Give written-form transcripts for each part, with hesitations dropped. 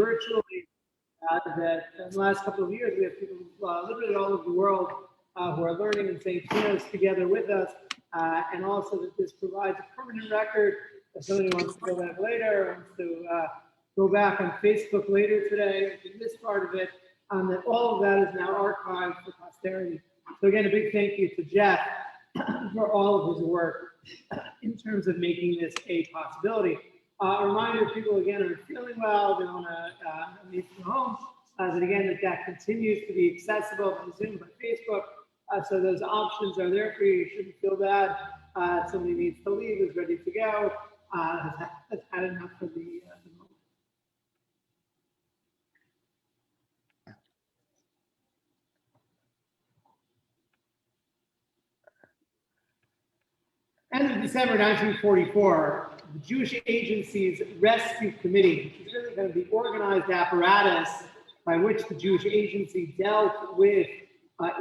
virtually that in the last couple of years we have people literally all over the world who are learning and saying Kinos together with us, and also that this provides a permanent record. If somebody wants to go back later, wants to go back on Facebook later today, in this part of it, that all of that is now archived for posterity. So again, a big thank you to Jeff for all of his work in terms of making this a possibility. A reminder, people again are feeling well, they want to leave from home, that again, that continues to be accessible on Zoom, by Facebook. So those options are there for you. You shouldn't feel bad. Somebody needs to leave, is ready to go, has had enough for the moment. End of December 1944, the Jewish Agency's Rescue Committee, which is really kind of the organized apparatus by which the Jewish Agency dealt with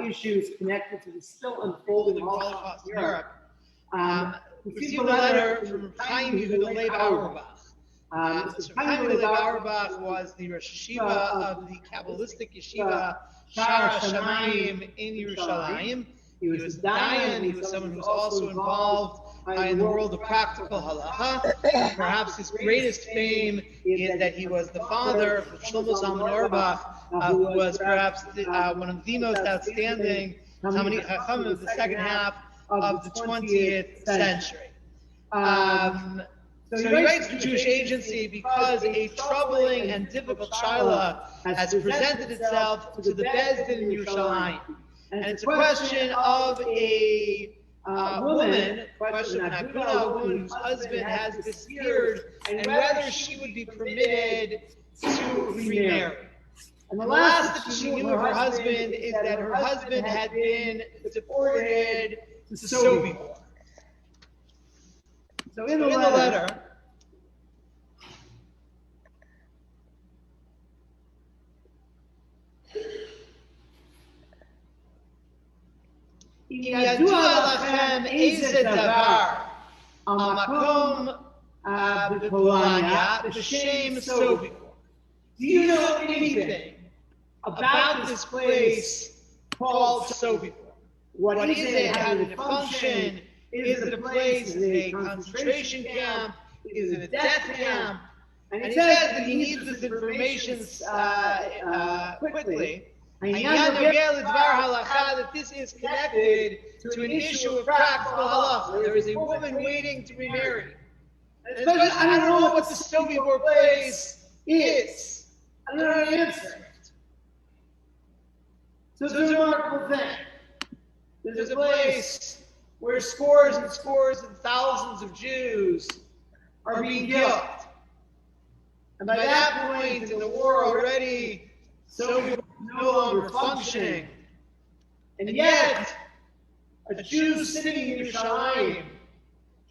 issues connected to the still unfolding Holocaust in Europe, received a letter from Chaim Leib Auerbach. Chaim Leib Auerbach was the Rosh Yeshiva of the Kabbalistic Yeshiva Shara Shamayim in Yerushalayim. He was a Dayan. He was someone who was also involved in the world of practical halacha. Perhaps his greatest fame is that he was the father of Shlomo Zalman Auerbach, who was perhaps one of the most outstanding Talmidei Chacham of the second half of the 20th century. So he writes to the Jewish Agency because a troubling and difficult shaila has presented itself to the Beis Din in Yerushalayim. And it's a question of a woman, question of an a woman whose husband has disappeared, and whether she would be permitted to remarry. And the last that she knew of her husband is that her husband had been deported to Sobibor. So in the letter, אם ידוע לכם איזה דבר המקום בפולניה בשם סוביבור. Do you know anything about this place called Sobibor? What is it? How did it function? Is it a place? Is it a concentration camp? Is it a death camp? And he says that he needs this information quickly. That this is connected to an issue of practical halacha. There is a woman waiting to be married. And especially, I don't know what the Sobibor place is. I don't know the answer. So it's a remarkable thing. There's a place where scores and scores and thousands of Jews are being killed. And by that point in the war already, Sobibor no longer functioning. And yet, a Jew sitting in Yerushalayim,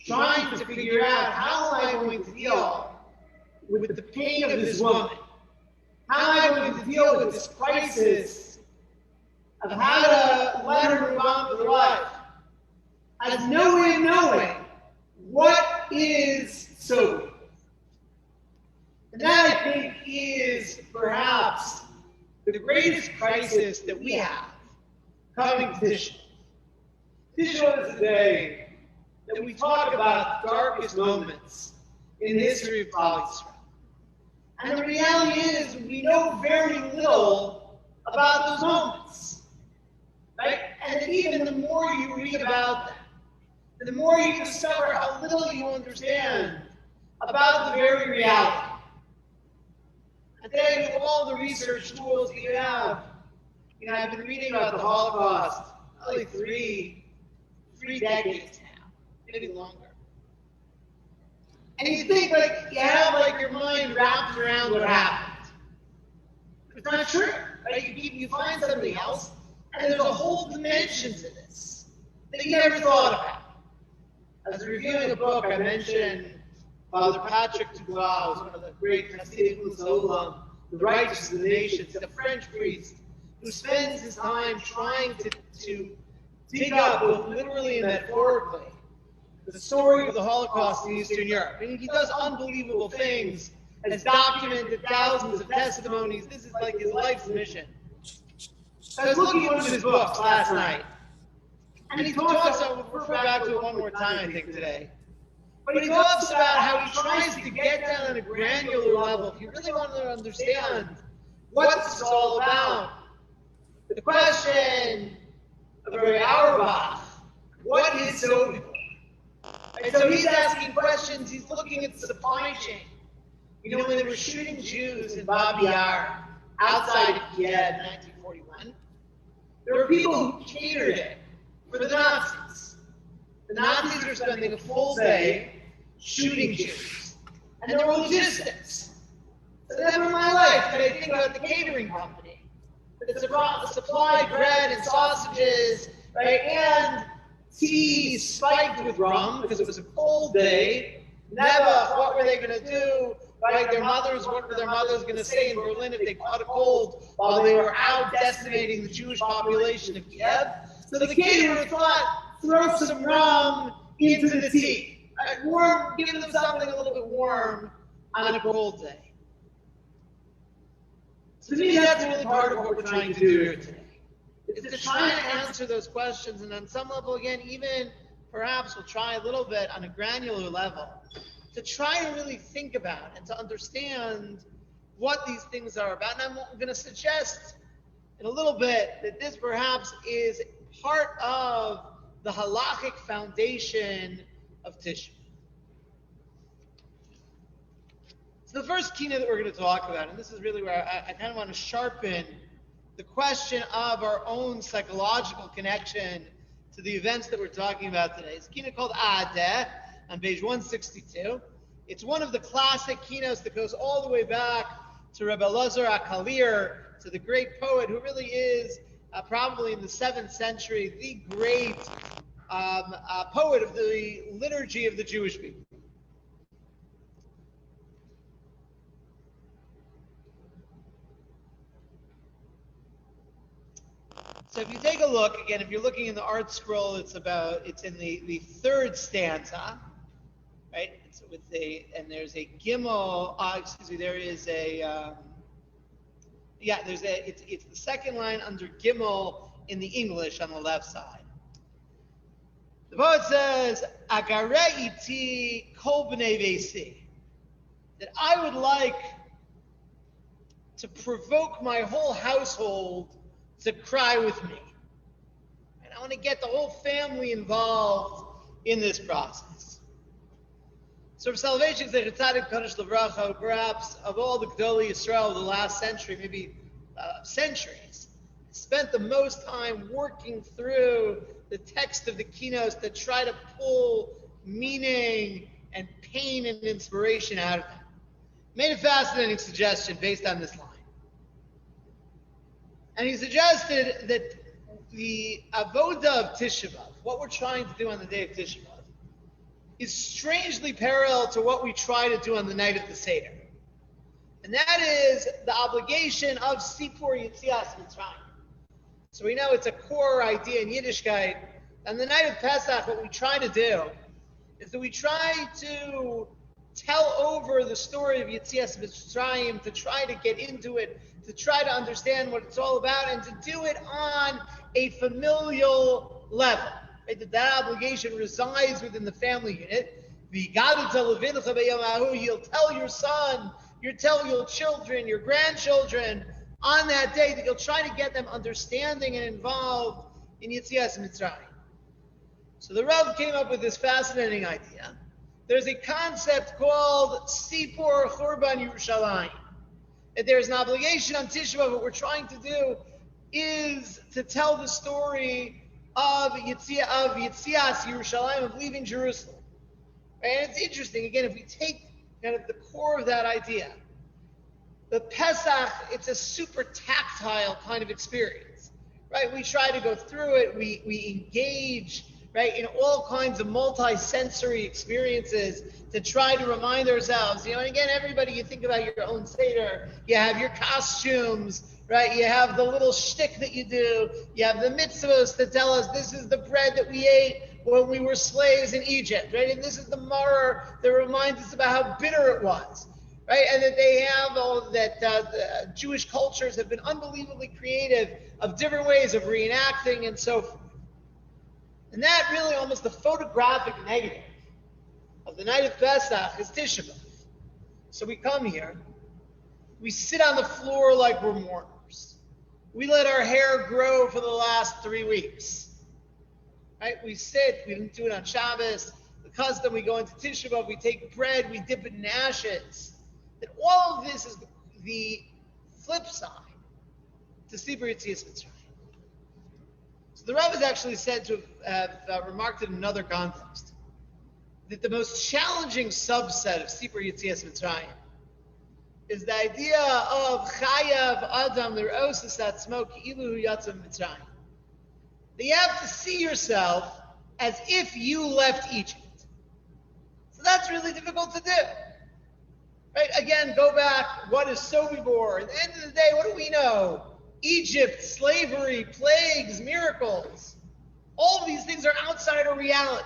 trying to figure out how am I going to deal with the pain of this woman? How am I going to deal with this crisis of how to let her move on with her life? Has no way of knowing what is Sobibor. And that, I think, is perhaps the greatest crisis that we have coming to this show. This show is a day that we talk about the darkest moments in the history of Bayis. And the reality is we know very little about those moments. Right? And even the more you read about them, the more you discover how little you understand about the very reality. And today, with all the research tools that you have, I've been reading about the Holocaust probably three decades now, maybe longer. And you think you have your mind wrapped around what happened. It's not true, right? You find something else, and there's a whole dimension to this that you never thought about. I was reviewing a book, I mentioned Father Patrick Dubois was one of the great Hasidic Olam the righteous of the nations, the French priest, who spends his time trying to dig up, both literally and metaphorically, the story of the Holocaust in Eastern Europe. And he does unbelievable things, has documented thousands of testimonies. This is like his life's mission. So I was looking at one of his books last night, and he talks, I'll refer back to it one more time, I think, today. But he talks about how he tries to get down on a granular level. If you really want to understand what this is all about, the question of Rabbi Auerbach, what is so? And so he's asking questions, he's looking at the supply chain. You know, when they were shooting Jews in Babi Yar outside of Kiev in 1941, there were people who catered it for the Nazis. The Nazis were spending a full day shooting Jews. And there were logistics. So never in my life did I think about the catering company that supplied bread and sausages, right, and tea spiked with rum because it was a cold day. Never, what were they going to do? Right, what were their mothers going to say in Berlin if they caught a cold while they were out decimating the Jewish population of Kiev? So the caterer thought, throw some rum into the tea. Right, give them something a little bit warm on a cold day. So to me, that's really part of what we're trying to do here today. Is to try to answer those questions, and on some level, again, even perhaps we'll try a little bit on a granular level, to try to really think about and to understand what these things are about. And I'm going to suggest in a little bit that this perhaps is part of the halachic foundation of Tisha. So the first kina that we're going to talk about, and this is really where I kind of want to sharpen the question of our own psychological connection to the events that we're talking about today. It's a kina called Adeh, on page 162. It's one of the classic Kinos that goes all the way back to Rebbe Elazar HaKalir, to the great poet who really is probably in the 7th century, the great poet of the liturgy of the Jewish people. So if you take a look, again, if you're looking in the art scroll, it's in the 3rd stanza, right? It's with and there's a gimel, there is a, it's the second line under gimel in the English on the left side. The poet says, Agare iti kol b'nei veisi, that I would like to provoke my whole household to cry with me. And I want to get the whole family involved in this process. So for salvation, Zecharya Kodesh Levracha, perhaps of all the Gdolei Yisrael of the last century, maybe centuries, spent the most time working through the text of the Kinos to try to pull meaning and pain and inspiration out of them. Made a fascinating suggestion based on this line. And he suggested that the avoda of Tisha B'Av, what we're trying to do on the day of Tisha B'Av, is strangely parallel to what we try to do on the night of the Seder. And that is the obligation of Sipur Yetzias Mitzrayim. So we know it's a core idea in Yiddishkeit. On the night of Pesach, what we try to do is that we try to tell over the story of Yetzias Mitzrayim, to try to get into it, to try to understand what it's all about, and to do it on a familial level. Right? That obligation resides within the family unit. You'll tell your son, you'll tell your children, your grandchildren, on that day that you'll try to get them understanding and involved in Yetzias Mitzrayim. So the Rav came up with this fascinating idea. There's a concept called Sipur Churban Yerushalayim. That there's an obligation on Tisha B'Av. What we're trying to do is to tell the story of Yetzias Yerushalayim, of leaving Jerusalem. Right? And it's interesting, again, if we take kind of the core of that idea, the Pesach, it's a super tactile kind of experience. Right? We try to go through it, we engage right, in all kinds of multi-sensory experiences to try to remind ourselves, and again, everybody, you think about your own Seder, you have your costumes, right, you have the little shtick that you do, you have the mitzvos that tell us this is the bread that we ate when we were slaves in Egypt, right, and this is the Maror that reminds us about how bitter it was, right, and that they have all that the Jewish cultures have been unbelievably creative of different ways of reenacting and so forth. And that really almost the photographic negative of the night of Pesach is Tisha B'Av. So we come here, we sit on the floor like we're mourners. We let our hair grow for the last 3 weeks. Right? We sit, we didn't do it on Shabbos. The custom, we go into Tisha B'Av, we take bread, we dip it in ashes. That all of this is the flip side to Sibur Yetzias Mitzrayim. So the Rebbe is actually said to have remarked in another context that the most challenging subset of Sibur Yetzias Mitzrayim is the idea of Chayav Adam L'R'osas Atzmo Ki'ilu Yatzam Mitzrayim. That you have to see yourself as if you left Egypt. So that's really difficult to do. Right? Again, go back, what is Sobibor? At the end of the day, what do we know? Egypt, slavery, plagues, miracles. All of these things are outside our reality.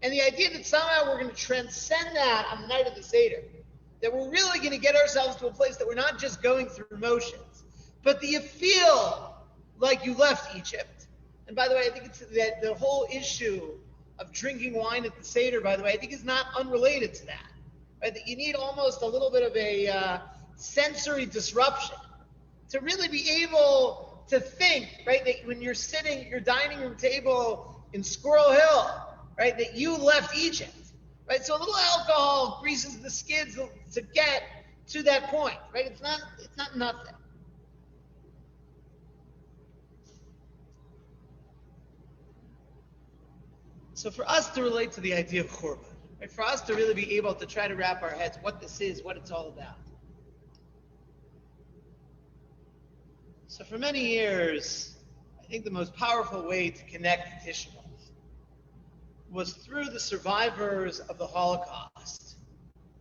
And the idea that somehow we're going to transcend that on the night of the Seder, that we're really going to get ourselves to a place that we're not just going through motions, but that you feel like you left Egypt. And by the way, I think it's that the whole issue of drinking wine at the Seder, by the way, I think is not unrelated to that. Right? That you need almost a little bit of a sensory disruption to really be able to think, right, that when you're sitting at your dining room table in Squirrel Hill, right, that you left Egypt, right? So a little alcohol greases the skids to get to that point, right? It's not nothing. So for us to relate to the idea of Churban, right, for us to really be able to try to wrap our heads what this is, what it's all about. So for many years, I think the most powerful way to connect to Tisha B'Av was through the survivors of the Holocaust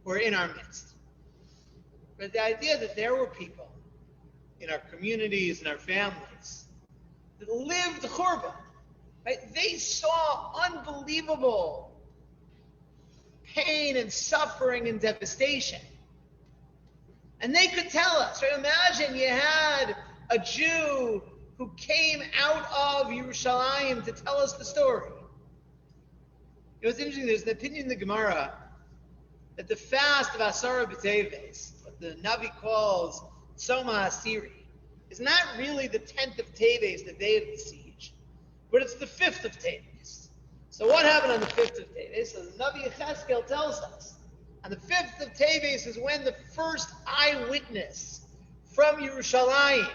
who are in our midst. But the idea that there were people in our communities and our families that lived Churban, right? They saw unbelievable pain and suffering and devastation. And they could tell us, right? Imagine you had a Jew who came out of Yerushalayim to tell us the story. It was interesting, there's an opinion in the Gemara that the fast of Asara B'Teves, what the Navi calls Tzoma Asiri, is not really the 10th of Teves, the day of the siege, but it's the 5th of Teves. So what happened on the 5th of Teves? So the Navi Yechezkel tells us, on the 5th of Teves is when the first eyewitness from Yerushalayim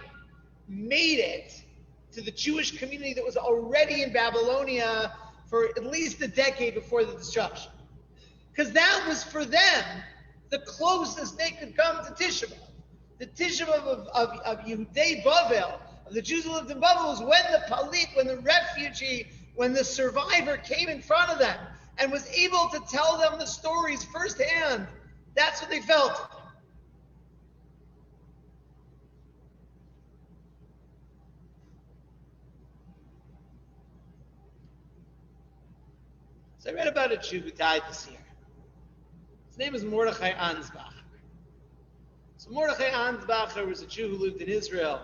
made it to the Jewish community that was already in Babylonia for at least a decade before the destruction. Because that was for them the closest they could come to Tisha B'Av. The Tisha B'Av of Yehudei Bavel, of the Jews who lived in Bavel, was when the Palit, when the refugee, when the survivor came in front of them and was able to tell them the stories firsthand. That's what they felt. So I read about a Jew who died this year. His name is Mordechai Ansbacher. So Mordechai Ansbacher was a Jew who lived in Israel.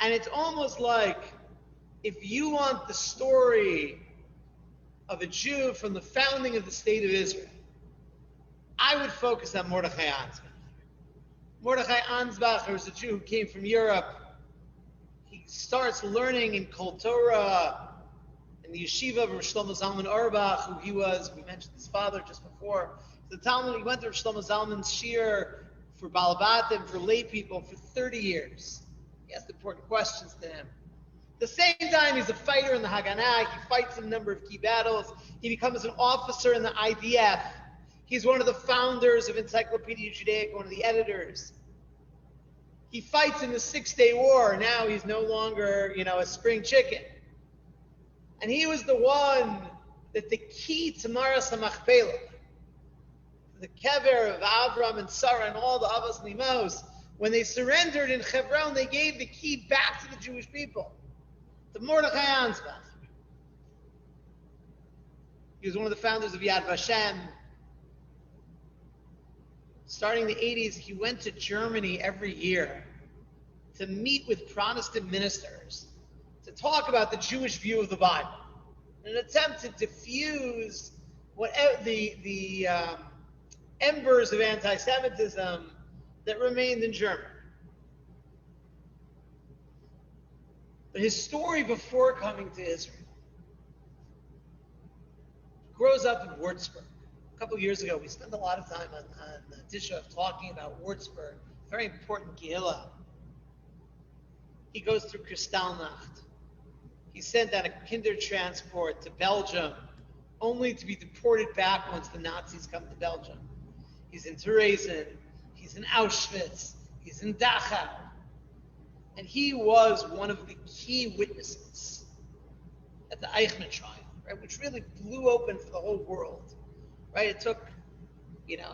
And it's almost like if you want the story of a Jew from the founding of the state of Israel, I would focus on Mordechai Ansbacher. Mordechai Ansbacher was a Jew who came from Europe. He starts learning in Kol Torah, in the yeshiva of Rosh Shlomo Zalman Auerbach, who he was. We mentioned his father just before. The Talmud, he went to Rosh Shlomo Zalman's shir for Balabatim, for lay people, for 30 years. He asked important questions to him. At the same time, he's a fighter in the Haganah. He fights in a number of key battles. He becomes an officer in the IDF. He's one of the founders of Encyclopedia Judaica, one of the editors. He fights in the 6-Day War. Now he's no longer, a spring chicken. And he was the one that the key to Maras HaMachpelah, the kever of Avram and Sarah and all the Avos and Imos, when they surrendered in Hebron, they gave the key back to the Jewish people, to Mordechai Ansbach. He was one of the founders of Yad Vashem. Starting in the 80s, he went to Germany every year to meet with Protestant ministers to talk about the Jewish view of the Bible, in an attempt to diffuse the embers of anti-Semitism that remained in Germany. But his story before coming to Israel grows up in Würzburg. A couple of years ago, we spent a lot of time on Tisha talking about Würzburg, very important Kehillah. He goes through Kristallnacht. He's sent on a kinder transport to Belgium, only to be deported back once the Nazis come to Belgium. He's in Theresen, he's in Auschwitz, he's in Dachau. And he was one of the key witnesses at the Eichmann trial, right, which really blew open for the whole world. Right? It took,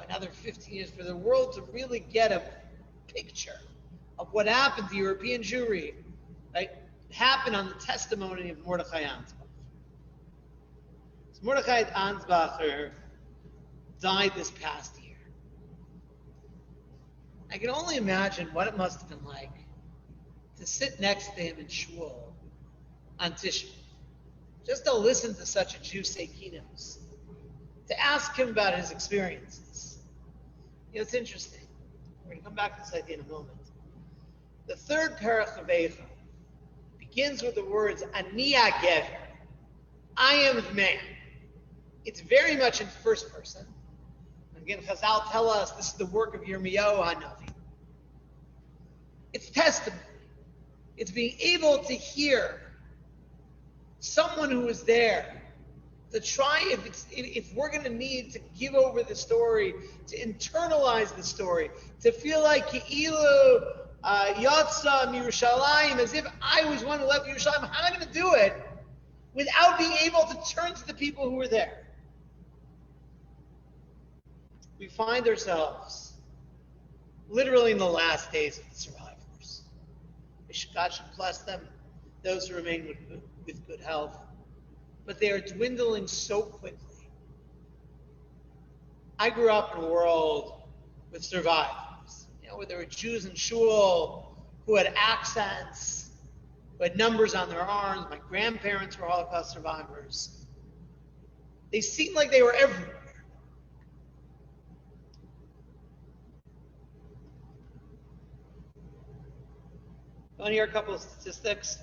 another 15 years for the world to really get a picture of what happened to European Jewry. Right? It happened on the testimony of Mordechai Ansbach. So Mordechai Ansbacher died this past year. I can only imagine what it must have been like to sit next to him in shul on Tisha, just to listen to such a Jew say Kinos, to ask him about his experiences. It's interesting. We're going to come back to this idea in a moment. The third parach of Eicha begins with the words, Ani HaGever, I am the man. It's very much in first person. Again, Chazal tell us this is the work of Yirmiyahu HaNavi. It's testimony. It's being able to hear someone who was there, to try, if we're going to need to give over the story, to internalize the story, to feel like Ke'ilu Yatsa Yerushalayim, as if I was one who left Yerushalayim. How am I going to do it without being able to turn to the people who were there? We find ourselves literally in the last days of the survivors. God should bless them, those who remain with good health. But they are dwindling so quickly. I grew up in a world with survivors, where there were Jews in shul who had accents, who had numbers on their arms. My grandparents were Holocaust survivors. They seemed like they were everywhere. I want to hear a couple of statistics.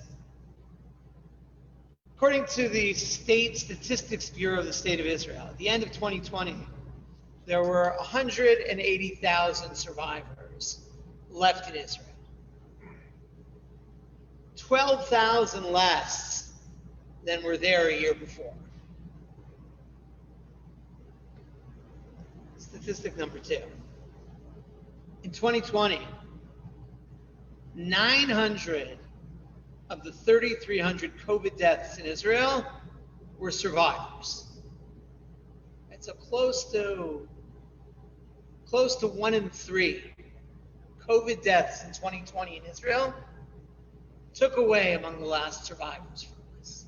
According to the State Statistics Bureau of the State of Israel, at the end of 2020, there were 180,000 survivors left in Israel. 12,000 less than were there a year before. Statistic number 2. In 2020, 900 of the 3,300 COVID deaths in Israel were survivors. And so close to 1 in 3 COVID deaths in 2020 in Israel took away among the last survivors from this.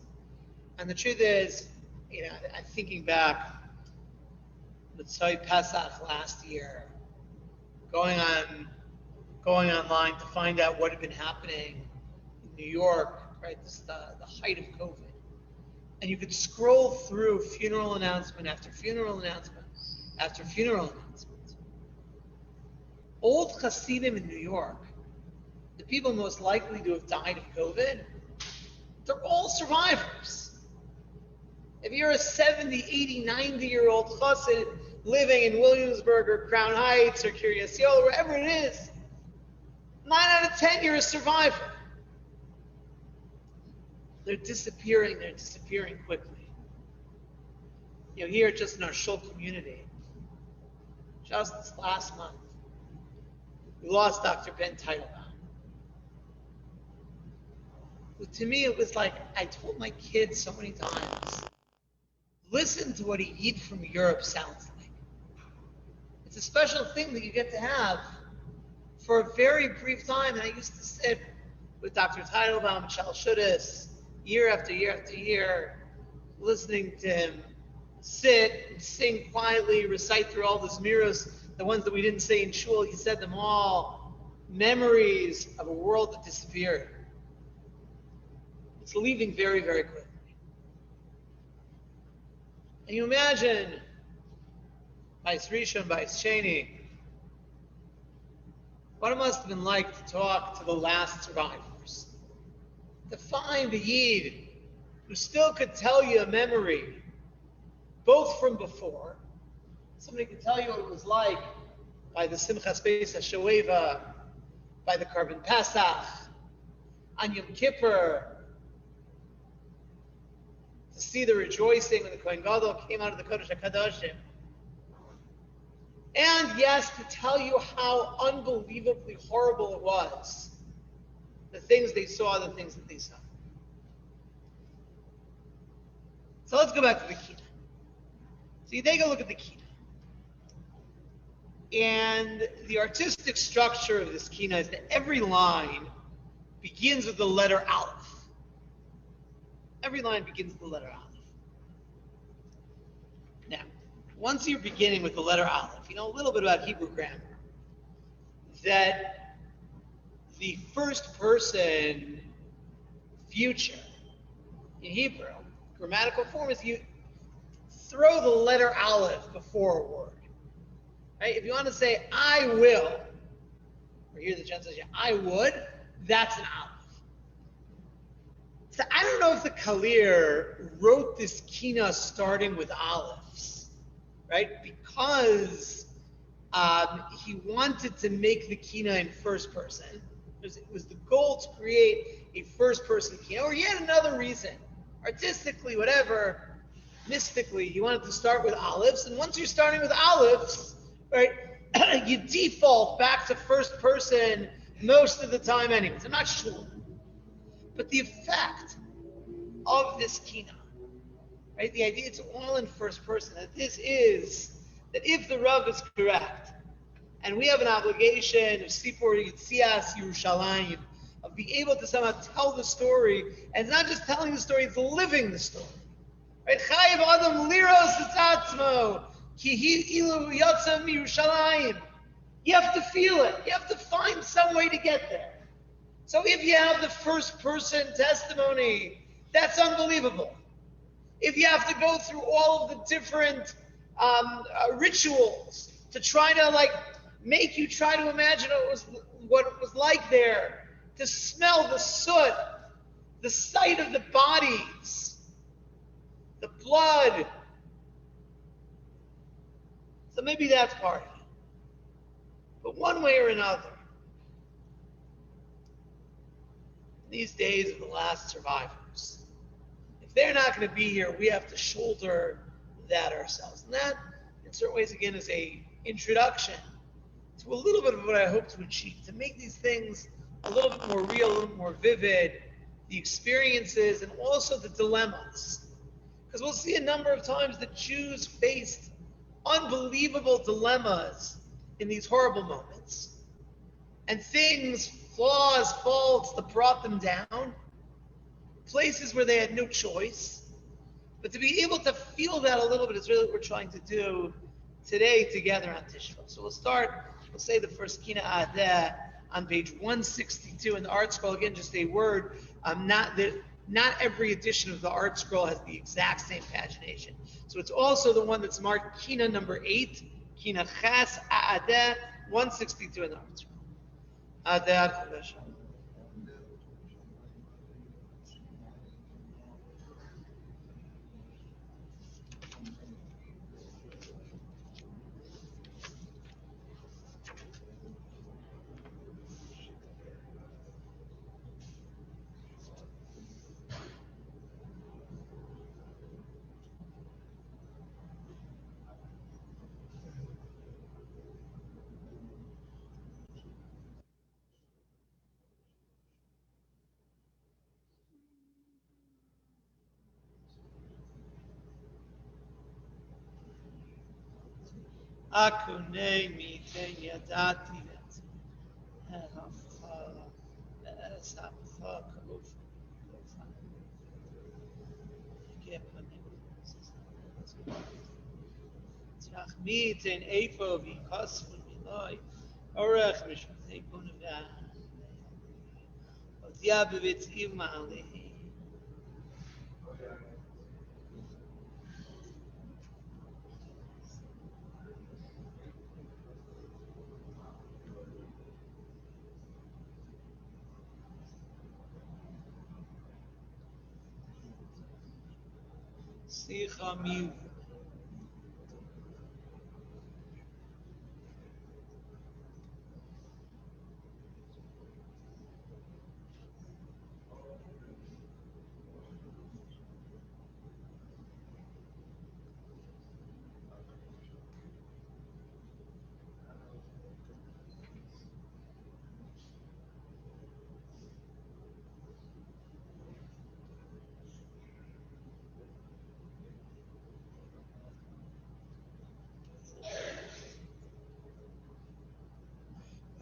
And the truth is, I'm thinking back, Mitzvos Pesach last year, going online to find out what had been happening in New York, right? This is the height of COVID. And you could scroll through funeral announcement after funeral announcement after funeral announcement. Old Hasidim in New York, the people most likely to have died of COVID, they're all survivors. If you're a 70, 80, 90-year-old Chassid living in Williamsburg or Crown Heights or Kiryas Yoel, wherever it is, 9 out of 10, you're a survivor. They're disappearing quickly. Here just in our shul community, just this last month, we lost Dr. Ben Teitelbaum. to me, it was like I told my kids so many times, listen to what a Yid from Europe sounds like. It's a special thing that you get to have for a very brief time. And I used to sit with Dr. Teitelbaum and Shal Shudas year after year after year, listening to him sit and sing quietly, recite through all the Zmiros, the ones that we didn't say in shul. He said them all. Memories of a world that disappeared. It's leaving very, very quickly. And you imagine Bayis Rishon, Bayis Sheni, what it must have been like to talk to the last survivors. To find a Yid who still could tell you a memory, both from before. Somebody could tell you what it was like by the Simchas Beis HaShoeva, by the Churban Pesach, on Yom Kippur, to see the rejoicing when the Kohen Gadol came out of the Kodesh HaKadoshim. And yes, to tell you how unbelievably horrible it was. The things they saw, the things that they saw. So let's go back to the Kina. So you take a look at the Kina. And the artistic structure of this Kina is that every line begins with the letter Aleph. Every line begins with the letter Aleph. Now, once you're beginning with the letter Aleph, you know a little bit about Hebrew grammar. That the first person future in Hebrew, grammatical form, is you throw the letter Aleph before a word. Right? If you want to say, I will, or here the Gen says, I would, that's an Aleph. So I don't know if the Kalir wrote this Kina starting with Alephs, right? Because he wanted to make the Kina in first person. It was the goal to create a first person Kina, or yet another reason. Artistically, whatever, mystically, he wanted to start with Alephs. And once you're starting with Alephs, right, you default back to first person most of the time anyways. I'm not sure. But the effect of this Kina, right, the idea it's all in first person, that this is, that if the Rav is correct, and we have an obligation of Sipur Yetzias Yerushalayim, of being able to somehow tell the story, and it's not just telling the story, it's living the story. Right? Chayiv Adam Liros es Atzmo, Ki hi ilu yatsa miYerushalayim. You have to feel it. You have to find some way to get there. So if you have the first person testimony, that's unbelievable. If you have to go through all of the different rituals to try to make you try to imagine what it was like there, to smell the soot, the sight of the bodies, the blood. So maybe that's part of it. But one way or another, these days of the last survivors, if they're not going to be here, we have to shoulder that ourselves. And that, in certain ways, again, is a introduction to a little bit of what I hope to achieve, to make these things a little bit more real, a little more vivid, the experiences and also the dilemmas. Because we'll see a number of times that Jews faced unbelievable dilemmas in these horrible moments. And things, flaws, faults that brought them down, places where they had no choice. But to be able to feel that a little bit is really what we're trying to do today together on Tishva. So we'll say the first Kina Adeh on page 162 in the art scroll. Again, just a word. Not every edition of the art scroll has the exact same pagination. So it's also the one that's marked Kina number 8, Kina Chas Adeh 162 in the art scroll. Adeh Avkulas. Akune miten yadati miten efo v'kas v'minoi orech mishmei kunva otia b'vitzim ma'alehi. Sicha miu.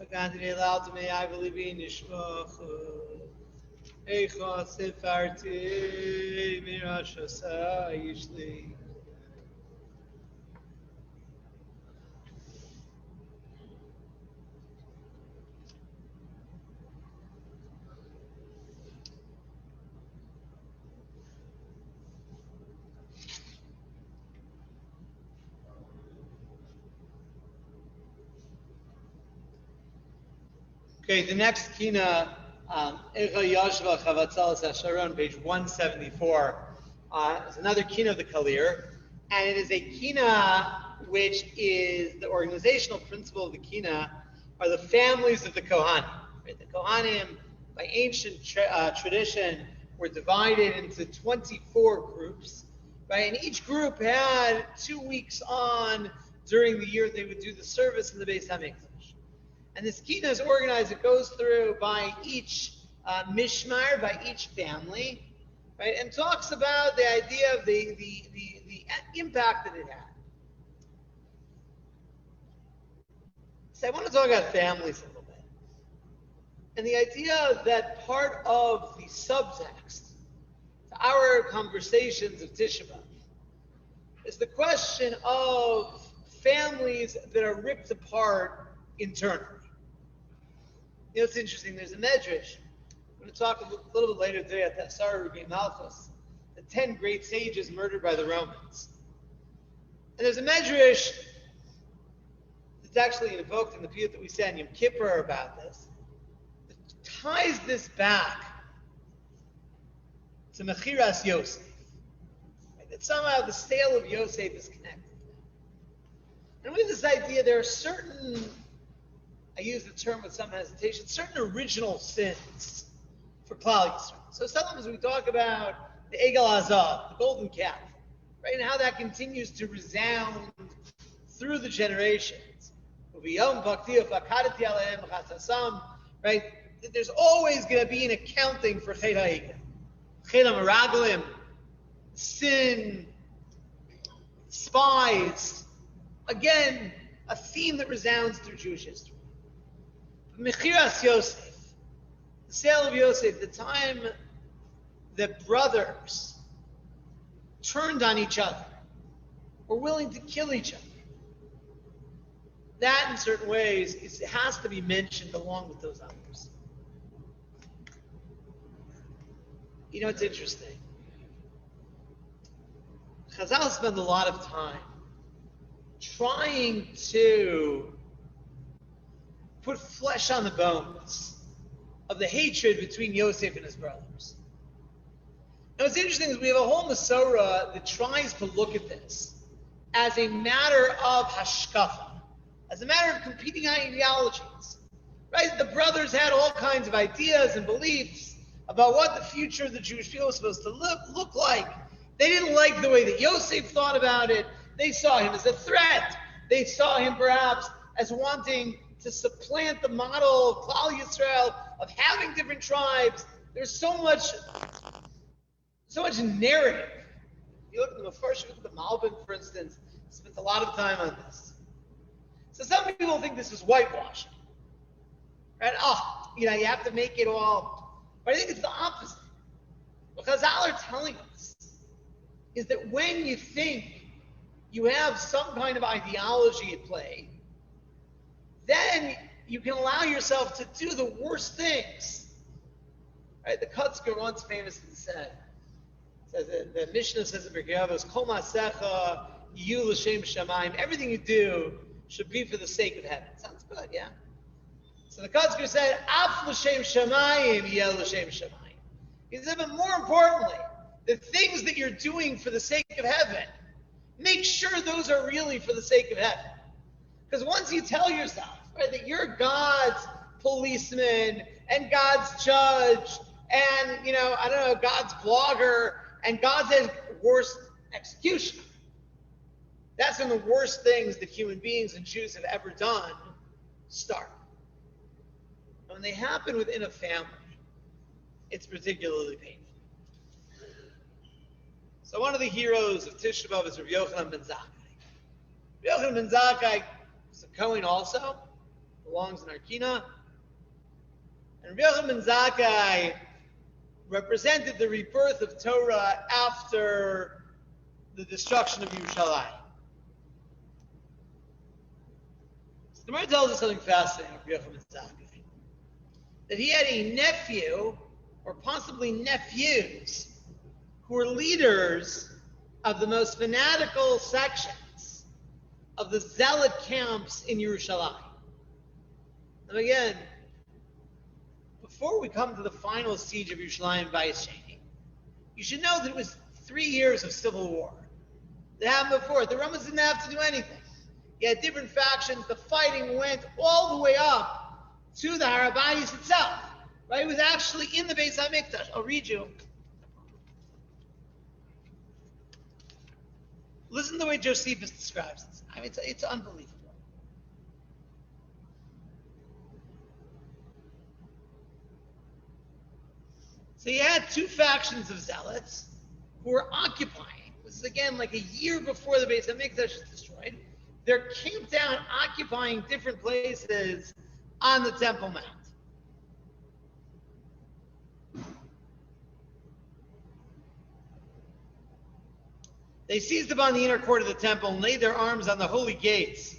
Gandhi allowed me, I believe in Yishmach. Eicha sefarti mirashasa yishli. Okay, the next kina, Echa Yashva Chavatzalas Hasharon, page 174, is another kina of the Kalir, and it is a kina which is the organizational principle of the kina are the families of the Kohanim. Right? The Kohanim, by ancient tradition, were divided into 24 groups, right? And each group had 2 weeks on during the year they would do the service in the Beis HaMikdash. And this kina is organized, it goes through by each mishmar, by each family, right? And talks about the idea of the impact that it had. So I want to talk about families a little bit. And the idea that part of the subtext to our conversations of Tisha B'Av is the question of families that are ripped apart internally. You know, it's interesting, there's a medrash. I'm going to talk a little bit later today at that Zecharya Malchus, the 10 great sages murdered by the Romans. And there's a medrash that's actually invoked in the piyut that we said in Yom Kippur about this, that ties this back to Mechiras Yosef. Right? That somehow the sale of Yosef is connected. And with this idea, there are certain, I use the term with some hesitation, certain original sins for Klal Yisrael. So sometimes we talk about the Egel Azav, the golden calf, right, and how that continues to resound through the generations. Right? There's always going to be an accounting for Chet HaEgel. Chet HaMeraglim, sin, spies. Again, a theme that resounds through Jewish history. Mechiras Yosef, the sale of Yosef, the time that brothers turned on each other, were willing to kill each other. That, in certain ways, has to be mentioned along with those others. You know, it's interesting. Chazal spend a lot of time trying to put flesh on the bones of the hatred between Yosef and his brothers. Now, what's interesting is we have a whole Masorah that tries to look at this as a matter of hashkafa, as a matter of competing ideologies. Right? The brothers had all kinds of ideas and beliefs about what the future of the Jewish people was supposed to look like. They didn't like the way that Yosef thought about it. They saw him as a threat. They saw him perhaps as wanting to supplant the model of Klal Yisrael, of having different tribes. There's so much narrative. You look at the Mefarshim, look at the Malbim, for instance, spent a lot of time on this. So some people think this is whitewashing. Right? Oh, you have to make it all. But I think it's the opposite. What Chazal are telling us is that when you think you have some kind of ideology at play, then you can allow yourself to do the worst things. Right? The Kutzker once famously says that the Mishnah says in Brisker, Kol Masecha Yu L'Shem Shamayim. Everything you do should be for the sake of heaven. Sounds good, yeah? So the Kutzker said, Af L'Shem Shamayim Yeh L'Shem Shamayim. He said, but more importantly, the things that you're doing for the sake of heaven, make sure those are really for the sake of heaven. Because once you tell yourself, right, that you're God's policeman and God's judge and, God's blogger and God's worst executioner, that's when the worst things that human beings and Jews have ever done start. And when they happen within a family, it's particularly painful. So one of the heroes of Tisha B'Av is Rabbi Yochanan ben Zakkai. Rabbi Yochanan ben Zakkai is a Kohen also, belongs in our Kinos. And Rabbi Yochanan ben Zakkai represented the rebirth of Torah after the destruction of Yerushalayim. So the Gemara tells us something fascinating of Rabbi Yochanan ben Zakkai. That he had a nephew, or possibly nephews, who were leaders of the most fanatical sections of the zealot camps in Yerushalayim. And again, before we come to the final siege of Yerushalayim Bayis, you should know that it was 3 years of civil war. That happened before. The Romans didn't have to do anything. You had different factions. The fighting went all the way up to the Bayis itself. Right? It was actually in the Beis HaMikdash. I'll read you. Listen to the way Josephus describes this. I mean, it's unbelievable. So you had two factions of zealots who were occupying. This is again like a year before the Beis HaMikdash is destroyed. They're camped out, occupying different places on the Temple Mount. They seized upon the inner court of the temple and laid their arms on the holy gates.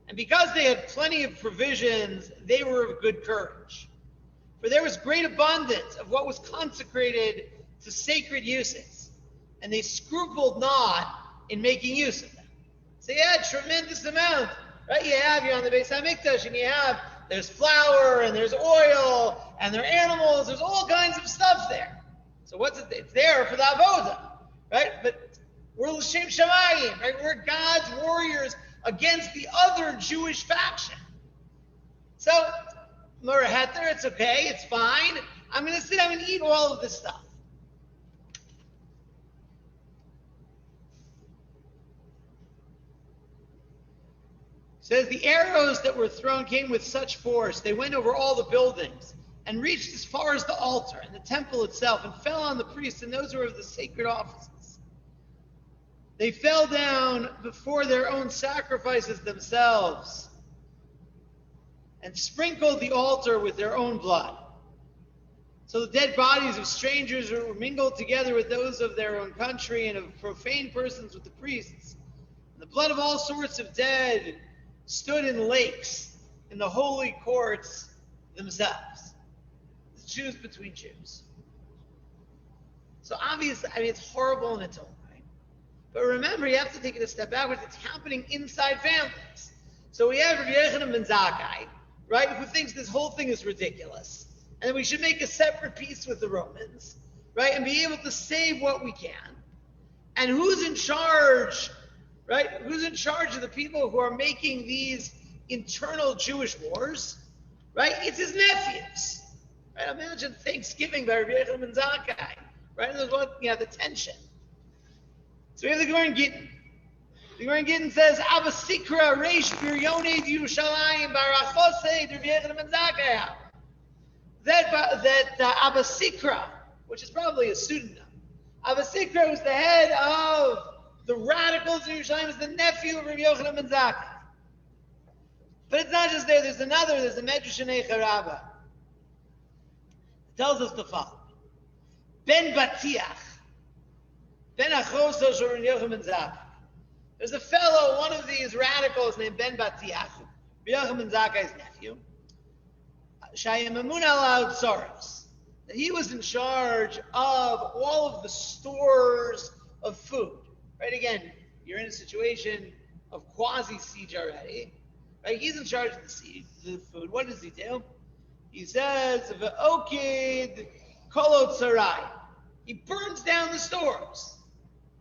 And because they had plenty of provisions, they were of good courage. For there was great abundance of what was consecrated to sacred uses, and they scrupled not in making use of them. So you had tremendous amount, right? You're on the Beis HaMikdash, and there's flour, and there's oil, and there are animals, there's all kinds of stuff there. So what's it? It's there for the avoda, right? But we're L'Shem Shamayim, right? We're God's warriors against the other Jewish faction. So, Murah Heter, it's okay, it's fine. I'm going to sit down and eat all of this stuff. It says, the arrows that were thrown came with such force, they went over all the buildings and reached as far as the altar and the temple itself and fell on the priests and those who were of the sacred offices. They fell down before their own sacrifices themselves and sprinkled the altar with their own blood. So the dead bodies of strangers were mingled together with those of their own country and of profane persons with the priests. And the blood of all sorts of dead stood in lakes in the holy courts themselves. It's Jews between Jews. So obviously, it's horrible in its own. But remember, you have to take it a step backwards. It's happening inside families. So we have Rabbi Yochanan ben Zakkai, right, who thinks this whole thing is ridiculous, and that we should make a separate peace with the Romans, right, and be able to save what we can. And who's in charge, right? Who's in charge of the people who are making these internal Jewish wars, right? It's his nephews, right? Imagine Thanksgiving by Rabbi Yochanan ben Zakkai, right? And there's the tension. So we have the Gemara in Gittin. The Gemara in Gittin says, Abba Sikra Reish Biryonei Yerushalayim Barachosei Rabbi Yochanan ben Zakkai. That Abba Sikra, which is probably a pseudonym. Abba Sikra was the head of the radicals in Yerushalayim, is the nephew of Rabbi Yochanan ben Zakkai. But it's not just there. There's a Medrash Rabba. It tells us the following. Ben Batiach. Ben Achoso Shorin Yochanan Zakkai. There's a fellow, one of these radicals named Ben Batiach, Yochanan Zakkai's nephew, Shayamamun al Tzoros. He was in charge of all of the stores of food. Right? Again, you're in a situation of quasi-siege already. Right? He's in charge of the food. What does he do? He says, V'okid kolot sarai. He burns down the stores.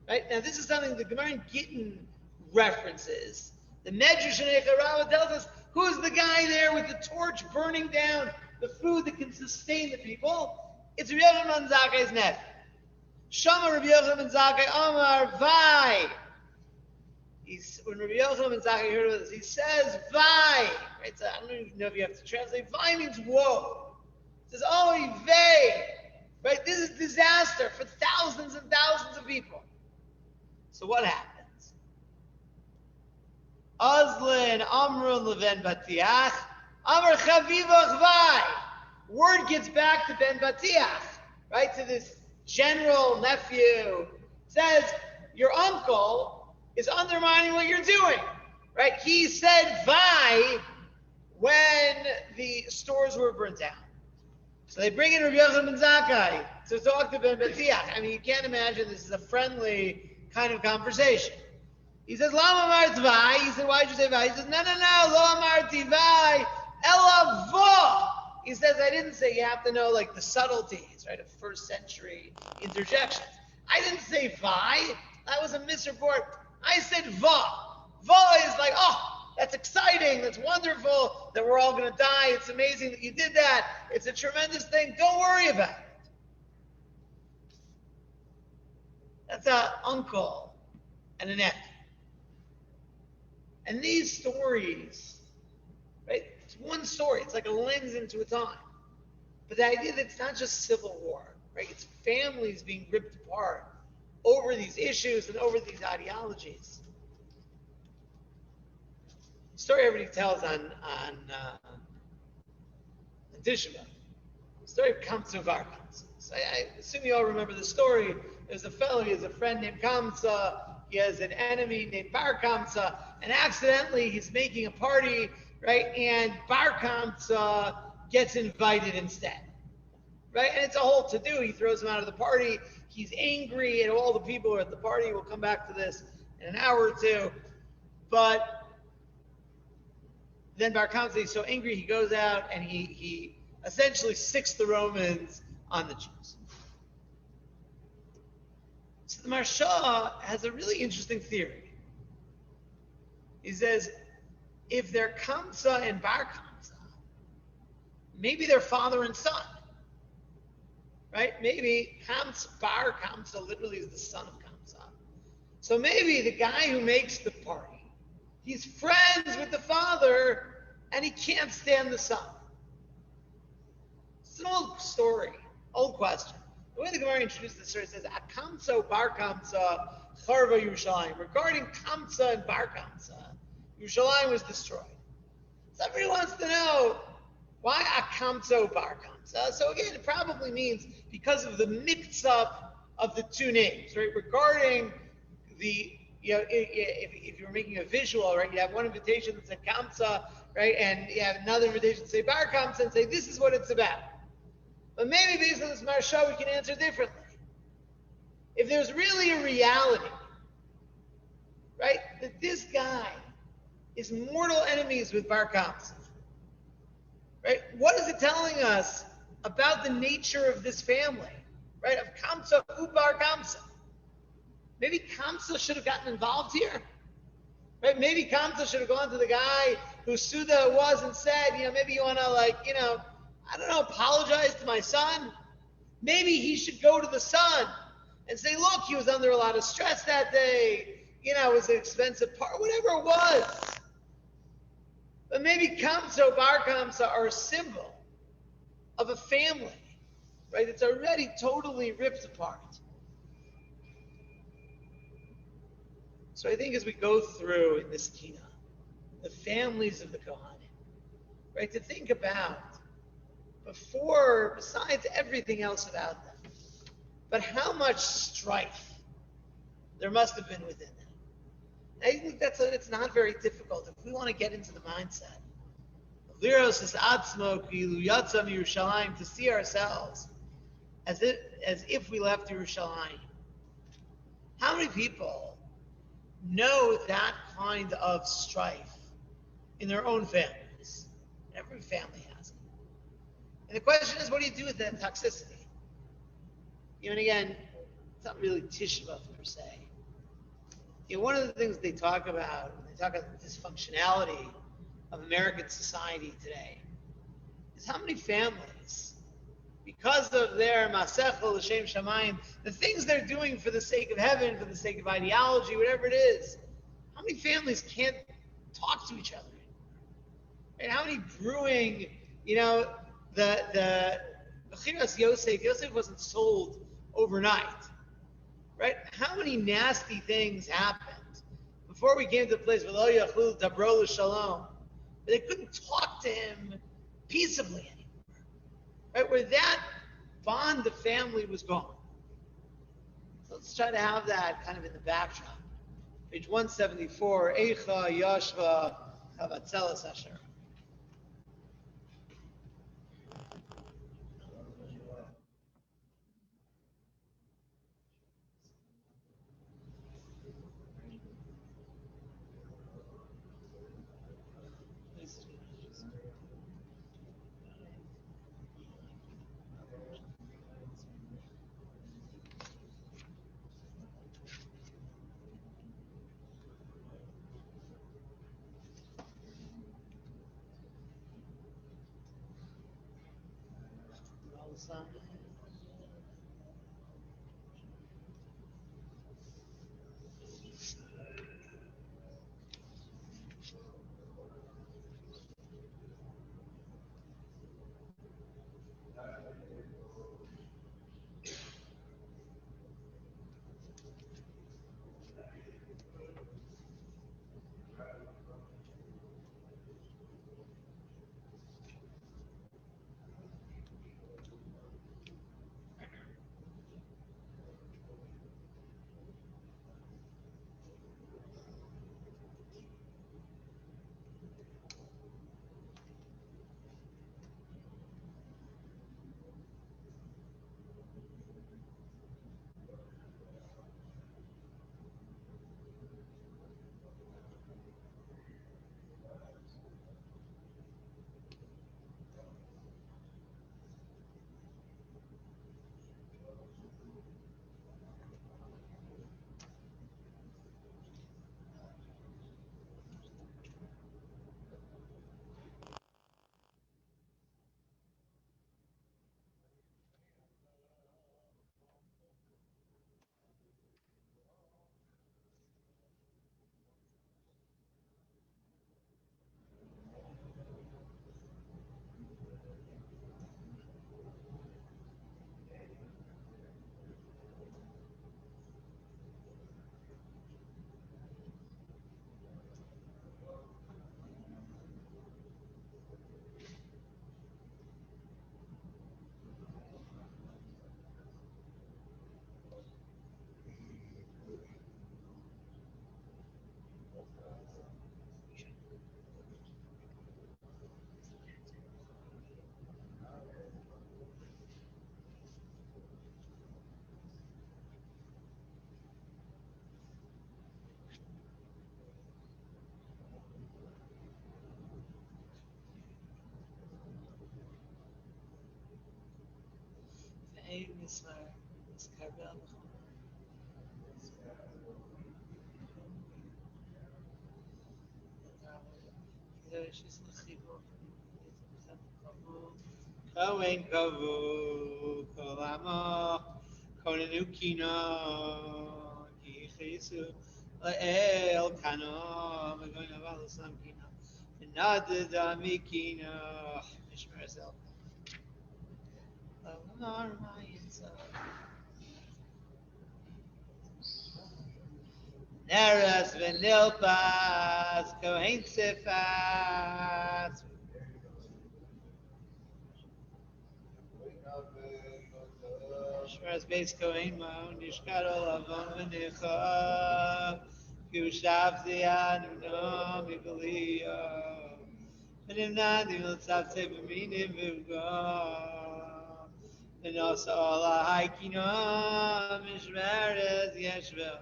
Right? Now, this is something the Gemara in Gittin references. The Medrash Rabba tells us who's the guy there with the torch burning down the food that can sustain the people. It's Rabbi Yochanan ben Zakkai's nephew. Shama Rabbi Yochanan ben Zakkai Amar Vai. When Rabbi Yochanan ben Zakkai heard of this, he says Vai. Right? So I don't even know if you have to translate. Vai means woe. He says, oh, vey. Right? This is disaster for thousands and thousands of people. So what happens? Azlin Amrun Leven Batiach Amar Chavivach Vai. Word gets back to Ben Batiach, right? To this general nephew, says your uncle is undermining what you're doing, right? He said Vai when the stores were burnt down. So they bring in Rabbi Yochanan ben Zakkai to talk to Ben Batiach. I mean, you can't imagine this is a friendly kind of conversation. He says, Lama Marti Vai. He said, why'd you say Vai? He says, no, Lama Marti Vai, Ela Vo. He says, I didn't say you have to know like the subtleties, right, of first century interjections. I didn't say Vai. That was a misreport. I said Va. Va is like, oh, that's exciting. That's wonderful that we're all going to die. It's amazing that you did that. It's a tremendous thing. Don't worry about it. That's an uncle and a nephew. And these stories, right? It's one story. It's like a lens into a time. But the idea that it's not just civil war, right? It's families being ripped apart over these issues and over these ideologies. The story everybody tells on Tisha B'Av. The story of Kamsa Bar Kamsa. So I assume you all remember the story. There's a fellow, he has a friend named Kamsa, he has an enemy named Bar Kamsa, and accidentally he's making a party, right? And Bar Kamsa gets invited instead, right? And it's a whole to-do. He throws him out of the party. He's angry at all the people who are at the party. We'll come back to this in an hour or two. But then Bar Kamsa is so angry, he goes out and he essentially sicks the Romans on the Jews. So the Marsha has a really interesting theory. He says, if they're Kamsa and Bar Kamsa, maybe they're father and son. Right? Maybe Bar Kamsa literally is the son of Kamsa. So maybe the guy who makes the party, he's friends with the father and he can't stand the son. It's an old story, old question. The way the Gemara introduces the story says, Akamsa Bar Kamsa Charva Yerushalayim. Regarding Kamsa and Bar Kamsa, Yerushalayim was destroyed. So everybody wants to know, why Akamsa Bar Kamsa? So again, it probably means because of the mix-up of the two names, right? Regarding the, if you were making a visual, right, you have one invitation that said Kamsa, right, and you have another invitation that say Bar Kamsa and say, this is what it's about. But maybe based on this Marsha, we can answer differently. If there's really a reality, right, that this guy is mortal enemies with Bar Kamsa, right, what is it telling us about the nature of this family, right, of Kamsa Ubar Kamsa? Maybe Kamsa should have gotten involved here, right? Maybe Kamsa should have gone to the guy who Suda was and said, maybe you want to I don't know, apologize to my son. Maybe he should go to the son and say, look, he was under a lot of stress that day. It was an expensive part, whatever it was. But maybe Kamsa, Bar Kamsa are a symbol of a family, right? It's already totally ripped apart. So I think as we go through in this Kina, the families of the Kohanim, right? To think about before, besides everything else about them, but how much strife there must have been within them. I think it's not very difficult if we want to get into the mindset of Liros is Atzmo Kilu Yatzam Yerushalayim, to see ourselves as if we left Yerushalayim. How many people know that kind of strife in their own families? Every family has it. And the question is, what do you do with that toxicity? And again, it's not really Tisha B'Av per se. One of the things they talk about when they talk about the dysfunctionality of American society today is how many families, because of their masechel l'shem shamayim, the things they're doing for the sake of heaven, for the sake of ideology, whatever it is, how many families can't talk to each other? And how many brewing, the Chinos Yosef wasn't sold overnight, right? How many nasty things happened before we came to the place where they couldn't talk to him peaceably anymore, right? Where that bond of family was gone. So let's try to have that kind of in the backdrop. Page 174, Eicha Yashva Chavatzelas Asher. Kohen Kavu Kolamo Konenu Kino Kichisu El Kano Magoin Aval Sam Kino Naded Amikino Mishmer Zel Neras Venilpas Kohen Sifas Whereas base going ma nishkaro lavon v'necha kushavti anu mi beliya v'nimnadi v'tzavte b'minim v'vga v'nosa ola haikino mishmeres yeshvel.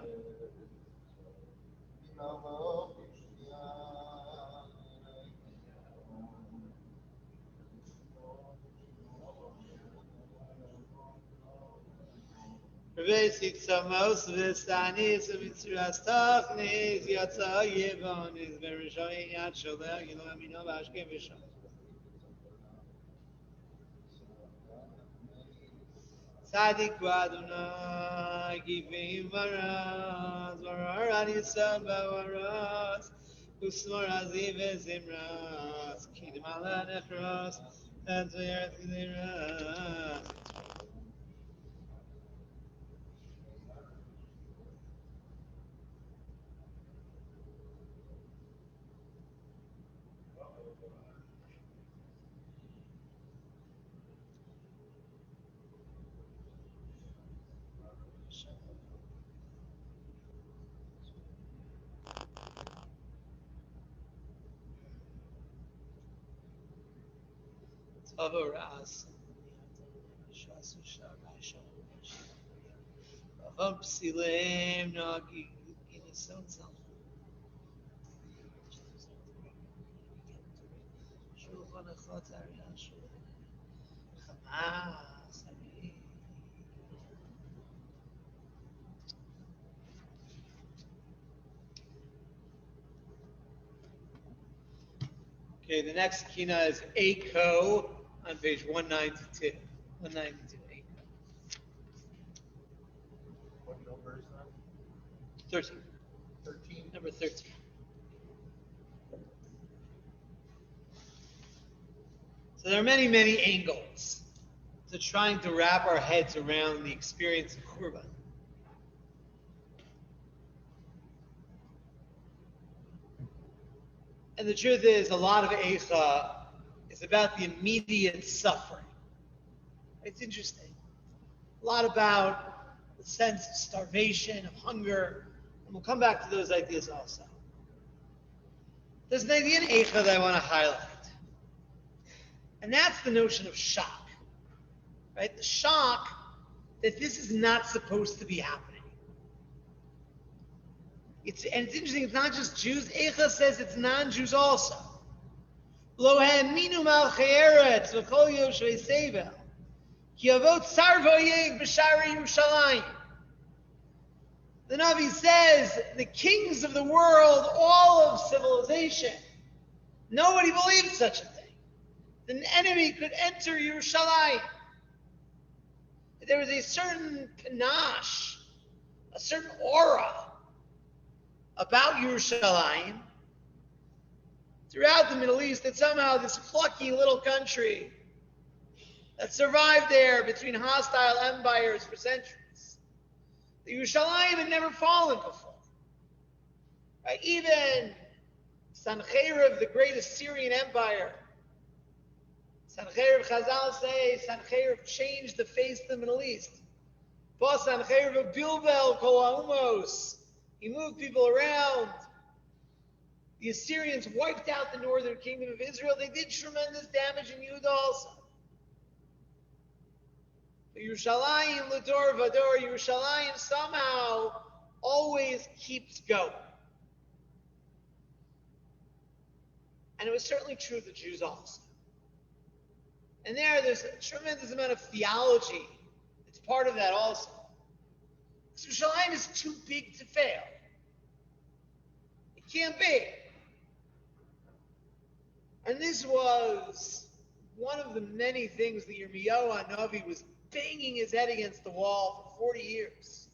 Rebbe Sitzamos v'Stanis v'Mitzras Tachnis Yetzias Yevonis v'Rishon Yad Sholech Yilo Amino v'Ashkem v'Shom. Tzadik v'Adonai Givim v'Araz Maror Ad Yisod v'Araz Usmor Aziv v'Zimras Kidim Ala Nechros and Zayar Zimras. Avoras. Avapsilim nagi inisonzal. Shulchan Echotari Ashur. Hamas. Okay, the next kina is Ako on page 192. 192, Ako. What number is that? 13. 13. Number 13. So there are many, many angles to trying to wrap our heads around the experience of Churban. And the truth is, a lot of Eicha is about the immediate suffering. It's interesting. A lot about the sense of starvation, of hunger, and we'll come back to those ideas also. There's an idea in Eicha that I want to highlight, and that's the notion of shock. Right? The shock that this is not supposed to be happening. It's interesting, it's not just Jews. Eicha says it's non-Jews also. Lo ha'aminu malchei eretz v'chol yoshvei sevel ki avot sarvoyeg b'shari Yerushalayim. The Navi says the kings of the world, all of civilization, nobody believed such a thing. The enemy could enter Yerushalayim. There was a certain panache, a certain aura about Yerushalayim throughout the Middle East, that somehow this plucky little country that survived there between hostile empires for centuries, the Yerushalayim had never fallen before. Right? Even Sancheiriv, the great Assyrian empire, Sancheiriv, Chazal say, Sancheiriv changed the face of the Middle East. Bas Sancheiriv of Bilbel, Kol Ha'umos. He moved people around. The Assyrians wiped out the northern kingdom of Israel. They did tremendous damage in Yehuda also. But Yerushalayim, Lador Vador, Yerushalayim somehow always keeps going. And it was certainly true of the Jews also. And there's a tremendous amount of theology that's part of that also. Yerushalayim is too big to fail. It can't be. And this was one of the many things that Yirmiyahu HaNavi was banging his head against the wall for 40 years.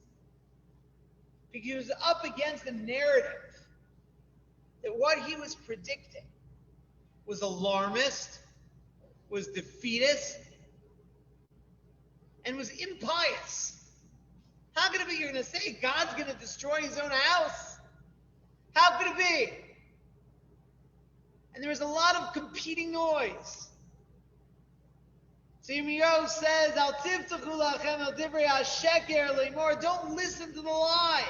Because he was up against a narrative that what he was predicting was alarmist, was defeatist, and was impious. How could it be? You're going to say God's going to destroy his own house? How could it be? And there was a lot of competing noise. So Yirmiyahu says, Al tiftachu lachem al divrei hasheker leimor. Don't listen to the lies.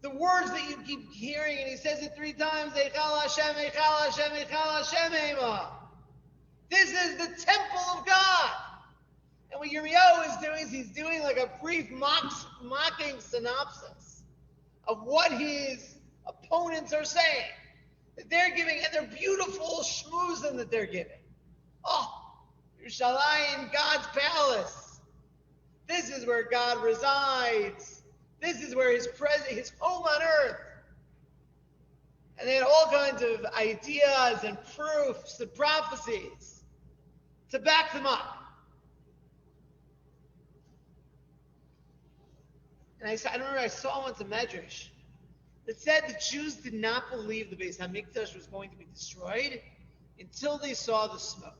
The words that you keep hearing, and he says it 3 times, Eichal Hashem, Eichal Hashem, Eichal Hashem Ema. This is the temple of God. And what Yirmiyahu is doing is he's doing like a brief mocking synopsis of what his opponents are saying. That they're giving, and they're beautiful shmuzim that they're giving. Oh, Yerushalayim, God's palace. This is where God resides. This is where his home on earth. And they had all kinds of ideas and proofs and prophecies to back them up. And I remember I saw once a medrash that said the Jews did not believe the Beis HaMikdash was going to be destroyed until they saw the smoke.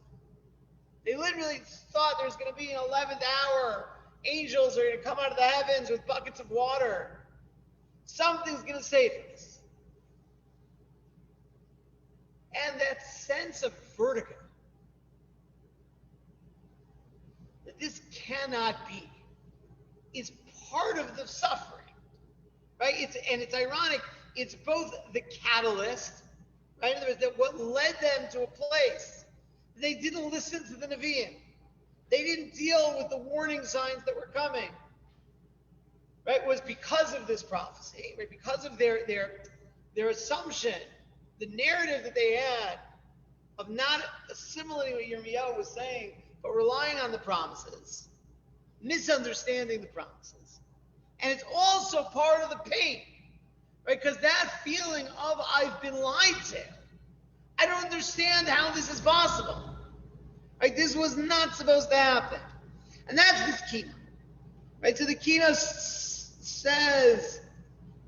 They literally thought there was going to be an 11th hour. Angels are going to come out of the heavens with buckets of water. Something's going to save us. And that sense of vertigo, that this cannot be, is part of the suffering, right? It's ironic. It's both the catalyst, right? In other words, that what led them to a place. They didn't listen to the Nevi'im. They didn't deal with the warning signs that were coming. Right? It was because of this prophecy, right? Because of their assumption, the narrative that they had of not assimilating what Yirmiyahu was saying, but relying on the promises, misunderstanding the promises. And it's also part of the pain, right? Because that feeling of I've been lied to. I don't understand how this is possible. Right? This was not supposed to happen. And that's this Kinos. Right? So the Kinos says,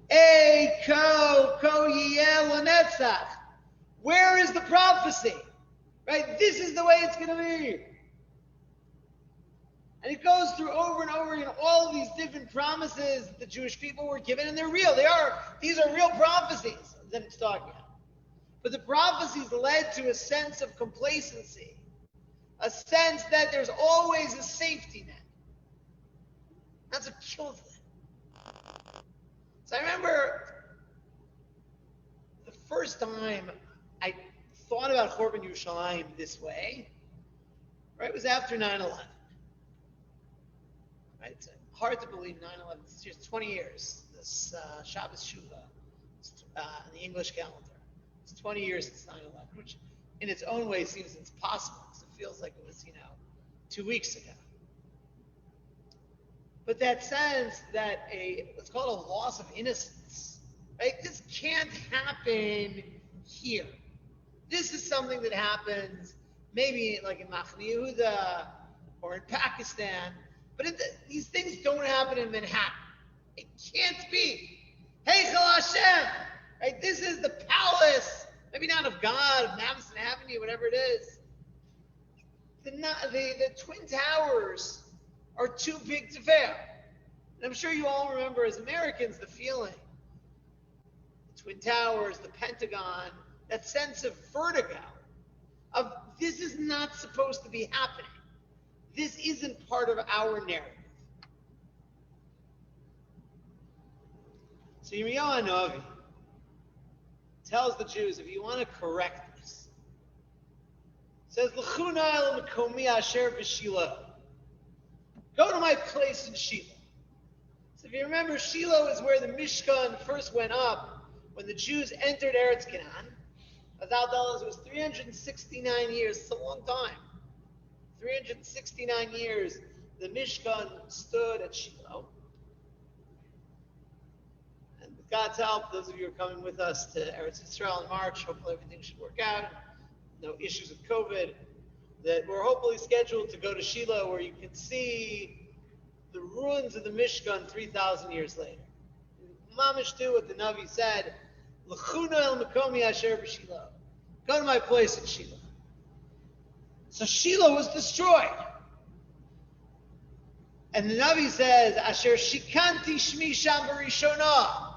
Ey ko yiyeh lanetzach. Where is the prophecy? Right? This is the way it's going to be. And it goes through over and over again all of these different promises that the Jewish people were given, and they're real. These are real prophecies that it's talking about. But the prophecies led to a sense of complacency. A sense that there's always a safety net. That's what kills them. So I remember the first time I thought about Churban Yerushalayim this way, right, was after 9/11. Right? It's hard to believe 9/11. It's just 20 years. This Shabbos Shuvah in the English calendar. It's 20 years since 9/11, which in its own way seems impossible. Feels like it was, 2 weeks ago. But that sense that let's call it a loss of innocence, right? This can't happen here. This is something that happens maybe like in Machne Yehuda or in Pakistan, but these things don't happen in Manhattan. It can't be. Hey, Hashem, right? This is the palace, maybe not of God, of Madison Avenue, whatever it is. The Twin Towers are too big to fail. And I'm sure you all remember as Americans the feeling. The Twin Towers, the Pentagon, that sense of vertigo of this is not supposed to be happening. This isn't part of our narrative. So Yirmiyahu Hanavi tells the Jews, if you want to correct this, says, L'chuna el makomi asher b'Shiloh. Go to my place in Shiloh. So if you remember, Shiloh is where the Mishkan first went up when the Jews entered Eretz Canaan. Chazal tells us it was 369 years. It's a long time. 369 years the Mishkan stood at Shiloh. And with God's help, those of you who are coming with us to Eretz Yisrael in March, hopefully everything should work out. No issues with COVID, that we're hopefully scheduled to go to Shiloh where you can see the ruins of the Mishkan 3,000 years later. Mamish do what the Navi said, L'chuna el makomi asher b'Shiloh. Go to my place in Shiloh. So Shiloh was destroyed. And the Navi says, Asher shikanti shmi sham b'rishonah.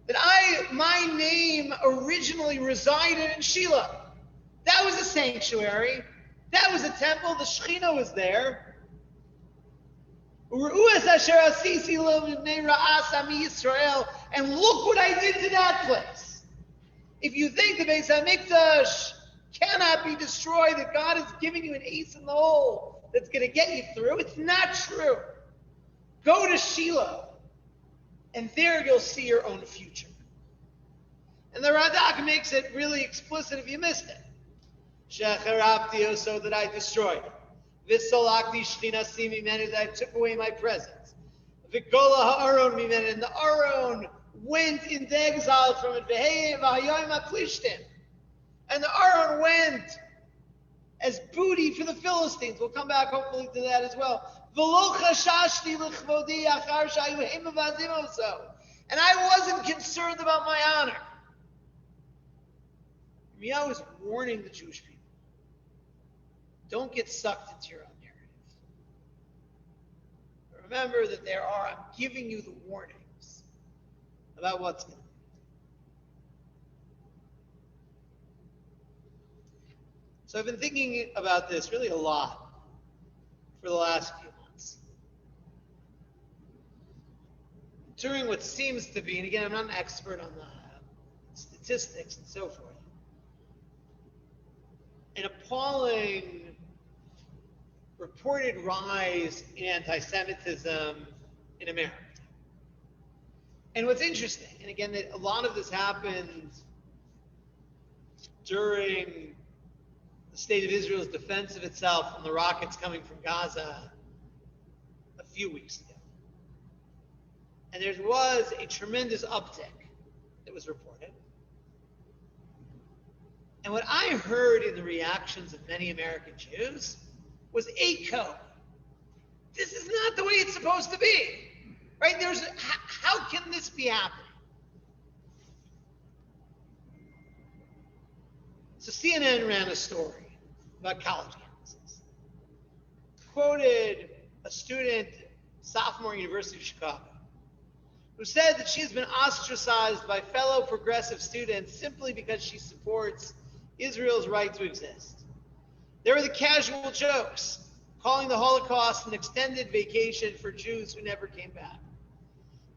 That my name originally resided in Shiloh. That was a sanctuary. That was a temple. The Shekhinah was there. And look what I did to that place. If you think the Beis HaMikdash cannot be destroyed, that God is giving you an ace in the hole that's going to get you through, it's not true. Go to Shiloh, and there you'll see your own future. And the Radak makes it really explicit if you missed it. Shecharabti, so that I destroyed it. V'solakti shchinasi mimenu, that I took away my presence. V'gola ha'aron mimenu, and the Aron went into exile from it. V'hei v'hayoim ha'plishtim, and the Aron went as booty for the Philistines. We'll come back hopefully to that as well. V'lo chashashti l'chvodi achar shayu heim avazim oso, and I wasn't concerned about my honor. Yirmiyahu is warning the Jewish people. Don't get sucked into your own narrative. But remember that I'm giving you the warnings about what's going to happen. So I've been thinking about this really a lot for the last few months. During what seems to be, and again, I'm not an expert on the statistics and so forth, an appalling reported rise in anti-Semitism in America. And what's interesting, and again, that a lot of this happened during the state of Israel's defense of itself from the rockets coming from Gaza a few weeks ago. And there was a tremendous uptick that was reported. And what I heard in the reactions of many American Jews was a code. This is not the way it's supposed to be, right? How can this be happening? So CNN ran a story about college campuses. Quoted a student, sophomore University of Chicago, who said that she has been ostracized by fellow progressive students simply because she supports Israel's right to exist. There were the casual jokes, calling the Holocaust an extended vacation for Jews who never came back.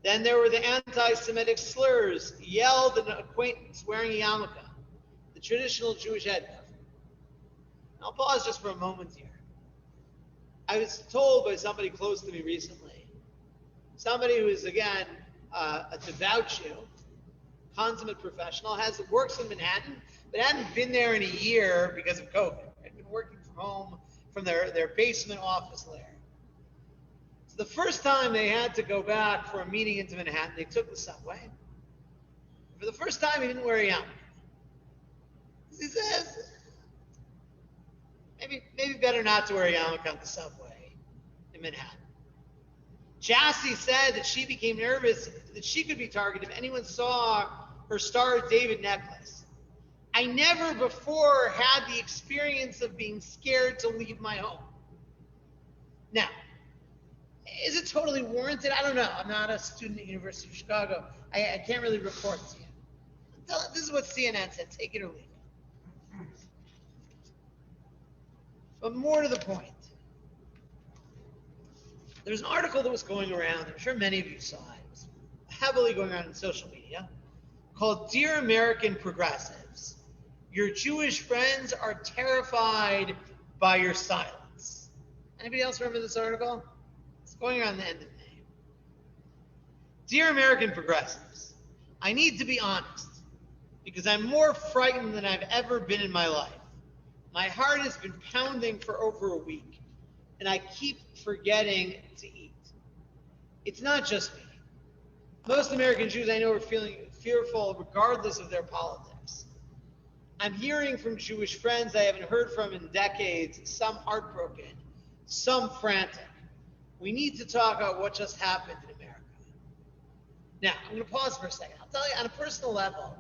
Then there were the anti-Semitic slurs yelled at an acquaintance wearing a yarmulke, the traditional Jewish head cover. I'll pause just for a moment here. I was told by somebody close to me recently, somebody who is, again, a devout Jew, consummate professional, works in Manhattan, but hadn't been there in a year because of COVID. Had been working from home, from their basement office lair. So the first time they had to go back for a meeting into Manhattan, they took the subway. For the first time, he didn't wear a yarmulke. He says, maybe better not to wear a yarmulke on the subway in Manhattan. Jassy said that she became nervous that she could be targeted if anyone saw her Star of David necklace. I never before had the experience of being scared to leave my home. Now, is it totally warranted? I don't know. I'm not a student at the University of Chicago. I can't really report to you. This is what CNN said. Take it or leave it. But more to the point. There's an article that was going around, I'm sure many of you saw it. It was heavily going around in social media, called Dear American Progressives, Your Jewish Friends Are Terrified by Your Silence. Anybody else remember this article? It's going around the end of May. Dear American Progressives, I need to be honest, because I'm more frightened than I've ever been in my life. My heart has been pounding for over a week, and I keep forgetting to eat. It's not just me. Most American Jews I know are feeling fearful regardless of their politics. I'm hearing from Jewish friends I haven't heard from in decades, some heartbroken, some frantic. We need to talk about what just happened in America. Now, I'm going to pause for a second. I'll tell you on a personal level,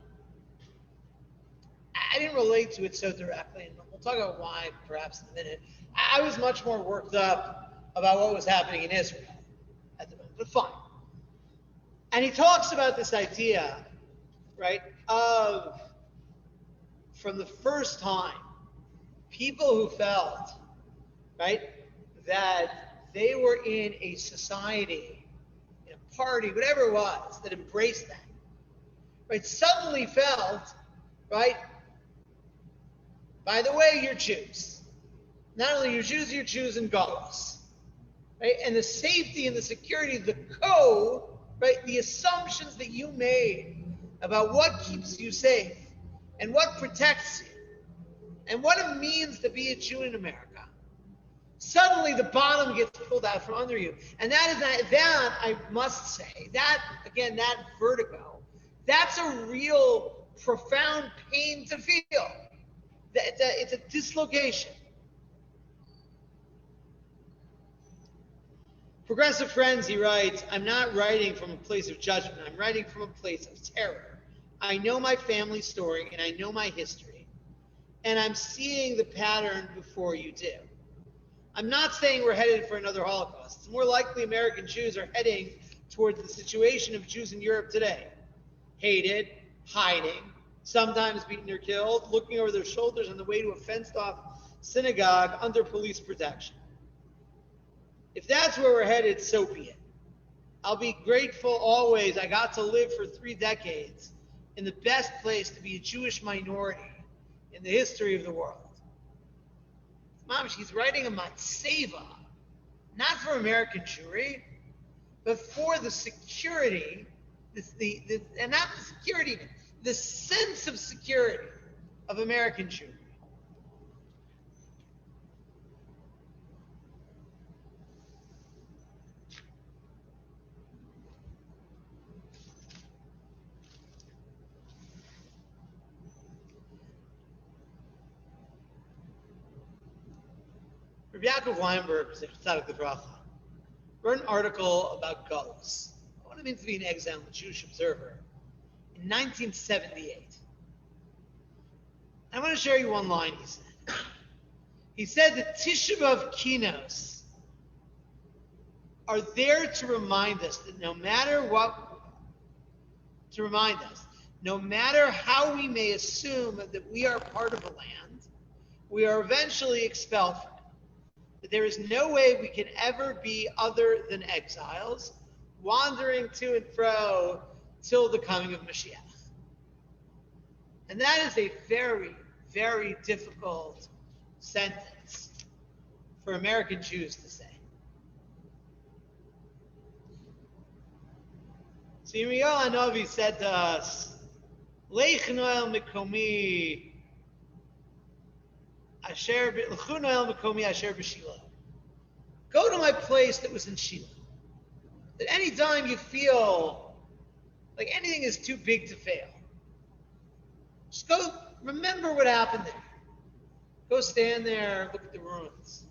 I didn't relate to it so directly, and we'll talk about why perhaps in a minute. I was much more worked up about what was happening in Israel at the moment, but fine. And he talks about this idea, right, of from the first time People who felt, right, that they were in a society, in a party, whatever it was, that embraced that, right, suddenly felt, right, by the way, you're Jews. Not only you're Jews and Gauls. Right? And the safety and the security, the code, right, the assumptions that you made about what keeps you safe and what protects you and what it means to be a Jew in America. Suddenly the bottom gets pulled out from under you. And that I must say, that vertigo, that's a real profound pain to feel. It's a dislocation. Progressive Friends, he writes, I'm not writing from a place of judgment. I'm writing from a place of terror. I know my family story and I know my history. And I'm seeing the pattern before you do. I'm not saying we're headed for another Holocaust. It's more likely American Jews are heading towards the situation of Jews in Europe today. Hated, hiding, sometimes beaten or killed, looking over their shoulders on the way to a fenced-off synagogue under police protection. If that's where we're headed, so be it. I'll be grateful always I got to live for 3 decades in the best place to be a Jewish minority in the history of the world. Mom, she's writing a matzeva, not for American Jewry, but for the security, and not the security, the sense of security of American Jewry. Rabbi Yaakov Weinberg, wrote an article about Gullus, what it means to be an exile in the Jewish Observer, in 1978. I want to share you one line he said. He said the Tisha B'Av Kinos are there to remind us that no matter how we may assume that we are part of a land, we are eventually expelled from it. That there is no way we can ever be other than exiles, wandering to and fro till the coming of Mashiach. And that is a very, very difficult sentence for American Jews to say. So Yirmiyahu Hanavi said to us, Lech noel mikomi asher b'Shiloh. Go to my place that was in Shiloh. That any time you feel like anything is too big to fail, just go remember what happened there. Go stand there, look at the ruins.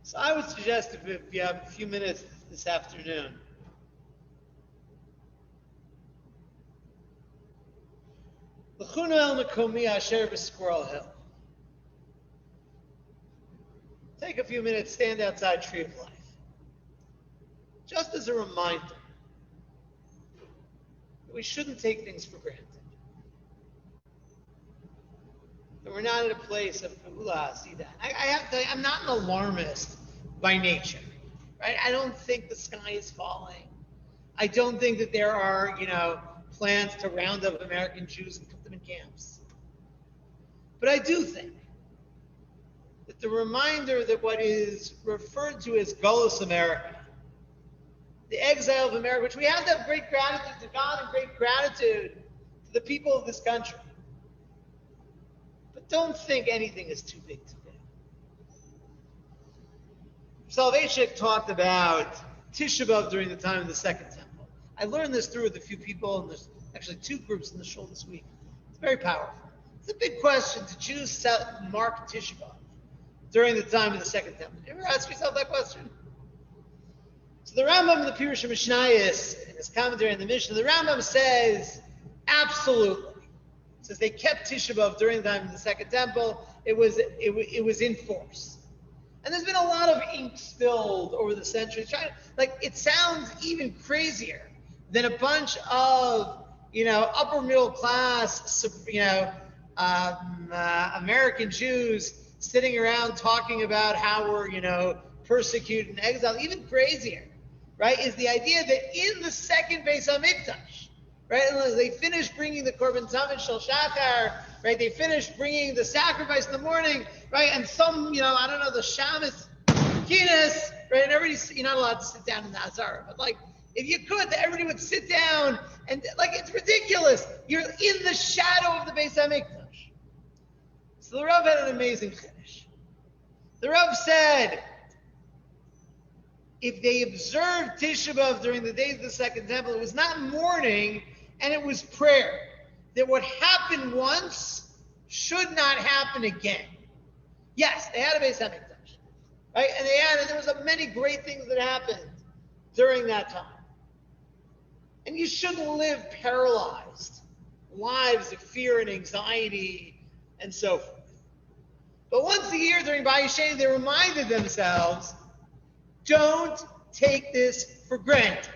So I would suggest if you have a few minutes this afternoon, L'chunu el Mekomi asher b'Squirrel Hill. Take a few minutes, stand outside Tree of Life. Just as a reminder that we shouldn't take things for granted. That we're not in a place of see that. I have to, I'm not an alarmist by nature. Right? I don't think the sky is falling. I don't think that there are, plans to round up American Jews and put them in camps. But I do think that the reminder that what is referred to as Gullus America, the exile of America, which we have to have great gratitude to God and great gratitude to the people of this country. But don't think anything is too big to fail. Salvation talked about Tisha B'Av during the time of the Second Temple. I learned this through with a few people, and there's actually 2 groups in the shul this week. It's very powerful. It's a big question. Did Jews mark Tisha B'Av during the time of the Second Temple? Did you ever ask yourself that question? So the Rambam in the Pirush Mishnayos, in his commentary on the Mishnah, the Rambam says, absolutely. It says they kept Tisha B'Av during the time of the Second Temple. It was in force. And there's been a lot of ink spilled over the centuries. It sounds even crazier than a bunch of upper middle class, American Jews sitting around talking about how we're, persecuted and exiled. Even crazier, right, is the idea that in the second Beis HaMikdash, right, they finished bringing the Korban Tamid Shel Shachar, right, they finished bringing the sacrifice in the morning, right, and some, the Shabbos, Kinos, right, and everybody's, you're not allowed to sit down in the Azara, but if you could, everybody would sit down, and it's ridiculous. You're in the shadow of the Beis HaMikdash. So the Rav had an amazing finish. The Rav said, if they observed Tisha B'Av during the days of the Second Temple, it was not mourning, and it was prayer. That what happened once should not happen again. Yes, they had a Beis HaMikdash, right? And there was many great things that happened during that time. And you shouldn't live paralyzed, lives of fear and anxiety, and so forth. But once a year during Bayis they reminded themselves, don't take this for granted.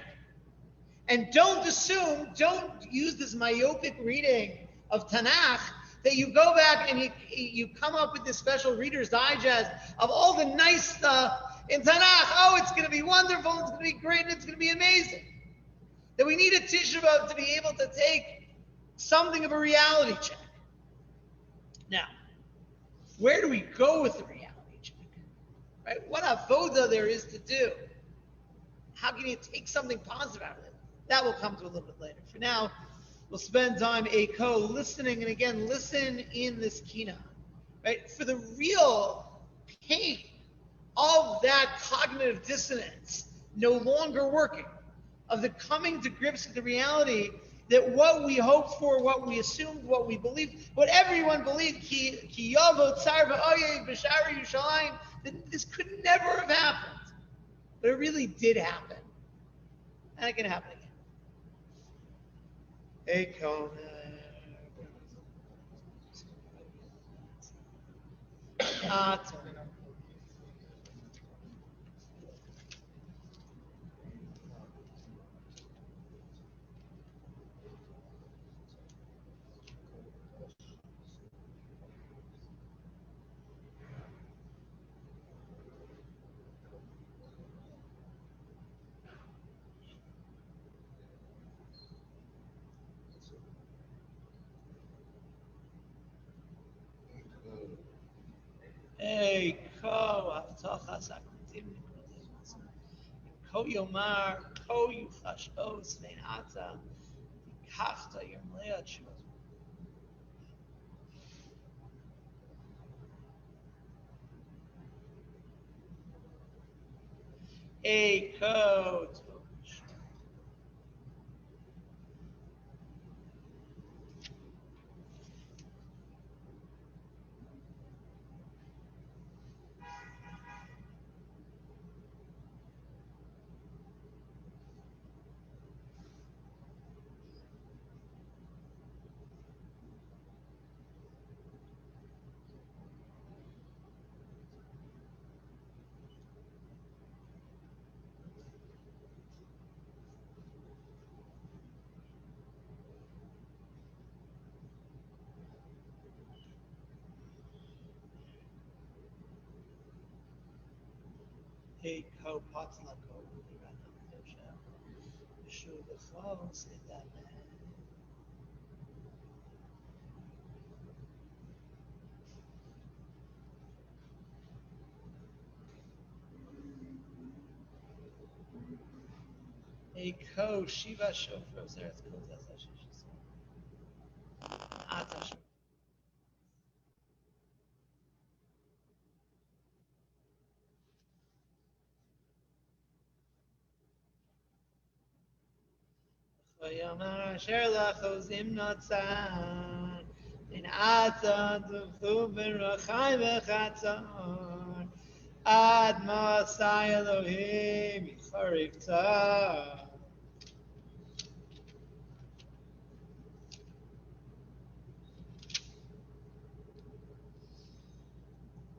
And don't use this myopic reading of Tanakh, that you go back and you come up with this special Reader's Digest of all the nice stuff in Tanakh. Oh, it's going to be wonderful, it's going to be great, and it's going to be amazing. That we need a Tisha B'Av to be able to take something of a reality check. Now, where do we go with the reality check? Right? What avoda there is to do? How can you take something positive out of it? That will come to a little bit later. For now, we'll spend time listening, and again, listen in this Kina, right? For the real pain of that cognitive dissonance no longer working, of the coming to grips with the reality that what we hoped for, what we assumed, what we believed, what everyone believed, ki yavo tsar v'oyeg b'shara Yerushalayim, that this could never have happened. But it really did happen. And it can happen again. Ko yomar, ko yuchash os vein ata, kachta yomlea tshuva. Ko patla ko u'rana kosha, v'shuv v'chavos edamen. Ko shiva shofros eretz kol zeh ata. Vayamar asher lachos imnotzan, in ata duchu v'rachai v'chatzar, ad ma'asai Elohim yichariv tzar.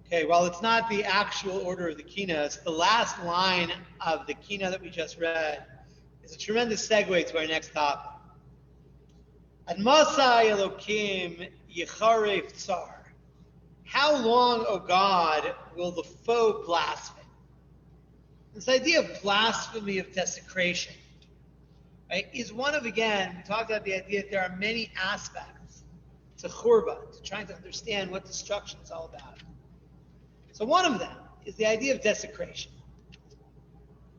Okay, while it's not the actual order of the Kinos, the last line of the Kina that we just read is a tremendous segue to our next topic. Admasai Elokim Yecharef Tsar. How long, O God, will the foe blaspheme? This idea of blasphemy, of desecration, right, is one of, again, we talked about the idea that there are many aspects to Churban, to trying to understand what destruction is all about. So one of them is the idea of desecration.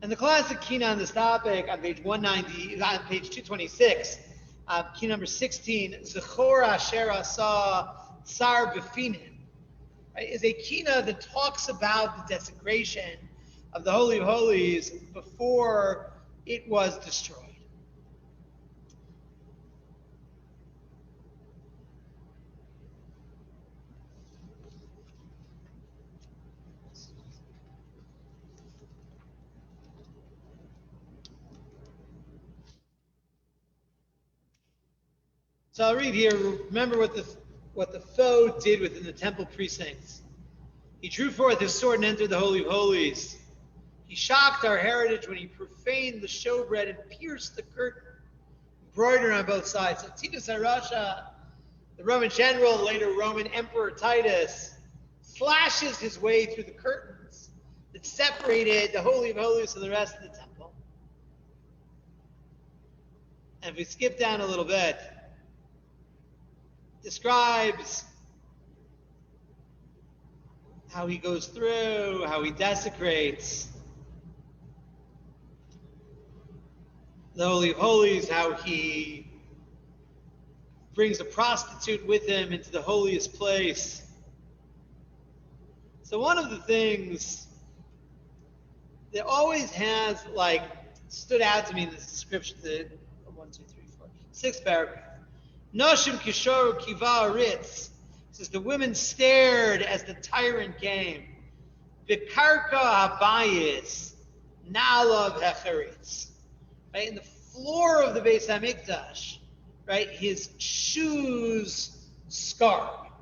And the classic Kina on this topic on page 190, on page 226, key number 16, Zecharya Asher Asa Tsar Befinin, right, is a kina that talks about the desecration of the Holy of Holies before it was destroyed. So I'll read here. Remember what the foe did within the temple precincts. He drew forth his sword and entered the Holy of Holies. He shocked our heritage when he profaned the showbread and pierced the curtain, embroidered on both sides. So Titus Arasha, the Roman general, later Roman Emperor Titus, slashes his way through the curtains that separated the Holy of Holies from the rest of the temple. And if we skip down a little bit, describes how he goes through, how he desecrates the Holy of Holies, how he brings a prostitute with him into the holiest place. So one of the things that always has stood out to me in this description, the 6th paragraph. Noshim Kishoru Kiva Ritz says the women stared as the tyrant came. Vikarka Bayis Nalav Hecharitz. Right, in the floor of the Beis Hamikdash, right, his shoes scarred.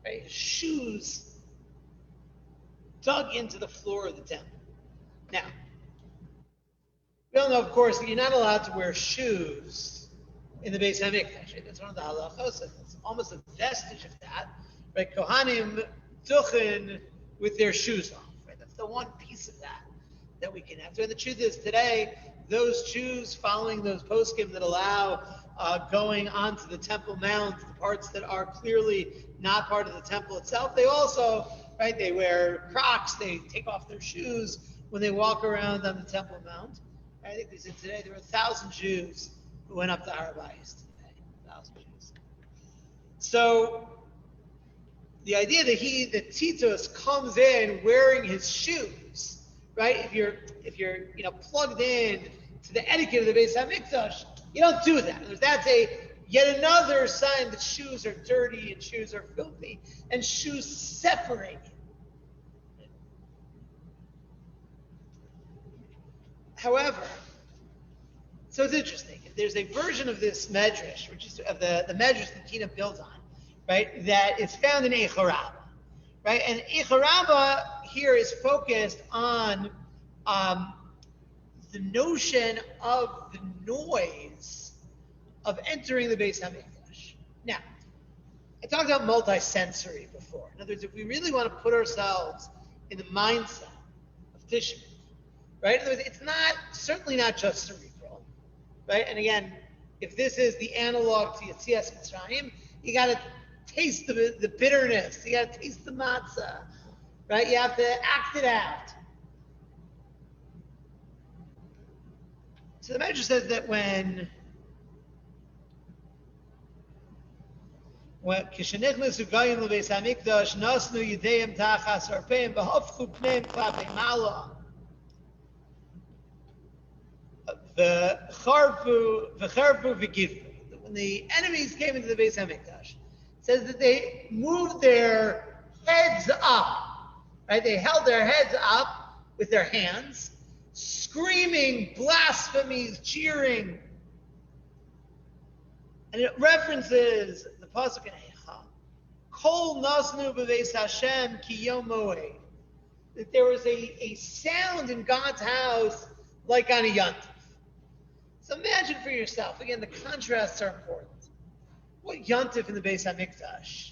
Right, his shoes dug into the floor of the temple. Now, we all know, of course, that you're not allowed to wear shoes in the Beis Hamikdash. Right? That's one of the halachos. It's almost a vestige of that. Right? Kohanim duchen with their shoes off. Right? That's the one piece of that we can have. So, and the truth is, today, those shoes following those poskim that allow going onto the Temple Mount, the parts that are clearly not part of the temple itself, they also, right, they wear Crocs, they take off their shoes when they walk around on the Temple Mount. I think they said today there were 1,000 Jews who went up to Bayis today. 1,000 Jews. So the idea that Titus comes in wearing his shoes, right? If you're plugged in to the etiquette of the Beis Hamikdash, you don't do that. That's yet another sign that shoes are dirty and shoes are filthy and shoes separate you. However, so it's interesting. There's a version of this medrash, which is of the medrash that Kina built on, right? That is found in Echaraba, right? And Echaraba here is focused on the notion of the noise of entering the Beis Hamikdash. Now, I talked about multi-sensory before. In other words, if we really want to put ourselves in the mindset of Tishman, right? In other words, it's certainly not just cerebral, right? And again, if this is the analog to Yetzias Mitzrayim, you got to taste the bitterness. You got to taste the matzah, right? You have to act it out. So the Medrash says that when Kishenichnas Ugayim Lebeis Hamikdash Nasnu Yideim Tachas Arpeim V'Hafchu Pneim Klapei Mala V'Charfu V'Givru. When the enemies came into the Beis Hamikdash, it says that they moved their heads up, right? They held their heads up with their hands, screaming blasphemies, cheering. And it references the pasuk in Eicha, Kol nasnu b'veis Hashem ki yom moed. That there was a sound in God's house like on a yontif. So imagine for yourself, again, the contrasts are important. What Yontif in the Beis HaMikdash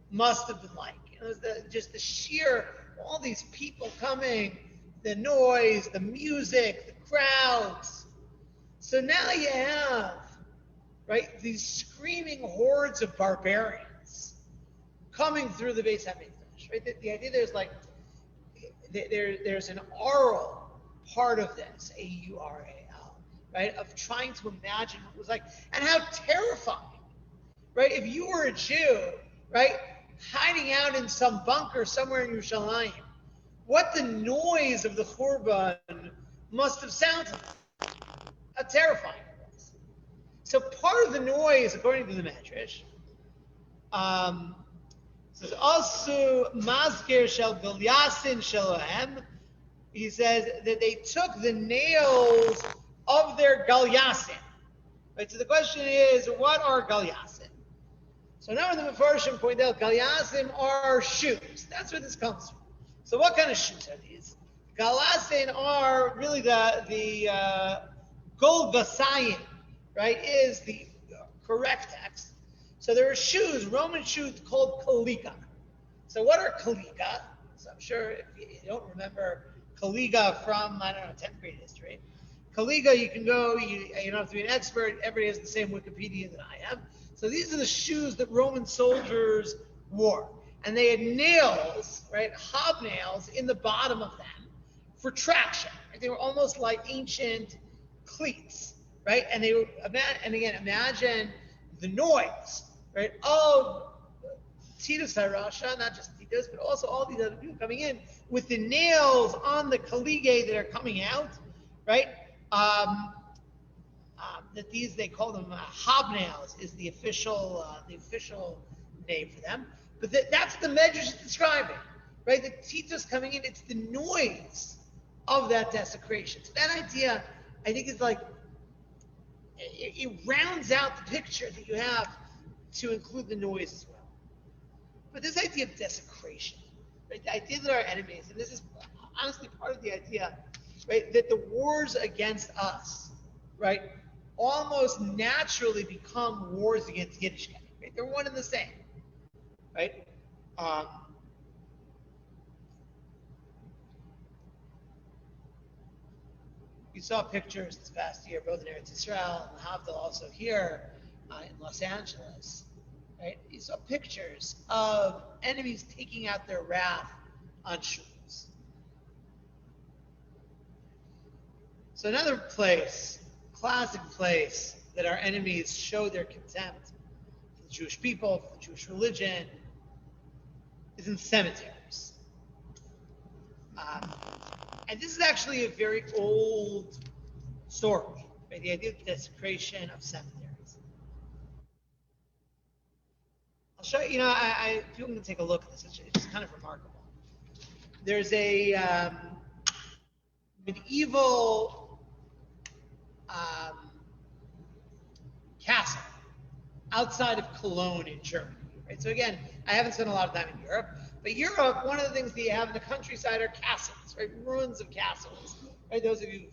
must have been like. It was just the sheer, all these people coming, the noise, the music, the crowds. So now you have, right, these screaming hordes of barbarians coming through the Beis HaMikdash. Right? The idea there's an oral part of this, A-U-R-A-L, right, of trying to imagine what it was like and how terrifying, right? If you were a Jew, right, hiding out in some bunker somewhere in Yerushalayim, what the noise of the Churban must have sounded like. How terrifying it was. So part of the noise, according to the Medrash, says also Mazkir shel Galyasin Shelahem. He says that they took the nails of their Galyasin. Right. So the question is, what are Galyasin? So now the Mefarshim point out Galyasim are shoes. That's where this comes from. So what kind of shoes are these? Galyasin are really the Gol Gasayin, right, is the correct text. So there are shoes, Roman shoes called Kalika. So what are Kalika? So I'm sure if you don't remember Kalika from, 10th grade history. Kalika, you can go, you don't have to be an expert, everybody has the same Wikipedia that I am. So these are the shoes that Roman soldiers wore. And they had nails, right, hobnails in the bottom of them for traction. Right? They were almost like ancient cleats, right? And they were, and again, imagine the noise, right, of Titus Harasha, not just Titus, but also all these other people coming in with the nails on the Kalige that are coming out, right? That these, they call them hobnails, is the official name for them. But that's the Medrash is describing, right? The Titus coming in, it's the noise of that desecration. So that idea, I think, is like, it rounds out the picture that you have to include the noise as well. But this idea of desecration, right? The idea that our enemies, and this is honestly part of the idea, right, that the wars against us, right, almost naturally become wars against Yiddishkeit. Right? They're one and the same, right? You saw pictures this past year, both in Eretz Yisrael and Havdil, also here in Los Angeles, right? You saw pictures of enemies taking out their wrath on shuls. So another place, classic place, that our enemies show their contempt for the Jewish people, for the Jewish religion, is in cemeteries. And this is actually a very old story, right? The idea of desecration of cemeteries. I'll show you, people can take a look at this. It's just kind of remarkable. There's a medieval castle outside of Cologne in Germany. Right? So again, I haven't spent a lot of time in Europe, but Europe, one of the things that you have in the countryside are castles, right? Ruins of castles. Right? Those of you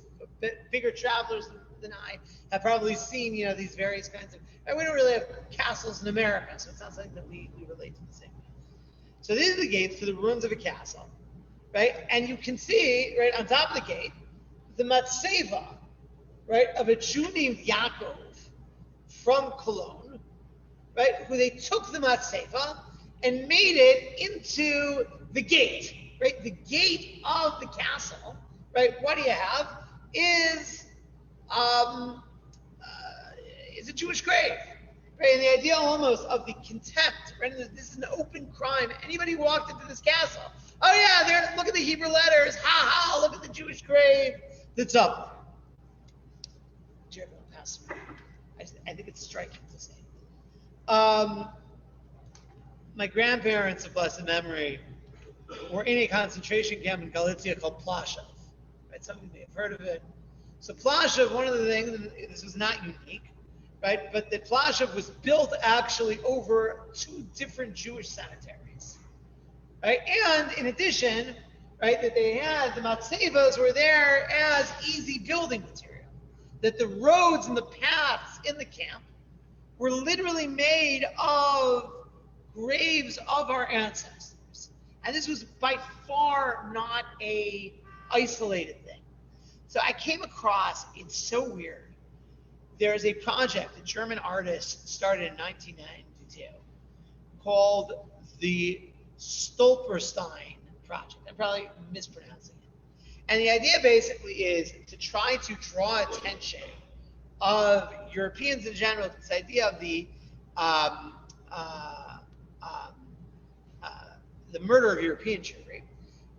bigger travelers than I have probably seen, these various kinds of. Right? We don't really have castles in America, so it's not something that we relate to the same way. So these are the gates to the ruins of a castle, right? And you can see, right, on top of the gate, the matzeva, right, of a Jew named Yaakov from Cologne, right, who they took the matzeva and made it into the gate, right? The gate of the castle, right? What do you have? Is a Jewish grave, right? And the idea almost of the contempt, right? This is an open crime. Anybody who walked into this castle, oh yeah, look at the Hebrew letters, ha ha, look at the Jewish grave that's up there. I think it's striking to say. My grandparents of blessed memory were in a concentration camp in Galicia called Plaszow. Right? Some of you may have heard of it. So Plaszow, one of the things, and this was not unique, right? But that Plaszow was built actually over 2 different Jewish cemeteries, right? And in addition, right, that they had the matzevas were there as easy building material. that the roads and the paths in the camp were literally made of graves of our ancestors. And this was by far not a isolated thing. So I came across, it's so weird, there's a project a German artist started in 1992 called the Stolperstein Project. I'm probably mispronouncing it. And the idea basically is to try to draw attention of Europeans in general to this idea of the murder of European Jewry,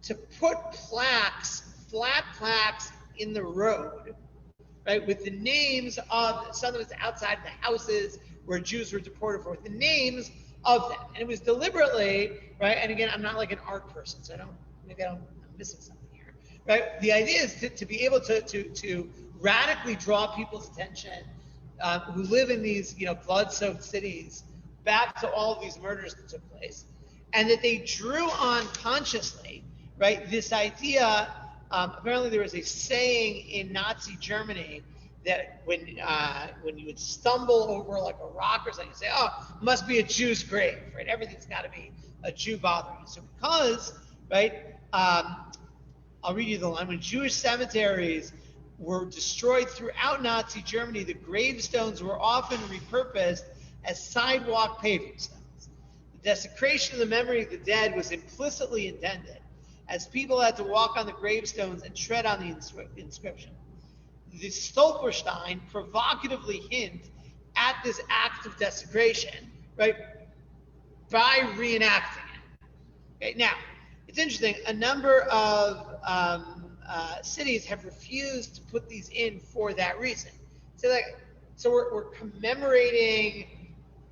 to put plaques, flat plaques in the road, right, with the names of some of us outside the houses where Jews were deported for, with the names of them. And it was deliberately, right, and again, I'm not like an art person, so I'm missing something here, right? The idea is to be able to radically draw people's attention who live in these, blood-soaked cities back to all of these murders that took place, and that they drew on consciously, right, this idea. Apparently there was a saying in Nazi Germany that when you would stumble over like a rock or something, you say, oh, must be a Jew's grave, right? Everything's got to be a Jew bothering you. So because, right, I'll read you the line. When Jewish cemeteries were destroyed throughout Nazi Germany, the gravestones were often repurposed as sidewalk paving stones. The desecration of the memory of the dead was implicitly intended, as people had to walk on the gravestones and tread on the inscription. The Stolperstein provocatively hint at this act of desecration, right, by reenacting it. Okay, now, it's interesting, a number of cities have refused to put these in for that reason. So we're commemorating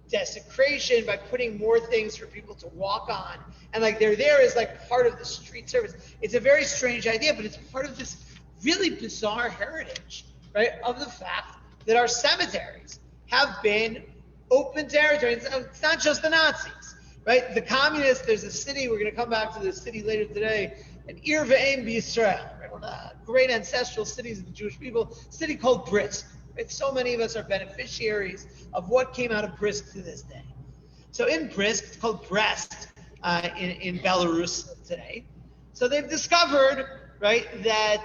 desecration by putting more things for people to walk on, and like they're there as like part of the street service. It's a very strange idea, but it's part of this really bizarre heritage, right, of the fact that our cemeteries have been open territory. It's not just the Nazis, right? The communists, there's a city, we're going to come back to this city later today, an Ir Ve'em B'Yisrael, right? One of the great ancestral cities of the Jewish people, a city called Brisker. Right? So many of us are beneficiaries of what came out of Brisker to this day. So in Brisker, it's called Brest in Belarus today. So they've discovered, right, that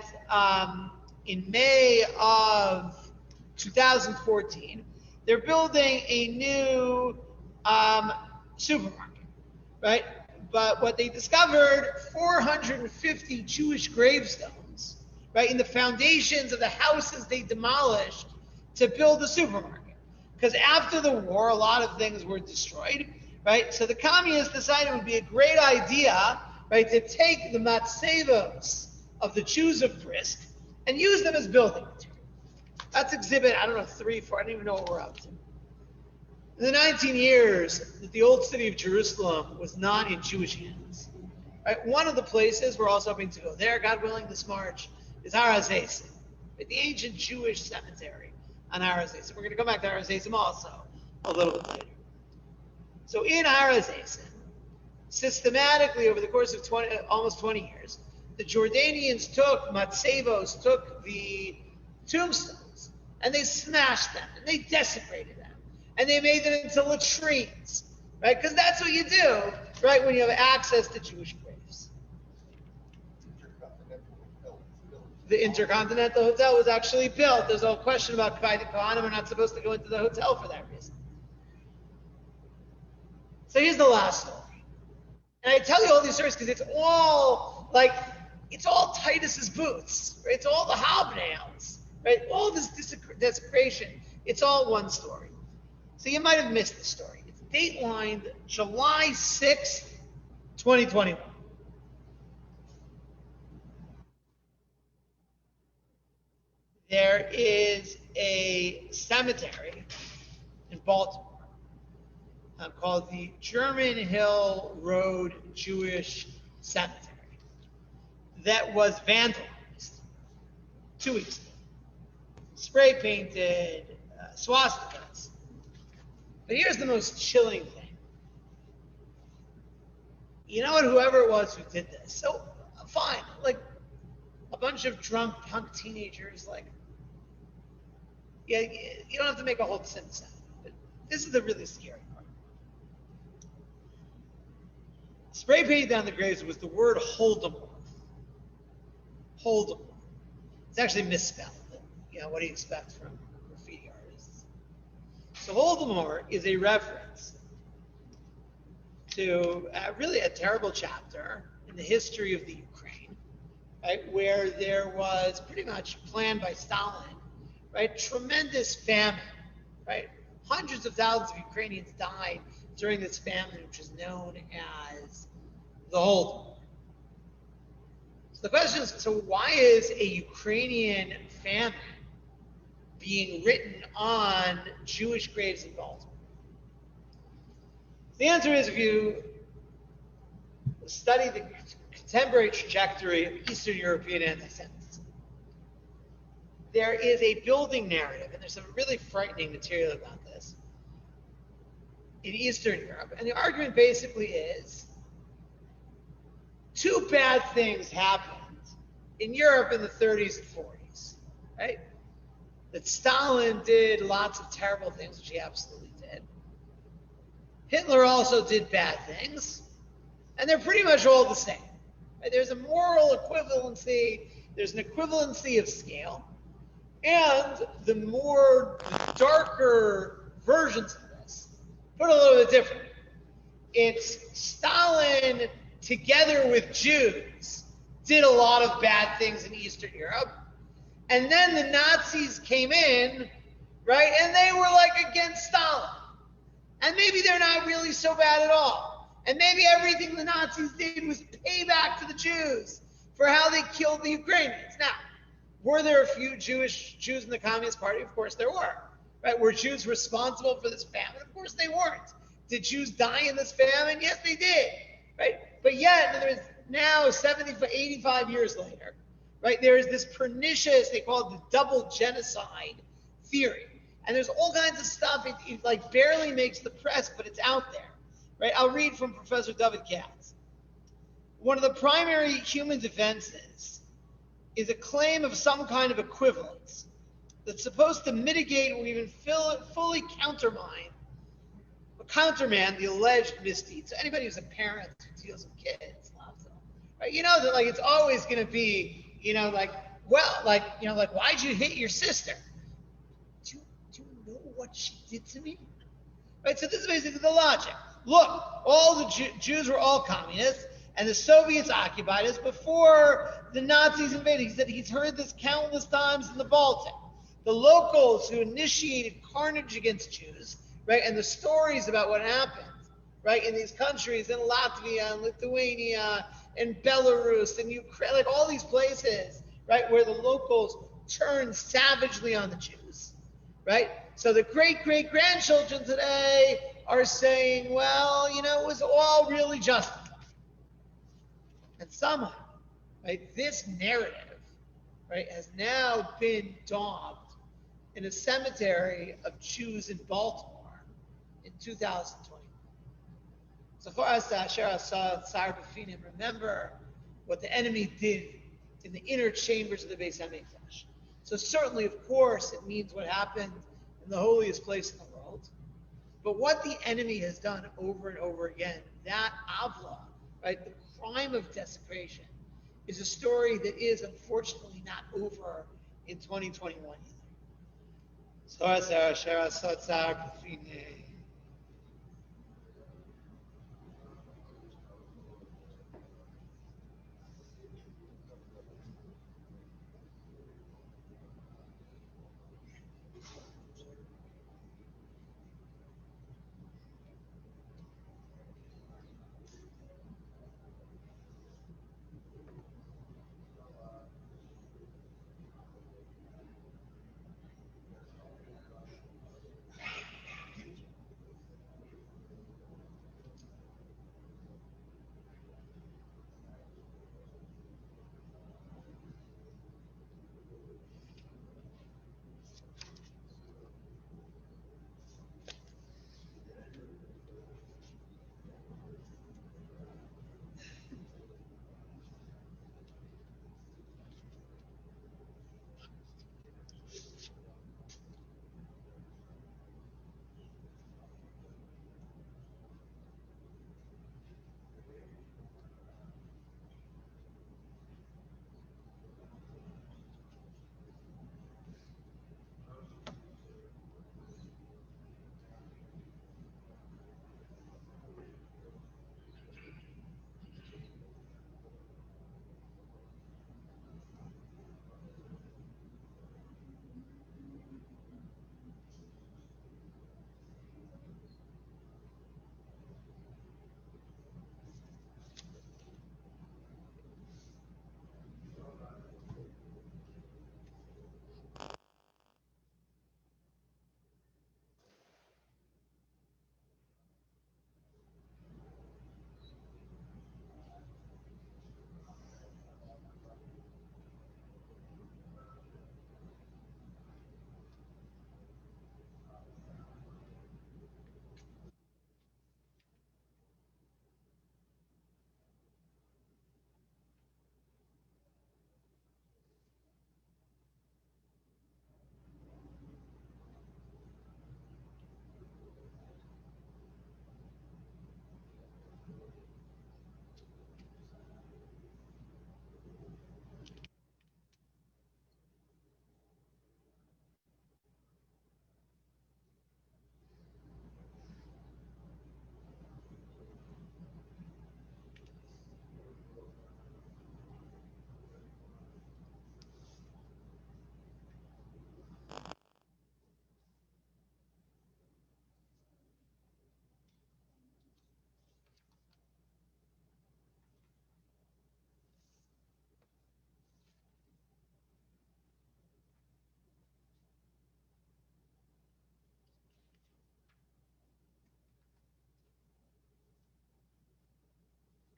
in May of 2014, they're building a new supermarket, right? But what they discovered, 450 Jewish gravestones, right, in the foundations of the houses they demolished to build the supermarket. Because after the war, a lot of things were destroyed, right? So the communists decided it would be a great idea, right, to take the matzevos of the Jews of Brisker and use them as building material. That's exhibit, 3, 4, I don't even know what we're up to. In the 19 years that the old city of Jerusalem was not in Jewish hands, right, one of the places we're also hoping to go there, God willing, this March, is Har HaZeisim, the ancient Jewish cemetery on Har HaZeisim. We're going to come back to Har HaZeisim also a little bit later. So in Har HaZeisim, systematically over the course of almost 20 years, the Jordanians took matzevos, took the tombstones, and they smashed them, and they desecrated them, and they made them into latrines, right? Because that's what you do, right, when you have access to Jewish graves. The Intercontinental Hotel was actually built. There's no question about the Kohanim are not supposed to go into the hotel for that reason. So here's the last story. And I tell you all these stories because it's all Titus's boots, right? It's all the hobnails, right? All this desecration. It's all one story. So you might have missed the story. It's datelined July 6th, 2021. There is a cemetery in Baltimore called the German Hill Road Jewish Cemetery that was vandalized 2 weeks ago. Spray painted, swastikas. But here's the most chilling thing. You know what, whoever it was who did this, so fine, like a bunch of drunk punk teenagers, like, Yeah, you don't have to make a whole sentence out of it. But this is the really scary part. Spray painted down the graves was the word Holdemort. Holdemort. It's actually misspelled. What do you expect from graffiti artists? So Holdemort is a reference to really a terrible chapter in the history of the Ukraine, right, where there was pretty much planned by Stalin, right, tremendous famine, right? Hundreds of thousands of Ukrainians died during this famine, which is known as the Holodomor. So the question is, so why is a Ukrainian famine being written on Jewish graves in Baltimore? The answer is, if you study the contemporary trajectory of Eastern European anti-Semitism, there is a building narrative, and there's some really frightening material about this, in Eastern Europe. And the argument basically is, two bad things happened in Europe in the 30s and 40s, right? That Stalin did lots of terrible things, which he absolutely did. Hitler also did bad things, and they're pretty much all the same. Right? There's a moral equivalency, there's an equivalency of scale, and the darker versions of this, put it a little bit different. It's Stalin together with Jews did a lot of bad things in Eastern Europe, and then the Nazis came in, right, and they were like against Stalin. And maybe they're not really so bad at all. And maybe everything the Nazis did was payback to the Jews for how they killed the Ukrainians. Now, were there a few Jews in the Communist Party? Of course there were. Right? Were Jews responsible for this famine? Of course they weren't. Did Jews die in this famine? Yes, they did. Right? But yet, there's now 85 years later, right, there is this pernicious, they call it the double genocide theory. And there's all kinds of stuff, it like barely makes the press, but it's out there. Right? I'll read from Professor David Katz. One of the primary human defenses is a claim of some kind of equivalence that's supposed to mitigate or even fully countermand the alleged misdeeds. So anybody who's a parent who deals with kids, lots of them, right? You know that like it's always going to be, why'd you hit your sister? Do you know what she did to me? Right. So this is basically the logic. Look, all the Jews were all communists, and the Soviets occupied us before the Nazis invaded. He said he's heard this countless times in the Baltic. The locals who initiated carnage against Jews, right, and the stories about what happened, right, in these countries, in Latvia and Lithuania and Belarus and Ukraine, like all these places, right, where the locals turned savagely on the Jews, right? So the great-great-grandchildren today are saying, well, it was all really justified. And somehow, right, this narrative, right, has now been daubed in a cemetery of Jews in Baltimore in 2020. So far as Zecharya saw Tsar Befinim, remember what the enemy did in the inner chambers of the Beis HaMikdash. So certainly, of course, it means what happened in the holiest place in the world. But what the enemy has done over and over again, that Avla, right, the crime of desecration, is a story that is unfortunately not over in 2021 either.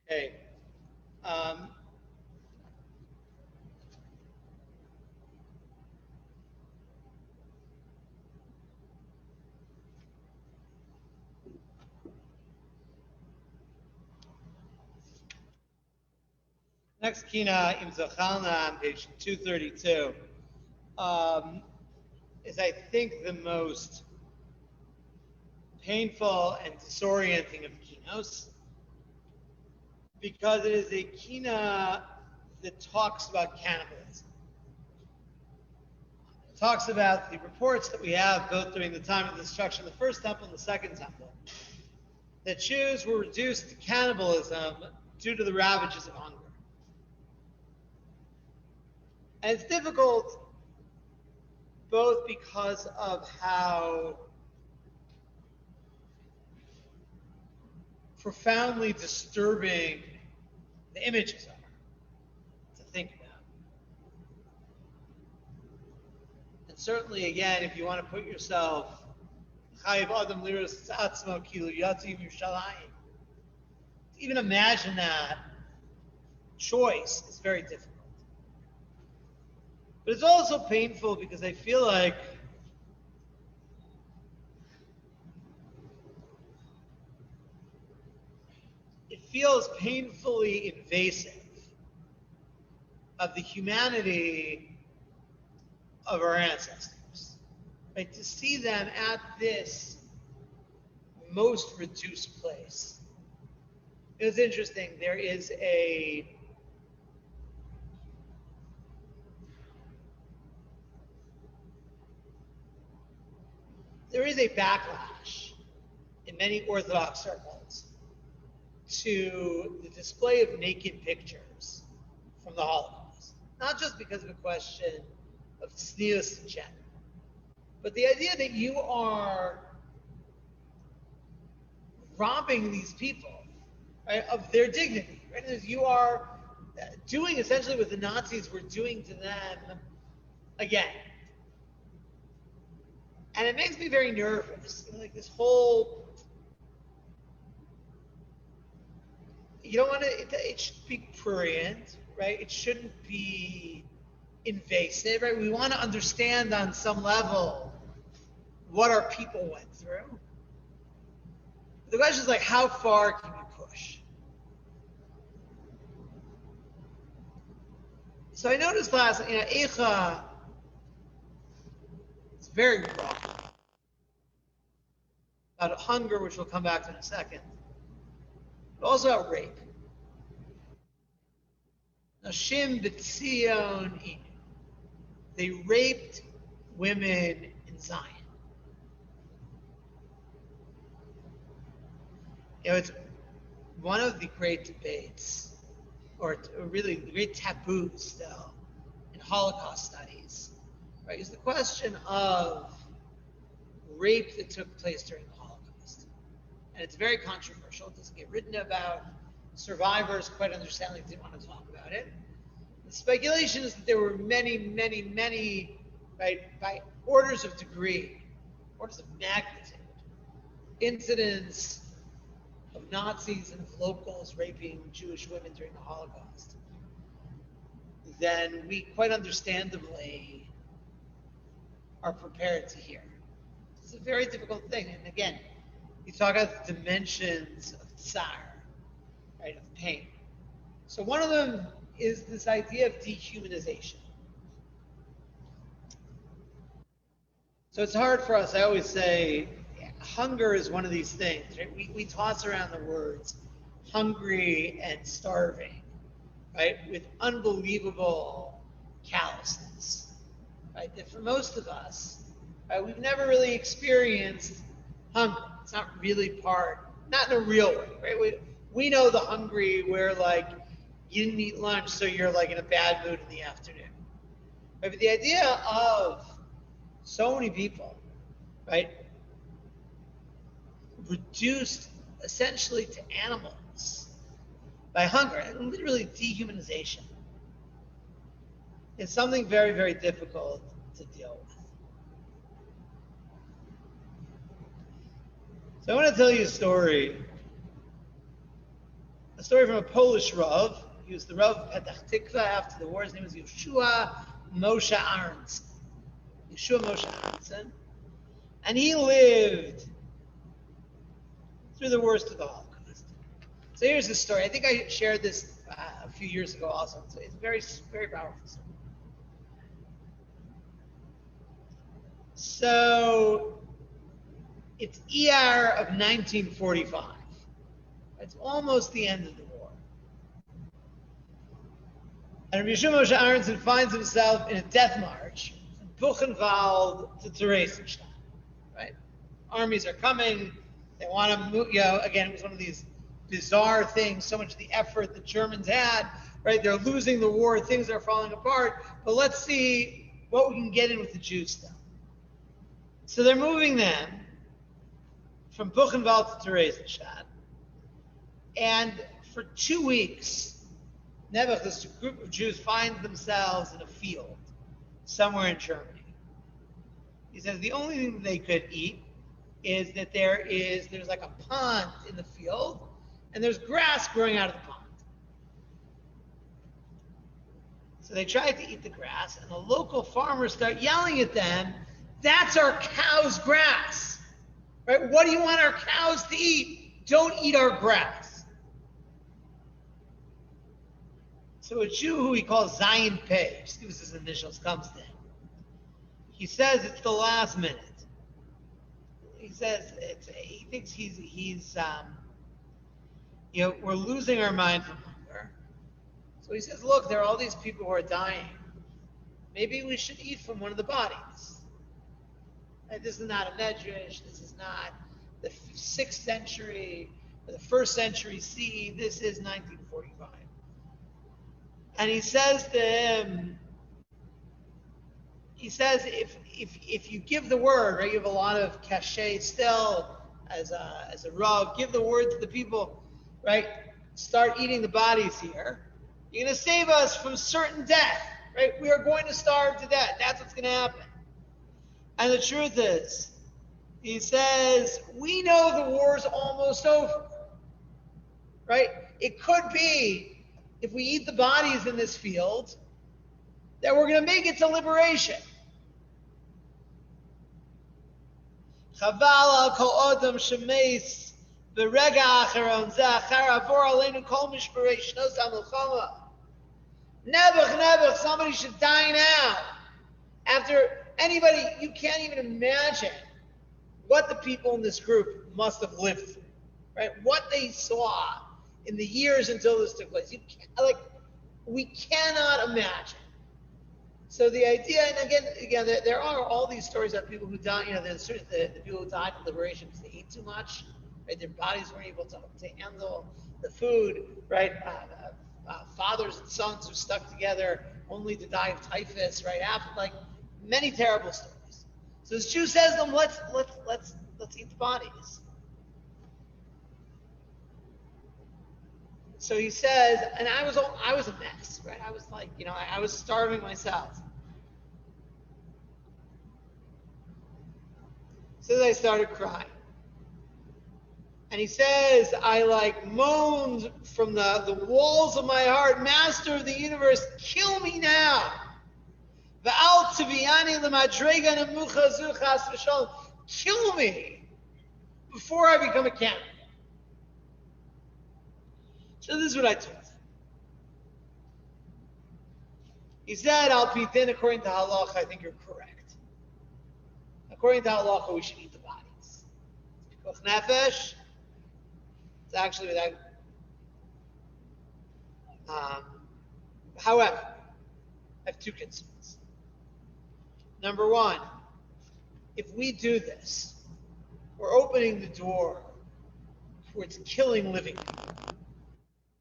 Okay. Next kina im Zachalna on page 232 is, I think, the most painful and disorienting of kinos, because it is a kina that talks about cannibalism. It talks about the reports that we have both during the time of the destruction of the first temple and the second temple, that Jews were reduced to cannibalism due to the ravages of hunger. And it's difficult both because of how profoundly disturbing the images are to think about. And certainly, again, if you want to put yourself, even imagine that choice is very difficult. But it's also painful because I feel like it feels painfully invasive of the humanity of our ancestors. Right? To see them at this most reduced place. It was interesting. There is a backlash in many Orthodox circles to the display of naked pictures from the Holocaust. Not just because of a question of tznius and gender, but the idea that you are robbing these people, right, of their dignity. Right? As you are doing essentially what the Nazis were doing to them again. And it makes me very nervous. Like this whole, you don't want to, it should be prurient, right? It shouldn't be invasive, right? We want to understand on some level what our people went through. The question is, like, how far can you push? So I noticed last, Eicha, it's very rough. About hunger, which we'll come back to in a second, but also about rape. Nashim b'tzion inu. They raped women in Zion. It's one of the great debates, or really the great taboos still, in Holocaust studies, right, is the question of rape that took place during the Holocaust. And it's very controversial. It doesn't get written about. Survivors, quite understandably, didn't want to talk about it. The speculation is that there were many, right, by orders of degree, orders of magnitude, incidents of Nazis and of locals raping Jewish women during the Holocaust, then we quite understandably are prepared to hear. It's a very difficult thing. And again, you talk about the dimensions of tsar, right, of pain. So one of them is this idea of dehumanization. So it's hard for us. I always say hunger is one of these things. Right? We toss around the words hungry and starving, right, with unbelievable callousness. Right? That for most of us, right, we've never really experienced hunger. It's not really part, not in a real way. Right? We know the hungry where, like, you didn't eat lunch, so you're like in a bad mood in the afternoon. Right? But the idea of so many people, right, reduced essentially to animals by hunger, and literally dehumanization, is something very, very difficult to deal with. So I want to tell you a story a story from a Polish Rav. He was the Rav of Petach Tikva after the war. His name was Yeshua Moshe Aronson. Yeshua Moshe Aronson. And he lived through the worst of the Holocaust. So here's the story. I think I shared this a few years ago also. So it's very, very powerful story. So it's ER of 1945. It's almost the end of the war. And Yeshua Moshe Aronson finds himself in a death march from Buchenwald to Theresienstadt. Right? Armies are coming. They want to move. Again, it was one of these bizarre things. So much of the effort the Germans had. Right? They're losing the war. Things are falling apart. But let's see what we can get in with the Jews still. So they're moving them from Buchenwald to Theresienstadt. And for 2 weeks, Nebuch, this group of Jews, find themselves in a field somewhere in Germany. He says the only thing they could eat is that there's like a pond in the field, and there's grass growing out of the pond. So they tried to eat the grass, and the local farmers start yelling at them, "That's our cow's grass. Right? What do you want our cows to eat? Don't eat our grass." So a Jew who he calls Zion Pei, just gives his initials, comes to him. He says it's the last minute. He says he thinks we're losing our mind from hunger. So he says, look, there are all these people who are dying. Maybe we should eat from one of the bodies. And this is not a medrash. This is not the 6th century or the 1st century CE. This is 1945. And he says to him, if you give the word, right, you have a lot of cachet still as a Rav, give the word to the people, right, start eating the bodies here. You're going to save us from certain death, right? We are going to starve to death. That's what's going to happen. And the truth is, he says, we know the war's almost over, right? It could be, if we eat the bodies in this field, that we're going to make it to liberation. Chaval al kol adam shemeis berega acharon zechar avor aleinu kol mishparei shnos hamilchama. Nebuch, somebody should die now. After anybody, you can't even imagine what the people in this group must have lived through, right? What they saw in the years until this took place. We cannot imagine. So the idea, and again, there are all these stories of people who died. The people who died in liberation because they ate too much, right? Their bodies weren't able to handle the food, right? Fathers and sons who stuck together only to die of typhus, right? After many terrible stories. So this Jew says to them, let's eat the bodies. So he says, and I was a mess, right? I was I was starving myself. So I started crying. And he says, I moaned from the walls of my heart, Master of the universe, kill me now. Kill me before I become a cannibal. So this is what I told him. He said, Al Pitin, according to halacha, I think you're correct. According to halacha, we should eat the bodies. Pikuach nefesh, it's actually without. However, I have 2 concerns. Number 1, if we do this, we're opening the door towards killing living people.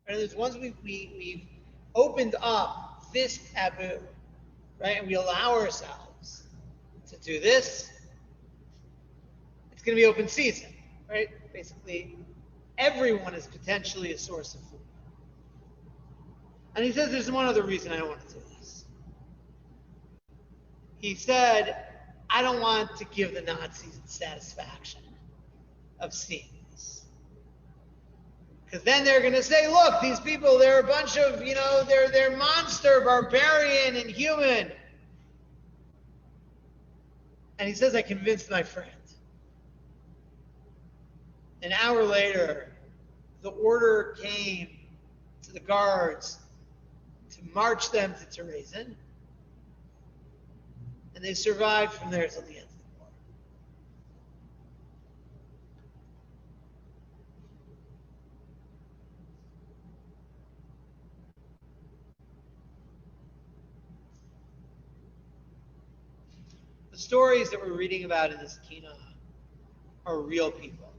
And once we've opened up this taboo, right, and we allow ourselves to do this, it's going to be open season, right? Basically, everyone is potentially a source of food. And he says there's one other reason I don't want to do this. He said, I don't want to give the Nazis the satisfaction of seeing this. Because then they're going to say, look, these people, they're a bunch of, they're monster, barbarian, and human. And he says, I convinced my friend. An hour later, the order came to the guards to march them to Terezin. And they survived from there till the end of the war. The stories that we're reading about in this Kina are real people.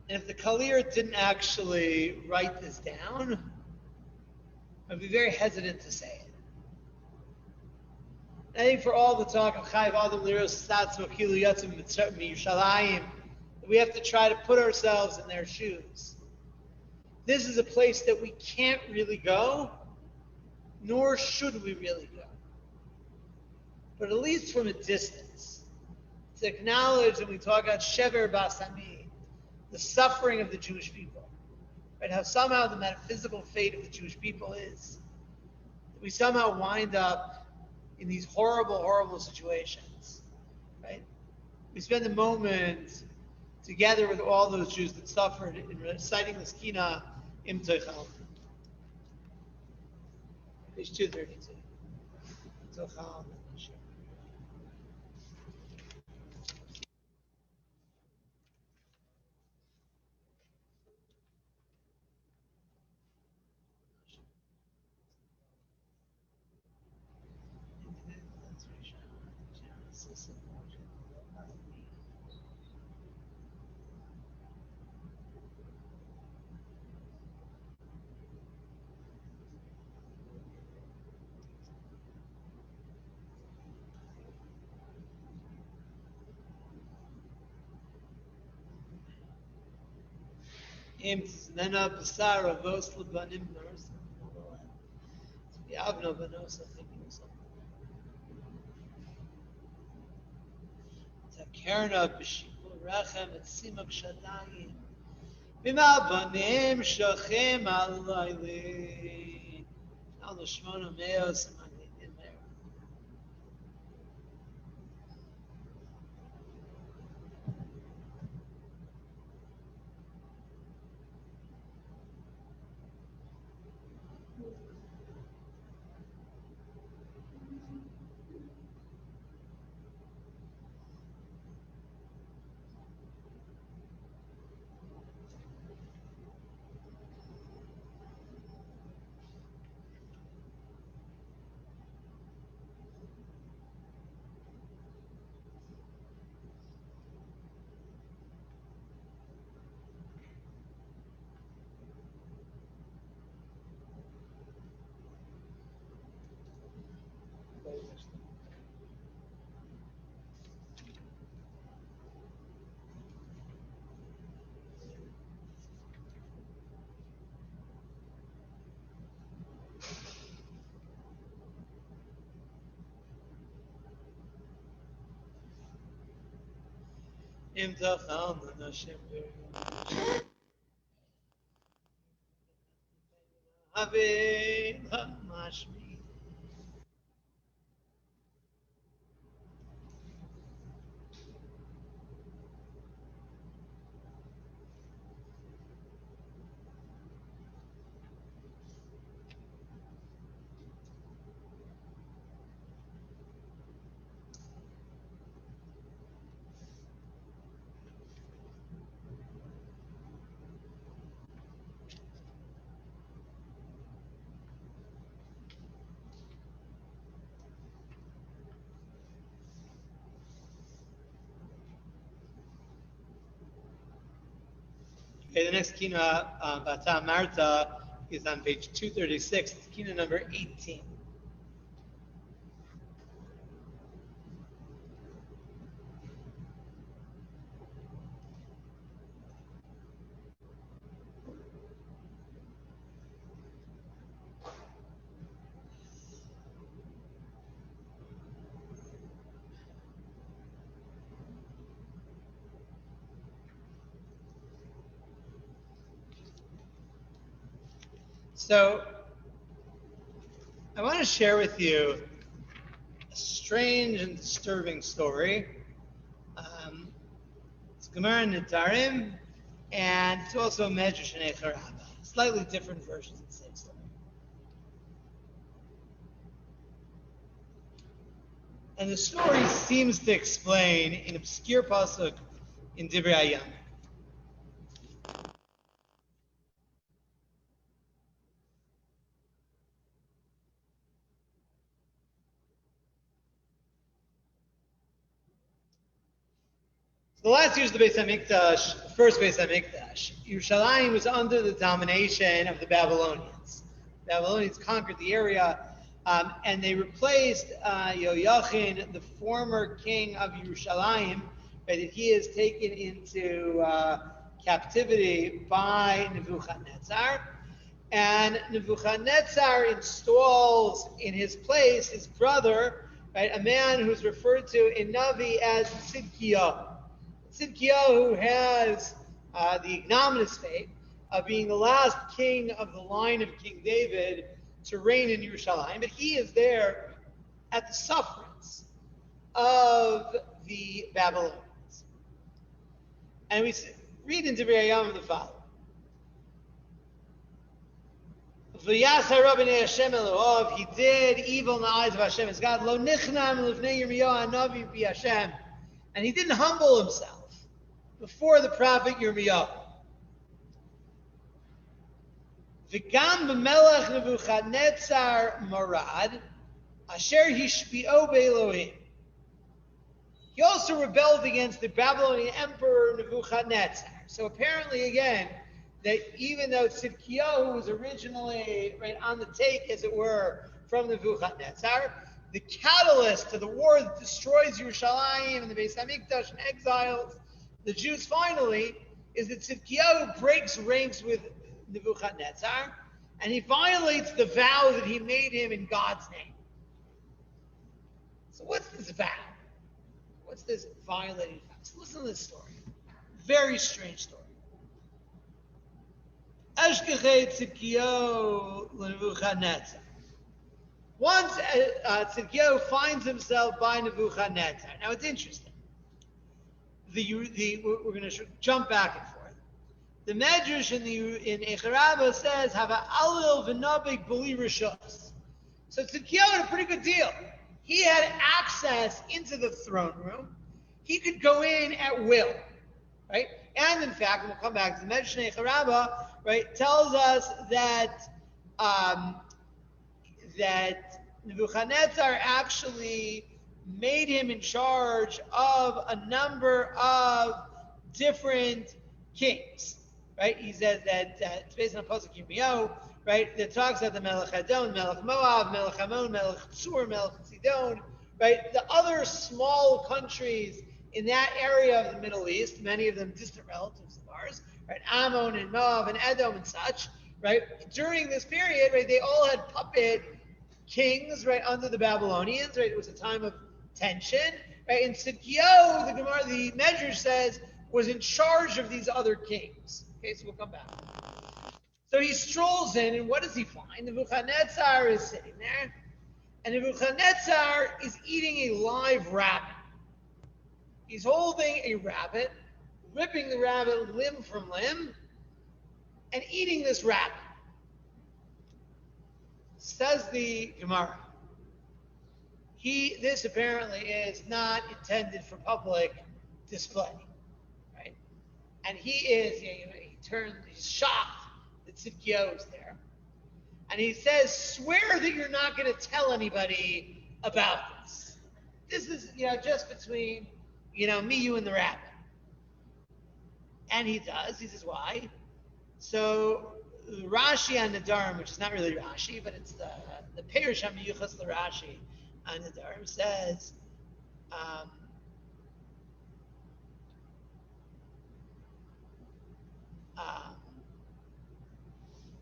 And if the Kalir didn't actually write this down, I'd be very hesitant to say it. And I think for all the talk of Chayv Adam Liros Stats Mochilu Yatzim Yerushalayim, we have to try to put ourselves in their shoes. This is a place that we can't really go, nor should we really go. But at least from a distance, to acknowledge when we talk about Shever Basami, the suffering of the Jewish people, right? How somehow the metaphysical fate of the Jewish people is that we somehow wind up in these horrible, horrible situations, right? We spend a moment together with all those Jews that suffered in reciting the Skina Im Teichal. Page 232. Teichal. Im Tznena Basara Vos Labanim Nars Yavno Banosa Thikinusa Takerna Bishikul Rachem et Simak Shadayim Bima Banim Shachem Alayli Al Shmona Meos in there. Im Tachal Menachem Ave Mashmi. Okay, the next Kina, Bata Marta, is on page 236. It's Kina number 18. So, I want to share with you a strange and disturbing story. It's Gemara in Nedarim, and it's also a Medrash in Zecharya. Slightly different versions of the same story. And the story seems to explain an obscure pasuk in Divrei Hayam. The last years of the Beis HaMikdash, the first Beis HaMikdash, Yerushalayim was under the domination of the Babylonians. The Babylonians conquered the area, and they replaced Yoyachin, the former king of Yerushalayim, right, that he is taken into captivity by Nebuchadnezzar. And Nebuchadnezzar installs in his place his brother, right, a man who's referred to in Navi as Tzidkiyahu. Tzidkiyahu has the ignominious fate of being the last king of the line of King David to reign in Yerushalayim, but he is there at the sufferance of the Babylonians. And we read in Divrei Hayam the following. He did evil in the eyes of Hashem as God. Lo nichnam l'fnei Yirmiyahu hanavi bi Hashem. And he didn't humble himself before the prophet Yirmiyahu. V'gam b'melech Nebuchadnezzar marad, asher hishpi'o be'Elohim. He also rebelled against the Babylonian emperor Nebuchadnezzar. So apparently, again, that even though Tzidkiyahu was originally right on the take, as it were, from Nebuchadnezzar, the catalyst to the war that destroys Yerushalayim and the Beis HaMikdash and exiles the Jews finally is that Tzidkiyahu breaks ranks with Nebuchadnezzar, and he violates the vow that he made him in God's name. So what's this vow? What's this violating vow? So listen to this story. Very strange story. Ashkechei Tzidkiyahu Nebuchadnezzar. Once Tzidkiyahu finds himself by Nebuchadnezzar. Now it's interesting. We're going to jump back and forth. The Medrash in Zecharya says, "Have a alil v'nabik b'li rishos." So Tzidkiyahu had a pretty good deal. He had access into the throne room. He could go in at will, right? And in fact, and we'll come back to the Medrash in Zecharya, right, tells us that that Nebuchadnezzar actually made him in charge of a number of different kings, right? He says that it's based on a pasuk Yirmiyahu, right? That talks about the Melech Adon, Melech Moab, Melech Ammon, Melech Tzur, Melech Sidon, right? The other small countries in that area of the Middle East, many of them distant relatives of ours, right? Ammon and Moab and Edom and such, right? During this period, right, they all had puppet kings, right, under the Babylonians, right? It was a time of tension, right? And Tzidkiyahu, the Gemara, the Medrash says, was in charge of these other kings. Okay, so we'll come back. So he strolls in, and what does he find? Nebuchadnezzar is sitting there, and Nebuchadnezzar is eating a live rabbit. He's holding a rabbit, ripping the rabbit limb from limb, and eating this rabbit. Says the Gemara. This apparently is not intended for public display, right? And he's shocked that Tzidkiyahu is there. And he says, swear that you're not going to tell anybody about this. This is, just between, me, you, and the rabbit. And he does. He says, why? So Rashi on Nedarim, which is not really Rashi, but it's the Perush HaMiyuchas L'Rashi on Nedarim, says,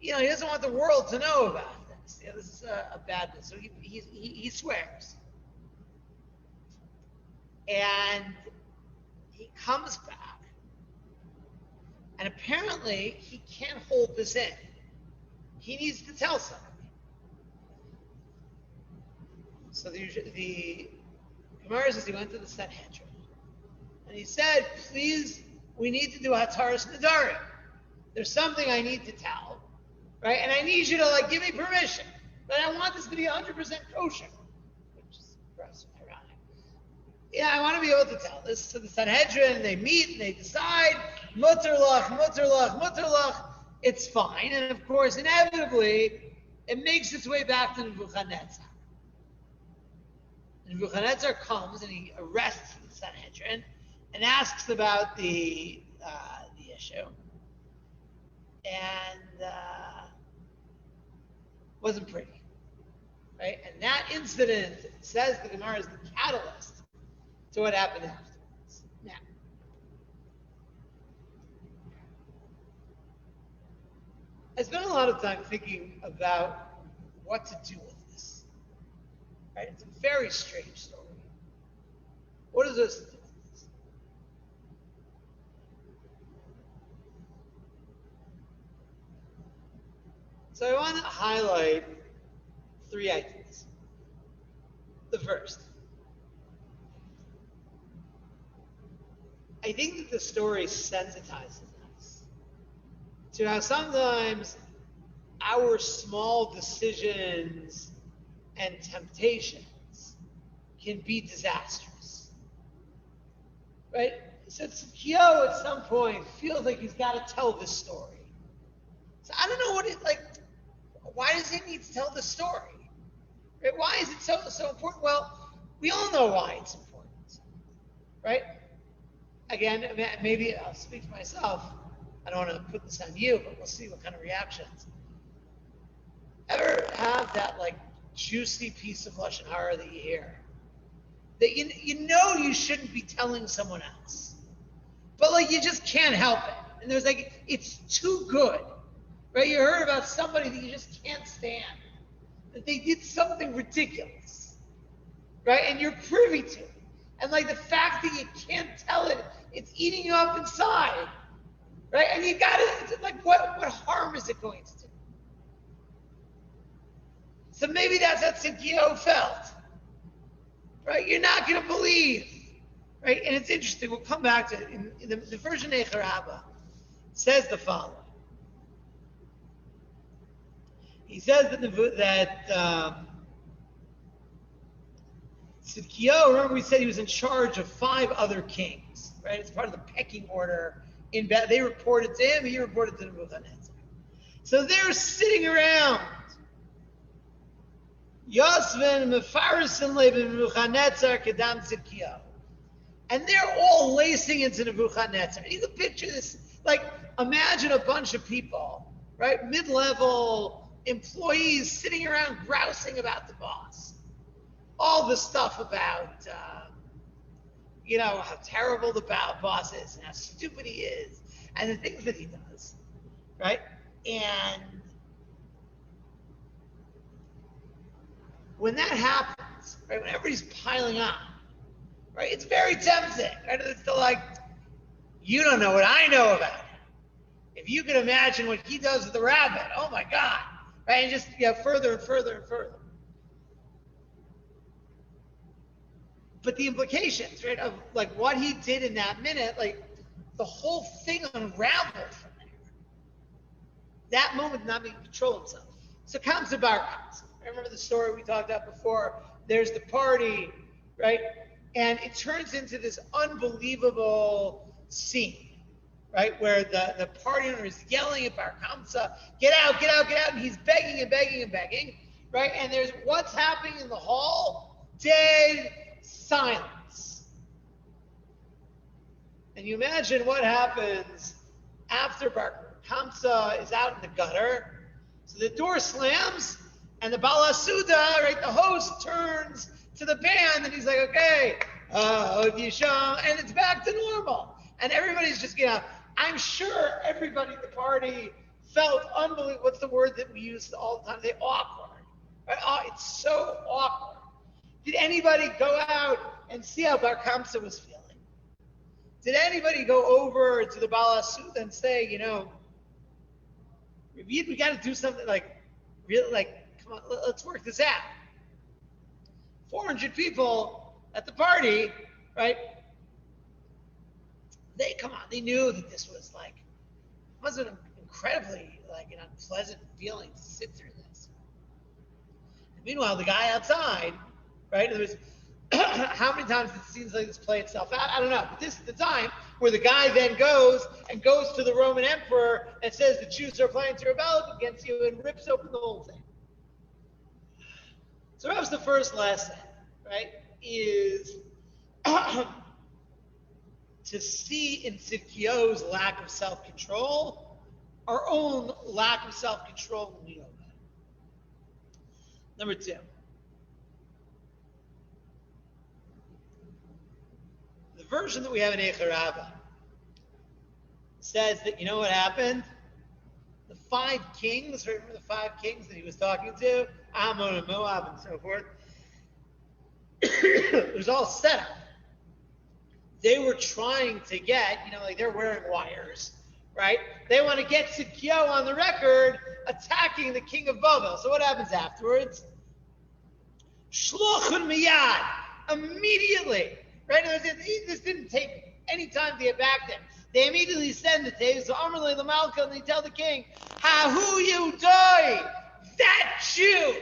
he doesn't want the world to know about this. This is a badness. So he swears. And he comes back. And apparently, he can't hold this in. he needs to tell somebody. So the Gemara says he went to the Sanhedrin and he said, please, we need to do Hataras Nadarim. There's something I need to tell, right? And I need you to give me permission. But I want this to be 100% kosher, which is gross, ironic. Yeah, I want to be able to tell this to the Sanhedrin. They meet and they decide, mutter lach, mutter lach, mutter lach. It's fine. And of course, inevitably, it makes its way back to Nebuchadnezzar. Nebuchadnezzar comes and he arrests the Sanhedrin and asks about the issue. And wasn't pretty, right? And that incident, says the Gemara, is the catalyst to what happened afterwards. Now, I spent a lot of time thinking about what to do with this. Right? It's a very strange story. What is this to do with this? So I want to highlight 3 ideas. The first, I think that the story sensitizes us to how sometimes our small decisions and temptations can be disastrous. Right? So Tzidkiyahu at some point feels like he's got to tell this story. So I don't know what it like. Why does he need to tell the story? Right? Why is it so important? Well, we all know why it's important, right? Again, maybe I'll speak for myself. I don't want to put this on you, but we'll see what kind of reactions. Ever have that juicy piece of lashon hara that you hear that you know you shouldn't be telling someone else, but you just can't help it, and there's it's too good. Right, you heard about somebody that you just can't stand, that they did something ridiculous, right? And you're privy to it, and the fact that you can't tell it, it's eating you up inside, right? And you got it. What harm is it going to do? So maybe that's how Tzidkiyahu felt, right? You're not going to believe, right? And it's interesting. We'll come back to it. In the version Zecharya says the following. He says that Tzidkiyahu, remember we said he was in charge of 5 other kings, right? It's part of the pecking order. They reported to him, he reported to Nebuchadnezzar. So they're sitting around. Yosven, Mefarisen, Leben, Nebuchadnezzar, Kedam Tzidkiyahu. And they're all lacing into Nebuchadnezzar. You can picture this, imagine a bunch of people, right? Mid-level employees sitting around grousing about the boss. All the stuff about, how terrible the boss is and how stupid he is and the things that he does, right? And when that happens, right, when everybody's piling on, right, it's very tempting, right? It's you don't know what I know about him. If you can imagine what he does with the rabbit, oh my God. Right, and just further and further and further. But the implications, right, of what he did in that minute, the whole thing unraveled from there. That moment did not be able to control himself. So comes the bar comes. I remember the story we talked about before. There's the party, right, and it turns into this unbelievable scene. Right, where the party owner is yelling at Bar Kamsa, get out, get out, get out, and he's begging and begging and begging, right? And there's what's happening in the hall? Dead silence. And you imagine what happens after Bar Kamsa is out in the gutter. So the door slams, and the Bala Suda, right, the host turns to the band, and he's like, okay, and it's back to normal. And everybody's just, I'm sure everybody at the party felt unbelievable. What's the word that we use all the time? They awkward. Right? Oh, it's so awkward. Did anybody go out and see how Bar Kamsa was feeling? Did anybody go over to the Bala Suda and say, We got to do something really come on, let's work this out. 400 people at the party, right? They knew that this was wasn't incredibly an unpleasant feeling to sit through this. And meanwhile, the guy outside, right? There was how many times it seems like this play itself out? I don't know. But this is the time where the guy then goes to the Roman emperor and says the Jews are planning to rebel against you and rips open the whole thing. So that was the first lesson, right? Is to see in Tzidkiyahu's lack of self-control our own lack of self-control when we know that. Number 2. The version that we have in Echarava says that, you know what happened? The 5 kings, remember the 5 kings that he was talking to? Ammon and Moab and so forth. It was all set up. They were trying to get, they're wearing wires, right? They want to get Tzidkiyahu on the record attacking the king of Babel. So what happens afterwards? Shlochun miyad. Immediately. Right? This didn't take any time to get back there. They immediately send it to him. So Amrle the Malka, and they tell the king, Hahu Yudoi, that Jew.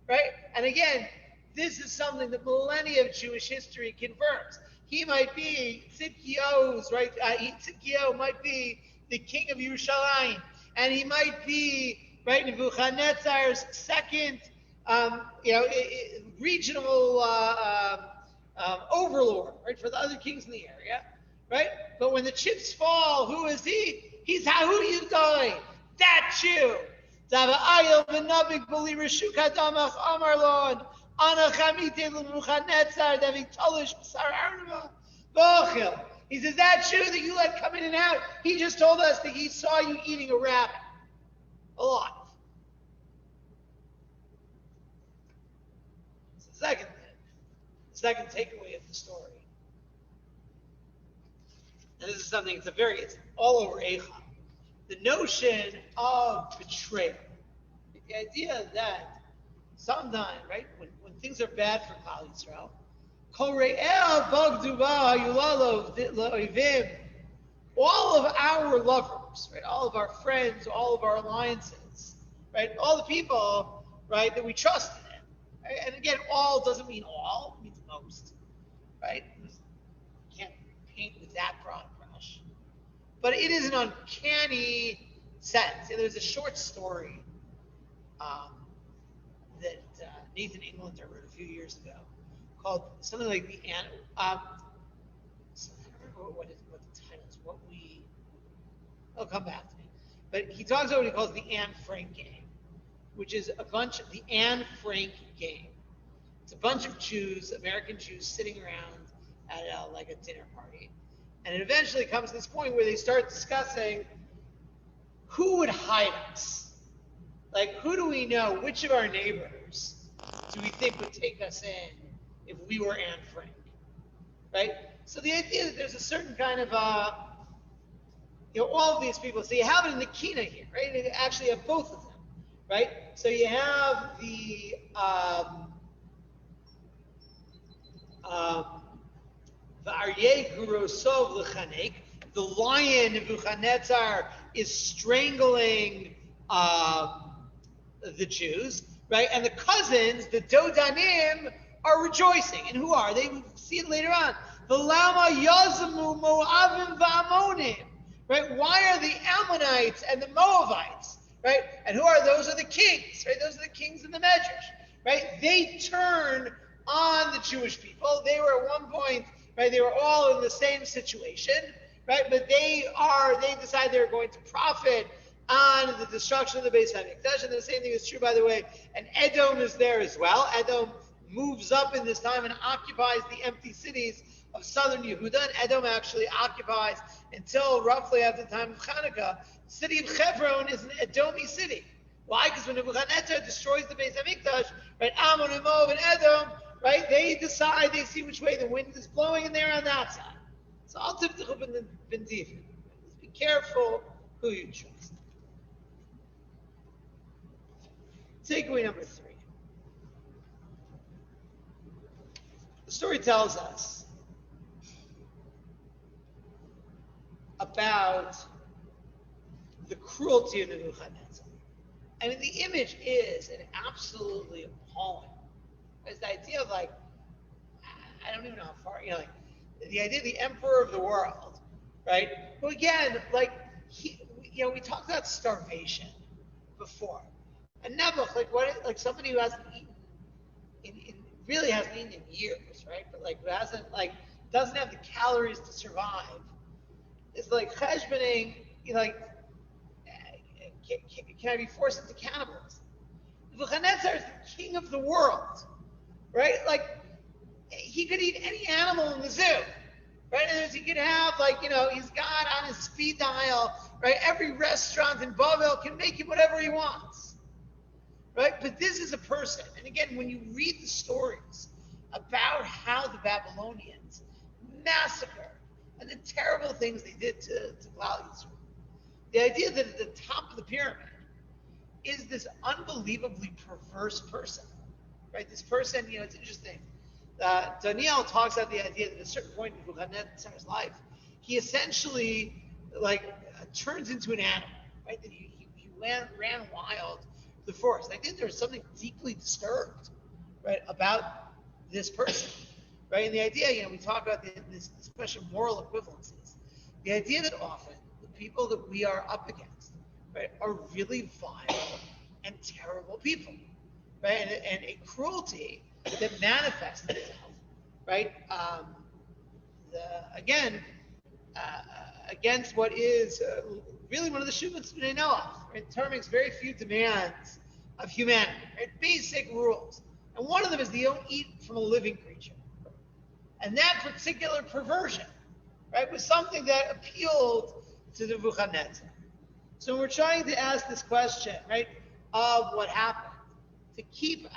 Right? And again, this is something that millennia of Jewish history confirms. He might be Tzidkiyahu's, right? Tzidkiyahu might be the king of Yerushalayim, and he might be, right, Nebuchadnezzar's second, regional overlord, right, for the other kings in the area, right? But when the chips fall, who is he? He's Hahu Yudoi, that Jew. He says, that Jew that you let come in and out, he just told us that he saw you eating a rabbit. Alive. It's the second takeaway of the story. And this is something, it's all over Eicha. The notion of betrayal. The idea that sometimes, right, when things are bad for Klal Yisrael, all of our lovers, right, all of our friends, all of our alliances, right, all the people, right, that we trust in. Right? And again, all doesn't mean all, it means most, right? You can't paint with that broad brush. But it is an uncanny sense. And there's a short story that Nathan Englander wrote a few years ago called something like the I don't remember what the title is. It'll come back to me. But he talks about what he calls the Anne Frank game, which is a bunch of the Anne Frank game. It's a bunch of Jews, American Jews, sitting around at a dinner party. And it eventually comes to this point where they start discussing who would hide us. Like, who do we know? Which of our neighbors do we think would take us in if we were Anne Frank? Right? So the idea that there's a certain kind of, all of these people. So you have it in the Kina here, right? You actually have both of them, right? So you have the Aryeh Gurosov L'chanek, the lion Nebuchadnezzar is strangling the Jews, right? And the cousins, the Dodanim, are rejoicing. And who are they? We'll see it later on. The Lama Yazamu Moavim Va'amonim, right? Why are the Ammonites and the Moabites, right? And who are those? Are the kings, right? Those are the kings in the Medrash, right? They turn on the Jewish people. They were at one point, right? They were all in the same situation, right? But they decide they're going to profit on the destruction of the Beis Hamikdash. And the same thing is true, by the way. And Edom is there as well. Edom moves up in this time and occupies the empty cities of southern Yehuda. And Edom actually occupies until roughly at the time of Hanukkah. The city of Hebron is an Edomi city. Why? Because when Nebuchadnezzar destroys the Beis Hamikdash, right, Ammon and Moab and Edom, right, they decide, they see which way the wind is blowing, and they're on that side. So I'll be careful who you trust. Takeaway number 3. The story tells us about the cruelty of the Nebuchadnezzar. I mean, the image is an absolutely appalling. It's the idea of like, I don't even know how far, like the idea of the emperor of the world, right? But again, like, we talked about starvation before. And Nebuch, like somebody who hasn't eaten, really hasn't eaten in years, right? But like who hasn't, like, doesn't have the calories to survive. It's like cheshboning, like, can I be forced into cannibalism? Nebuchadnezzar is the king of the world, right? Like, he could eat any animal in the zoo, right? And he could have, like, he's got on his speed dial, right? Every restaurant in Bavel can make him whatever he wants, right? But this is a person, and again, when you read the stories about how the Babylonians massacred and the terrible things they did to Yisrael, the idea that at the top of the pyramid is this unbelievably perverse person, right? This person, it's interesting. Daniel talks about the idea that at a certain point in Nebuchadnezzar's life, he essentially, turns into an animal, right? That he ran wild through the forest. I think there's something deeply disturbed, right, about this person, right? And the idea, we talk about this question of moral equivalencies. The idea that often the people that we are up against, right, are really vile and terrible people, right? And a cruelty that manifests itself, right? Against what is really one of the shuvas they know of. Right? The Torah makes very few demands of humanity, right? Basic rules. And one of them is that you don't eat from a living creature. And that particular perversion, right, was something that appealed to Nebuchadnezzar. So we're trying to ask this question, right, of what happened. To keep,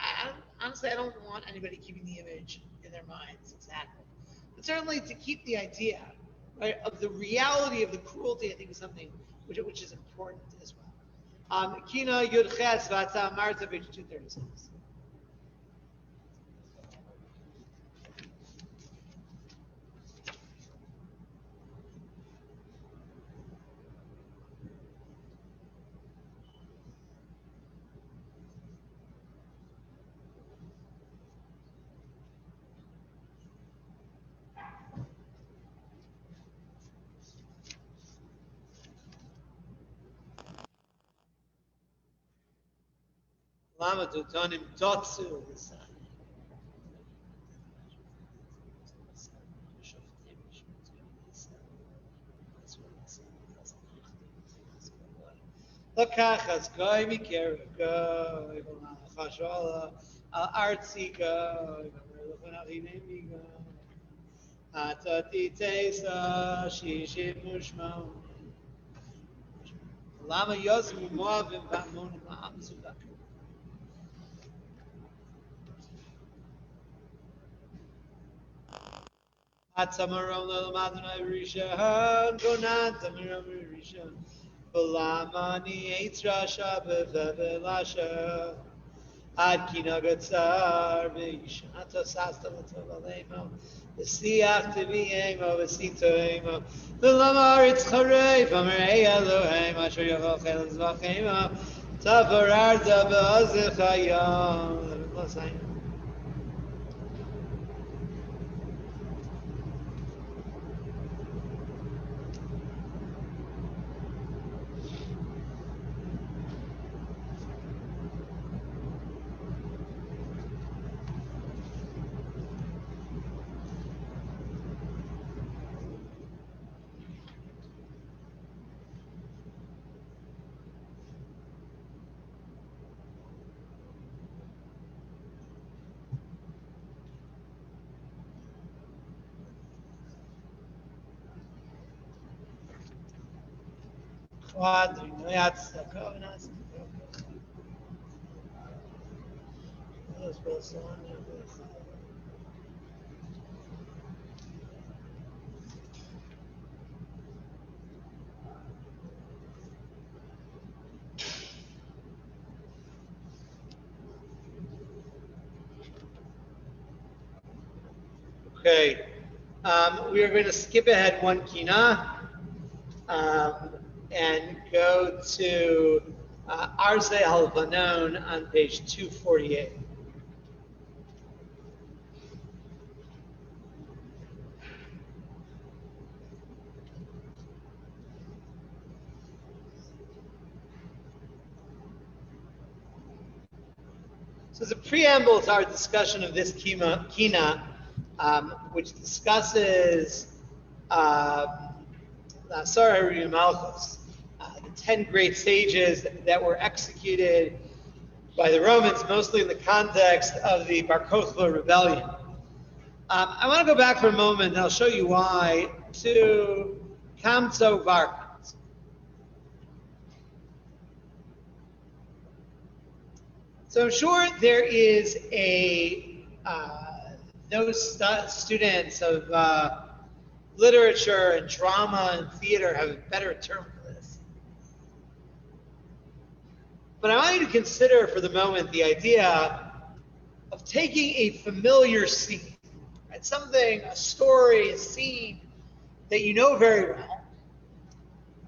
honestly, I don't want anybody keeping the image in their minds exactly. But certainly to keep the idea, right, of the reality of the cruelty, I think is something which is important as well. Kina Yud Ches V'Atzah Marta, page 236. Lama Totonim Totsu. Lakachas goy mikera goy chashala al artsi goy v'lachanavim goy atati teisa shishim mushmau lama yosmu moavim v'amonim la'am sudak. Atamarom l'lamadunai Rishon gonan tamarom Rishon B'lamani eitra shabbat v'velasha ad kinagatzar v'yishata sasta l'tovalemo v'siach t'vi'emo v'sitoemo v'lamar itzcharei v'amarei Elohim asher yachol cheles v'achemo tavararza b'azechayom l'v'lasayim. Quadri, Yetzias, Covenants. Okay, we are going to skip ahead one kina and go to Arze Halvanon on page 248. So as a preamble to our discussion of this kina, which discusses the 10 great sages that were executed by the Romans, mostly in the context of the Bar Kokhba rebellion. I want to go back for a moment, and I'll show you why, to Kamso Varkas. So I'm sure there is those students of literature and drama and theater have a better term for this. But I want you to consider for the moment the idea of taking a familiar scene, right? Something, a story, a scene that you know very well,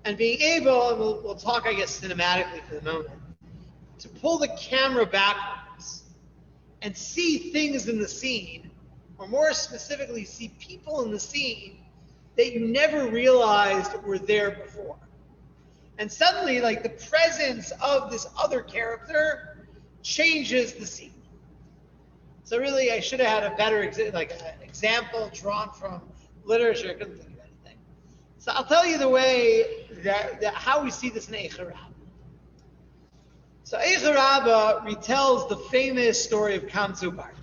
and being able, and we'll talk, I guess, cinematically for the moment, to pull the camera backwards and see things in the scene, or more specifically, see people in the scene that you never realized were there before. And suddenly, like, the presence of this other character changes the scene. So really, I should have had a better example drawn from literature. I couldn't think of anything. So I'll tell you the way that how we see this in Zecharya. So Zecharya retells the famous story of Kamsu Barkas.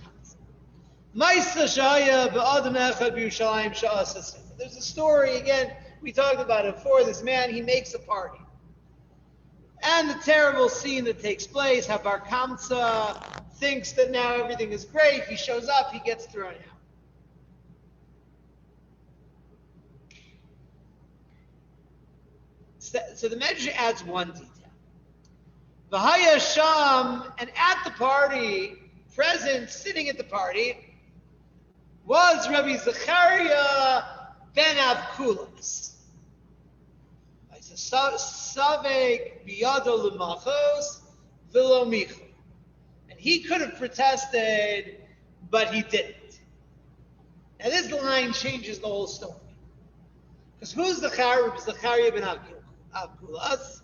There's a story, again, we talked about it before, this man, he makes a party. And the terrible scene that takes place, how Bar Kamsa thinks that now everything is great, he shows up, he gets thrown out. So the Medrash adds one detail. V'haya Sham, and at the party, present, sitting at the party, was Rabbi Zecharya ben Avkulas. Savek biyado l'machos v'lo michu. And he could have protested, but he didn't. Now this line changes the whole story. Because who's Zecharya ben Avkulas?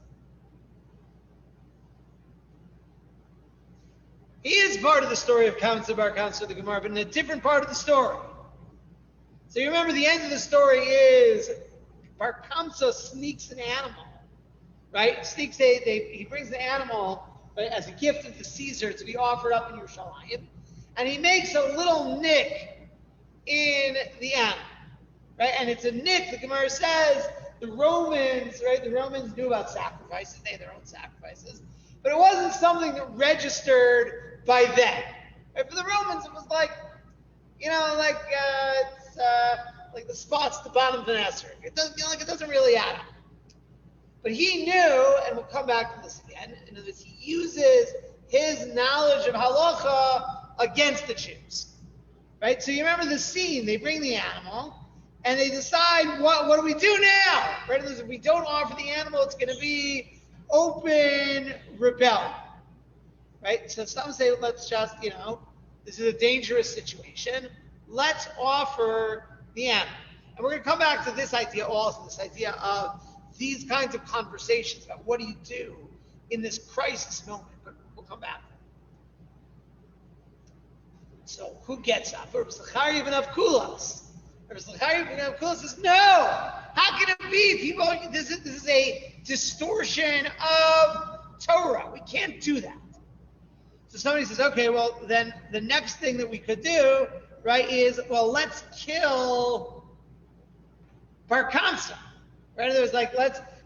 He is part of the story of Kamsa Bar Kamsa the Gemara, but in a different part of the story. So you remember the end of the story is Bar Kamsa sneaks an animal, right? He brings the animal as a gift of the Caesar to be offered up in Yerushalayim, and he makes a little nick in the animal, right? And it's a nick. The Gemara says the Romans, right? The Romans knew about sacrifices; they had their own sacrifices, but it wasn't something that registered by them. Right? For the Romans, it was like, it's like the spots at the bottom of an asterisk. It doesn't really add up. But he knew, and we'll come back to this again, in other words, he uses his knowledge of halacha against the Jews. Right? So you remember the scene, they bring the animal, and they decide, what do we do now? Right? In other words, if we don't offer the animal, it's going to be open rebellion. Right? So some say, let's just, this is a dangerous situation. Let's offer the animal. And we're going to come back to this idea also, this idea of these kinds of conversations about what do you do in this crisis moment. But we'll come back. So who gets up? Rebbe Zecharya ben Avkulas. Rebbe Zecharya ben Avkulas says, no! How can it be? People, this is a distortion of Torah. We can't do that. So somebody says, okay, well, then the next thing that we could do, right, is, well, let's kill Bar Kamsa. Right? There's like,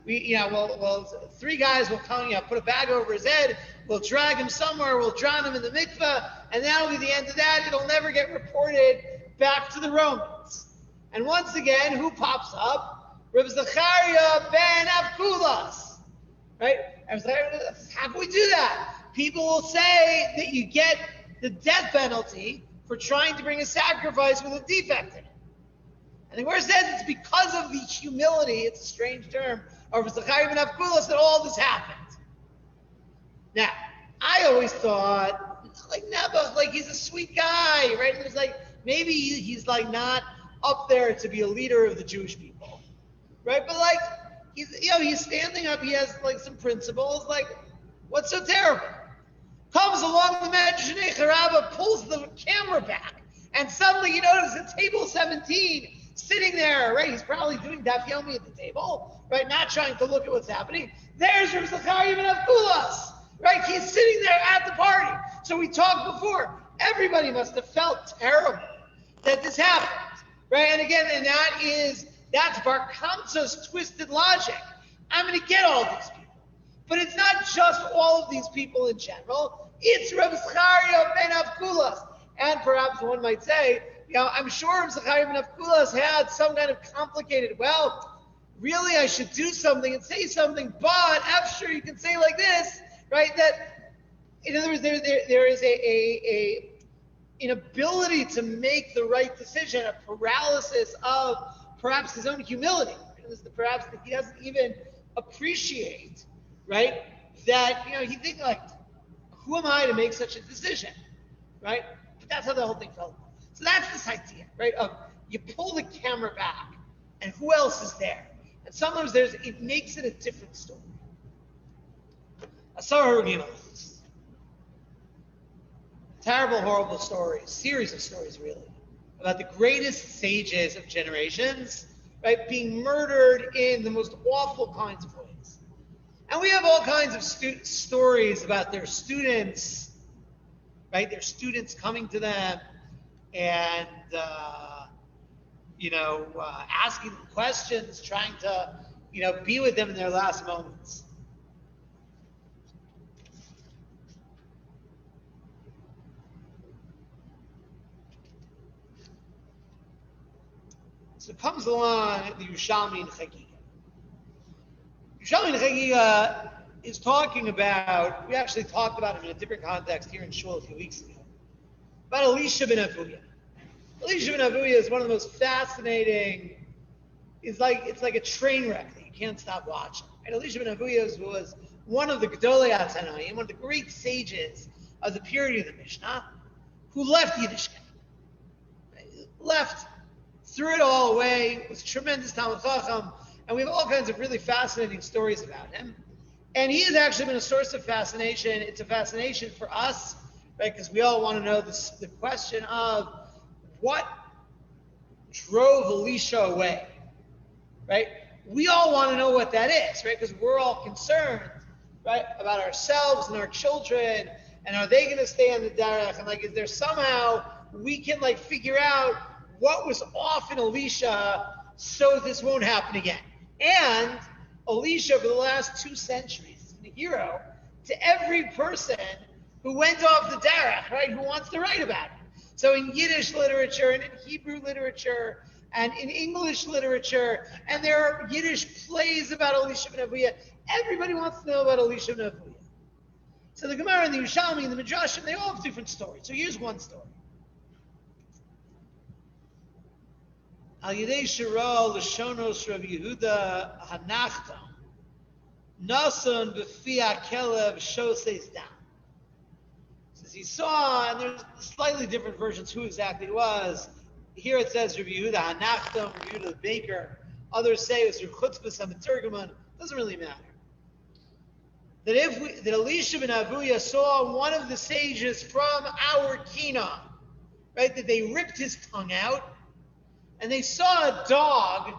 three guys will come, put a bag over his head, we'll drag him somewhere, we'll drown him in the mikveh, and that'll be the end of that. It'll never get reported back to the Romans. And once again, who pops up? Rebbe Zecharya ben Avkulas. Right? How can we do that? People will say that you get the death penalty for trying to bring a sacrifice with a defect in it. And the Gemara says it's because of the humility, it's a strange term, of Zecharya ben Avkulas that all this happened. Now, I always thought, like Nebuch, like he's a sweet guy, right? And it's like, maybe he's like not up there to be a leader of the Jewish people, right? But like, he's standing up, he has like some principles, like, what's so terrible? Comes along the Medrash Harabah, pulls the camera back, and suddenly you notice at table 17, sitting there, right? He's probably doing Daf Yomi at the table, right? Not trying to look at what's happening. There's Zecharya ben Avkulas, right? He's sitting there at the party. So we talked before. Everybody must have felt terrible that this happened, right? And again, that's Bar Kamsa's twisted logic. I'm going to get all these people. But it's not just all of these people in general. It's Reb Zecharya ben Avkulas. And perhaps one might say, I'm sure Zecharya ben Avkulas had some kind of complicated, really I should do something and say something, but I'm sure you can say like this, right? That, in other words, there is an inability to make the right decision, a paralysis of perhaps his own humility. Perhaps that he doesn't even appreciate, right? That, he thinks like, who am I to make such a decision, right? But that's how the whole thing felt. So that's this idea, right? Of you pull the camera back, and who else is there? And sometimes it makes it a different story. Terrible, horrible stories, series of stories really, about the greatest sages of generations, right, being murdered in the most awful kinds of ways. And we have all kinds of stories about their students, right? Their students coming to them and, asking them questions, trying to, be with them in their last moments. So comes along the Yerushalmi and Chagiga. Yerushalmi and Chagiga is talking about, we actually talked about him in a different context here in Shul a few weeks ago, about Elisha ben Avuya. Elisha ben Avuya is one of the most fascinating, it's like a train wreck that you can't stop watching. And Elisha ben Avuya was one of the Gedolei HaTanoim, one of the great sages of the period of the Mishnah, who left Yiddishkeit. Threw it all away, was a tremendous Talmid Chacham, and we have all kinds of really fascinating stories about him. And he has actually been a source of fascination. It's a fascination for us, right? Because we all want to know the question of what drove Elisha away, right? We all want to know what that is, right? Because we're all concerned, right, about ourselves and our children, and are they going to stay on the derech? And is there somehow we can figure out what was off in Elisha so this won't happen again? And Elisha, for the last 2 centuries, is a hero to every person who went off the derech, right, who wants to write about it. So in Yiddish literature, and in Hebrew literature, and in English literature, and there are Yiddish plays about Elisha ben Avuya. Everybody wants to know about Elisha ben Avuya. So the Gemara and the Yerushalmi and the Midrashim, they all have different stories. So here's one story. Al Yidei Shira L'shonos Rav Yehuda Hanachtam Nason B'fi HaKelev Shoses Dam. Says he saw, and there's slightly different versions who exactly it was. Here it says Rav Yehuda Hanachtam, Rav Yehuda the baker. Others say it was Rav Chutzpah HaMeturgaman. Doesn't really matter. That Elisha ben Avuya saw one of the sages from our Kinos, right? That they ripped his tongue out. And they saw a dog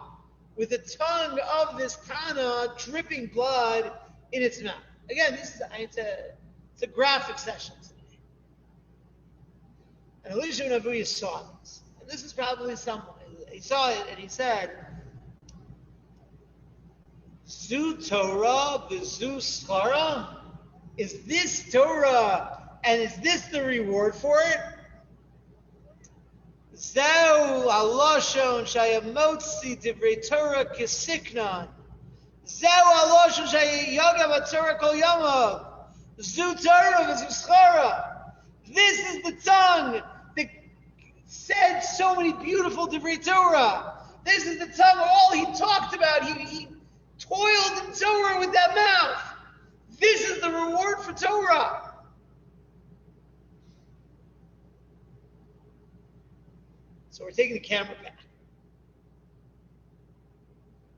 with the tongue of this Tana dripping blood in its mouth. Again, it's a graphic session today. And Elisha ben Avuya saw this. And this is probably someone. He saw it and he said, Zu Torah v'zu schara? Is this Torah and is this the reward for it? Zeu aloshon shayamotzi divrei Torah kisiknan. Zeu aloshon shayagav Torah kol yamav. Zu Torah v'zu schara. This is the tongue that said so many beautiful divrei Torah. This is the time where all he talked about, he toiled in Torah with that mouth. This is the reward for Torah. So we're taking the camera back.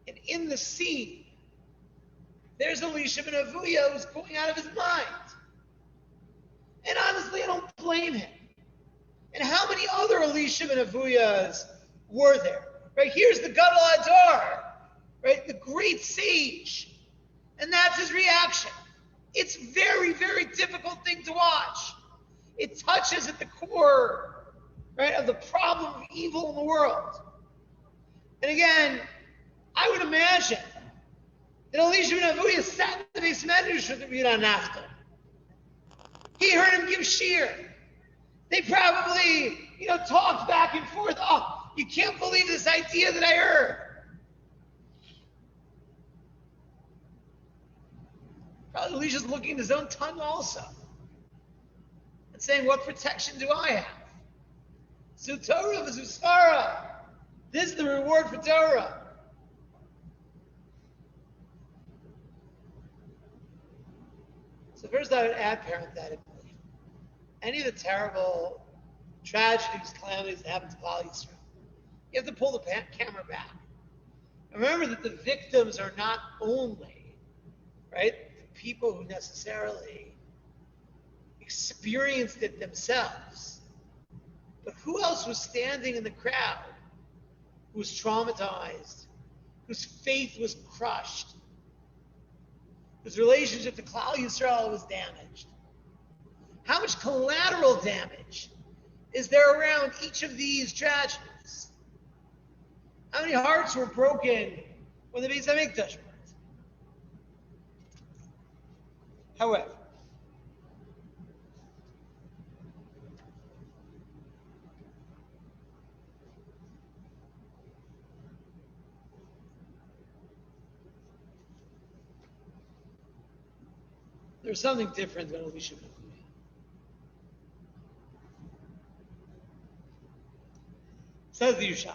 And in the scene, there's Elisha ben Avuya who's going out of his mind. And honestly, I don't blame him. And how many other Elisha ben Avuyas were there? Right, here's the Gadol Adar, right, the great sage. And that's his reaction. It's very, very difficult thing to watch. It touches at the core, right, of the problem of evil in the world. And again, I would imagine that Elisha ben Avuya sat in the Beis Medrash with Rabbi Naftal. He heard him give shir. They probably, talked back and forth. Oh, you can't believe this idea that I heard. Probably Elisha's looking at his own tongue also and saying, what protection do I have? Zu Torah v'zu Sfara. This is the reward for Torah. So first I would add parenthetically, any of the terrible tragedies, calamities that happen to Klal Yisrael, you have to pull the camera back. And remember that the victims are not only, right, the people who necessarily experienced it themselves, but who else was standing in the crowd who was traumatized, whose faith was crushed, whose relationship to Klal Yisrael was damaged? How much collateral damage is there around each of these tragedies? How many hearts were broken when the Beis Hamikdash burned? However, there's something different than Elisha ben Avuya. Says the Yerushalayim.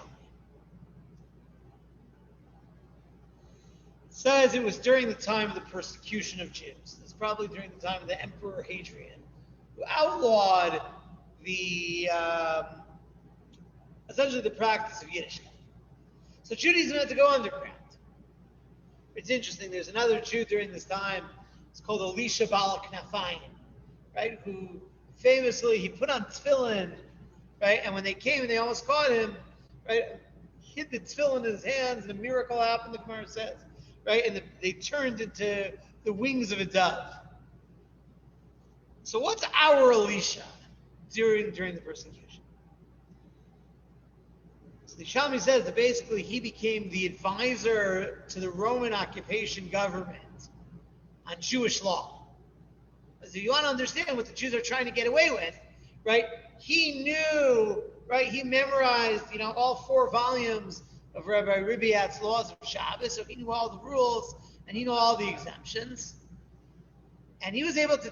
Says it was during the time of the persecution of Jews. It's probably during the time of the Emperor Hadrian, who outlawed the essentially the practice of Yiddishkeit. So Judaism had to go underground. It's interesting. There's another Jew during this time. It's called Elisha Bala Knafayim, right? Who famously he put on tefillin, right? And when they came and they almost caught him, right, hid the tefillin in his hands, and a miracle happened. The Gemara says, right? And they turned into the wings of a dove. So what's our Elisha during the persecution? So the Yerushalayim says that basically he became the advisor to the Roman occupation government on Jewish law. So you want to understand what the Jews are trying to get away with, right? He knew, right? He memorized, all 4 volumes of Rabbi Ribiat's laws of Shabbos, so he knew all the rules and he knew all the exemptions, and he was able to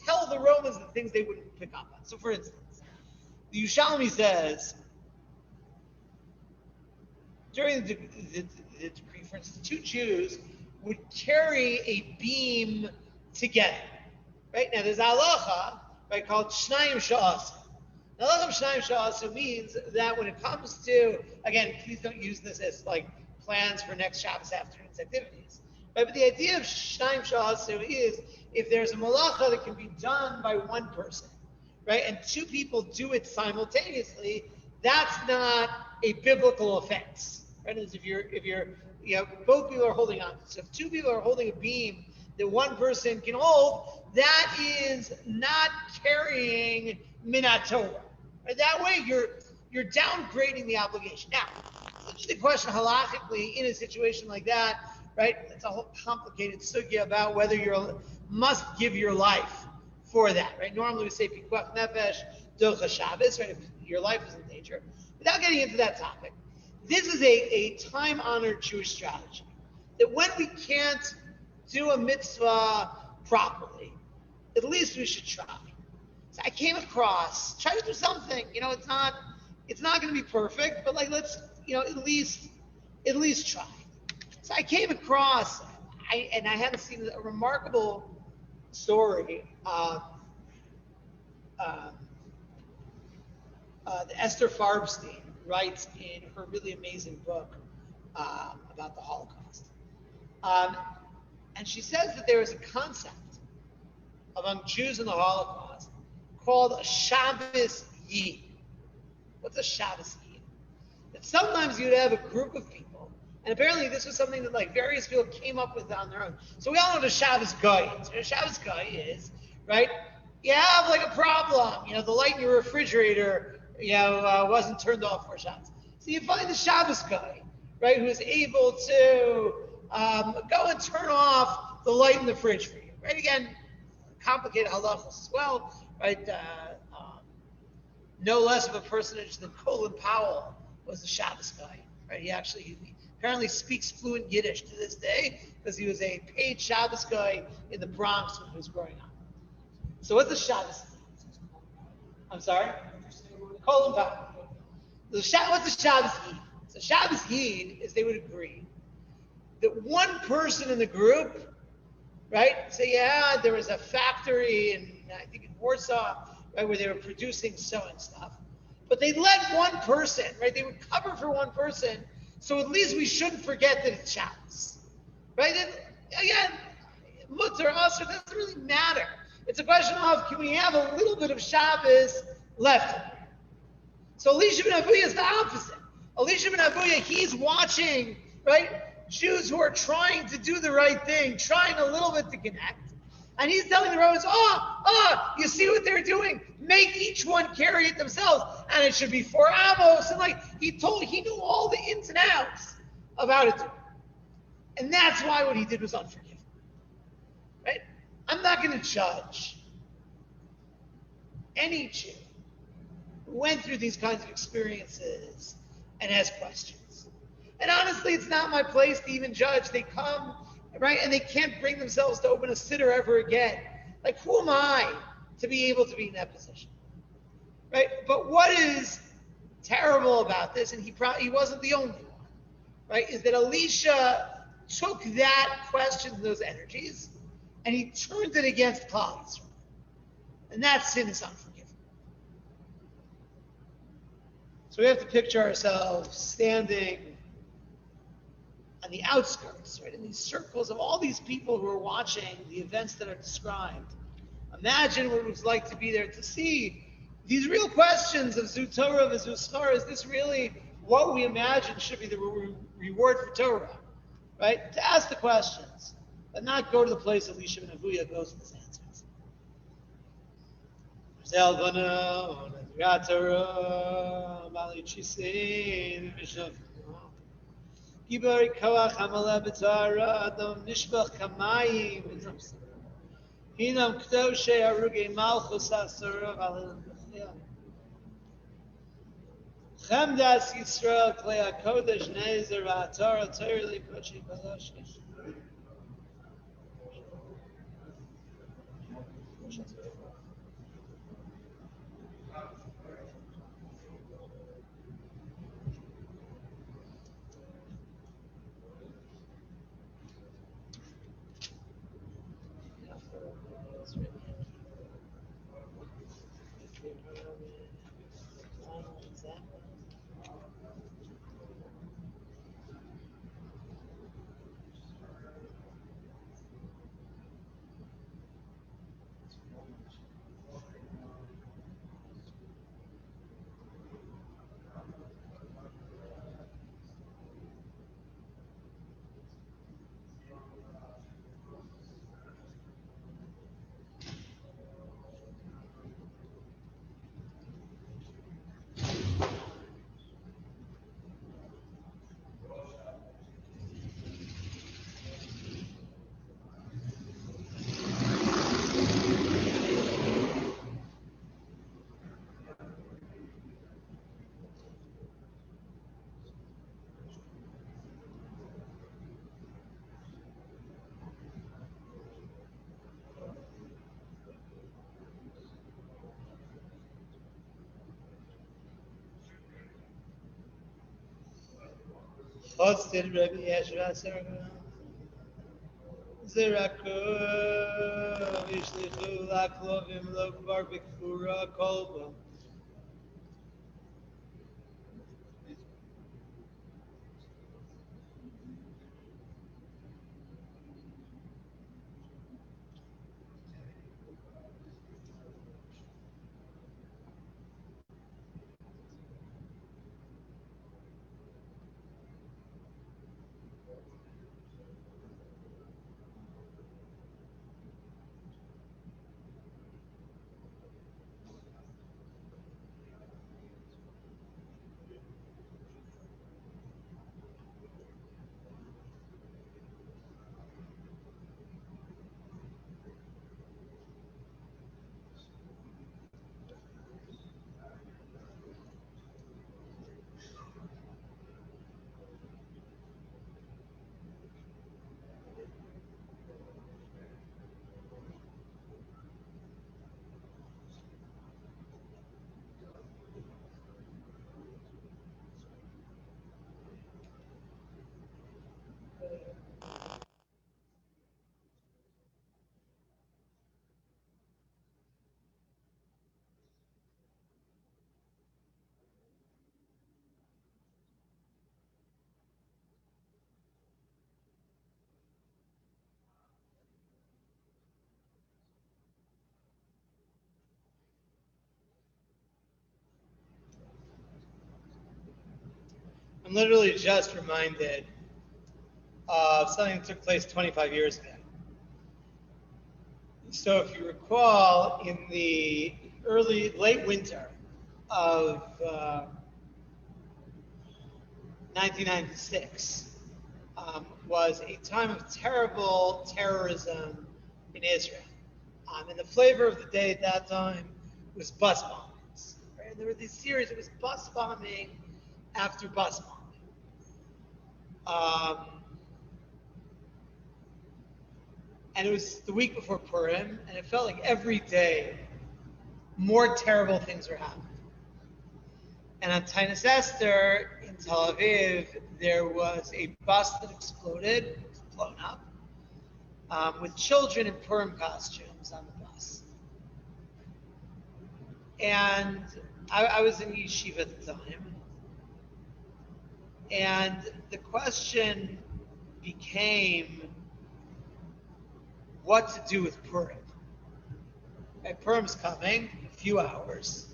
tell the Romans the things they wouldn't pick up on. So, for instance, the Yerushalayim says during the decree, for instance, 2 Jews would carry a beam together. Right? Now there's halacha, right, called Shnayim Sha'asu. Now halacha of Shnayim Sha'asu means that when it comes to, again, please don't use this as like plans for next Shabbos afternoon's activities. Right? But the idea of Shnayim Sha'asu is if there's a malacha that can be done by one person, right, and 2 people do it simultaneously, that's not a biblical offense. Right? As if you're both people are holding on. So if 2 people are holding a beam that one person can hold, that is not carrying minat Torah. Right? That way you're downgrading the obligation. Now, it's the question halachically in a situation like that, right? It's a whole complicated sugya about whether you must give your life for that, right? Normally we say pikuach nefesh docha Shabbos, right? If your life is in danger. Without getting into that topic, this is a time-honored Jewish strategy that when we can't do a mitzvah properly, at least we should try. So I came across, try to do something. It's it's not going to be perfect, but like let's at least try. So I came across, I hadn't seen a remarkable story of Esther Farbstein writes in her really amazing book about the Holocaust. And she says that there is a concept among Jews in the Holocaust called a Shabbos Yid. What's a Shabbos Yid? That sometimes you'd have a group of people, and apparently this was something that like various people came up with on their own. So we all know what a Shabbos guy is. What a Shabbos guy is, right? You have like a problem, the light in your refrigerator, wasn't turned off for Shabbos. So you find the Shabbos guy, right, who is able to go and turn off the light in the fridge for you, right? Again, complicated halachos as well, right? No less of a personage than Colin Powell was the Shabbos guy, right? He apparently speaks fluent Yiddish to this day because he was a paid Shabbos guy in the Bronx when he was growing up. So what's the Shabbos? I'm sorry? Colin Powell. What's the Shabbos Yid? So Shabbos Yid is they would agree that one person in the group, right? So there was a factory I think in Warsaw, right, where they were producing sewing stuff. But they let one person, right? They would cover for one person, so at least we shouldn't forget that it's Shabbos, right? And again, mutter usher doesn't really matter. It's a question of can we have a little bit of Shabbos left? So Elisha ben Avuya is the opposite. Elisha ben Avuya, he's watching, right? Jews who are trying to do the right thing, trying a little bit to connect. And he's telling the Romans, you see what they're doing? Make each one carry it themselves. And it should be 4 amos. And he knew all the ins and outs of how to do it. And that's why what he did was unforgivable. Right? I'm not going to judge any Jew who went through these kinds of experiences and has questions. And honestly, it's not my place to even judge. They come, right, and they can't bring themselves to open a siddur ever again. Like, who am I to be able to be in that position? Right? But what is terrible about this, and he wasn't the only one, right, is that Elisha took that question, those energies, and he turned it against Klal Yisrael. And that sin is unforgivable. So we have to picture ourselves standing on the outskirts, right, in these circles of all these people who are watching the events that are described. Imagine what it was like to be there, to see these real questions of Zu Torah and Zu Schar. Is this really what we imagine should be the reward for Torah? Right? To ask the questions, but not go to the place Elisha ben Avuya goes with his answers. Gibari Kawach Hamala B'Tara Adam Nishbach Kamayim Hinam Kdoshe Aruge Malchus Asura Valilachia Chamdas Yisrael Klei HaKodesh Nezer V'Atorah Torah Kochi Balash. Hosted Rebbe Yeshua Zeraku Vishlichu Laklovim Lokvar Bikfura Kolba. I'm literally just reminded of something that took place 25 years ago. So if you recall, in the late winter of 1996 was a time of terrible terrorism in Israel. And the flavor of the day at that time was bus bombings. Right? There were these series, it was bus bombing after bus bombing. And it was the week before Purim, and it felt like every day more terrible things were happening. And on Tainus Esther in Tel Aviv, there was a bus that exploded, it was blown up, with children in Purim costumes on the bus. And I was in yeshiva at the time, and the question became what to do with Purim. And Purim's coming, a few hours.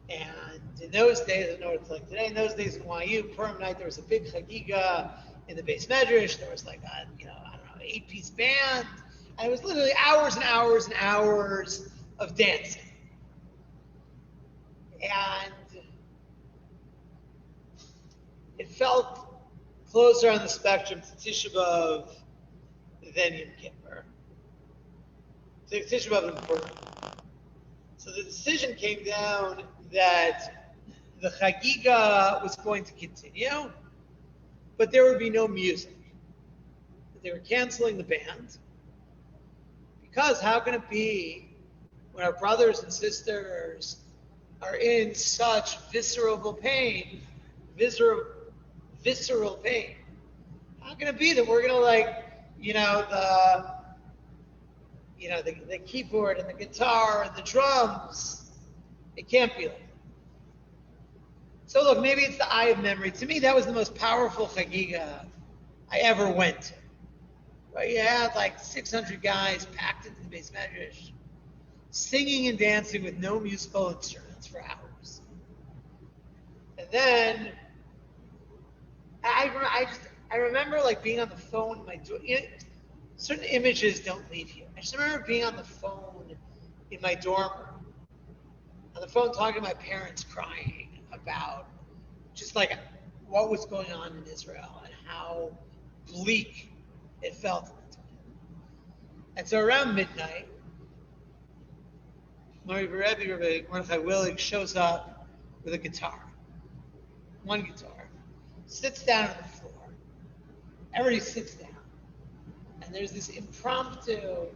And in those days, I don't know what it's like today, in those days in YU, Purim night, there was a big chagiga in the Bayis Medrash. There was like a, 8-piece band. And it was literally hours and hours and hours of dancing. And it felt closer on the spectrum to Tisha B'Av than Yom Kippur. So Tisha B'Av and Purim. So the decision came down that the Chagiga was going to continue, but there would be no music. They were canceling the band, because how can it be when our brothers and sisters are in such visceral pain, visceral pain? How can it be that we're gonna the keyboard and the guitar and the drums? It can't be like that. So look, maybe it's the eye of memory. To me, that was the most powerful chagiga I ever went to. Right? You had like 600 guys packed into the Bayis Medrash, singing and dancing with no musical instruments for hours. And then I remember like being on the phone. Certain images don't leave you. I just remember being on the phone in my dorm room, on the phone talking to my parents, crying about just like what was going on in Israel and how bleak it felt at the time. And so around midnight, Rebbe Mordechai Willig shows up with a guitar, one guitar, sits down on the floor. Everybody sits down. And there's this impromptu,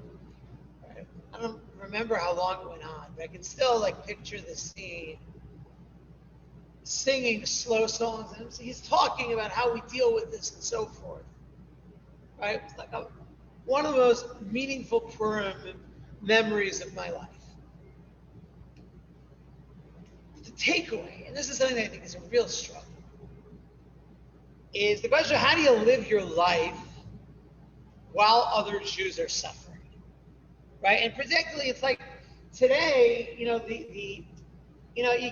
right? I don't remember how long it went on, but I can still like picture the scene. singing slow songs, and he's talking about how we deal with this and so forth. Right? It's like one of the most meaningful Purim memories of my life. The takeaway, and this is something that I think is a real struggle, is the question of how do you live your life while other Jews are suffering, right? And particularly, it's like today, you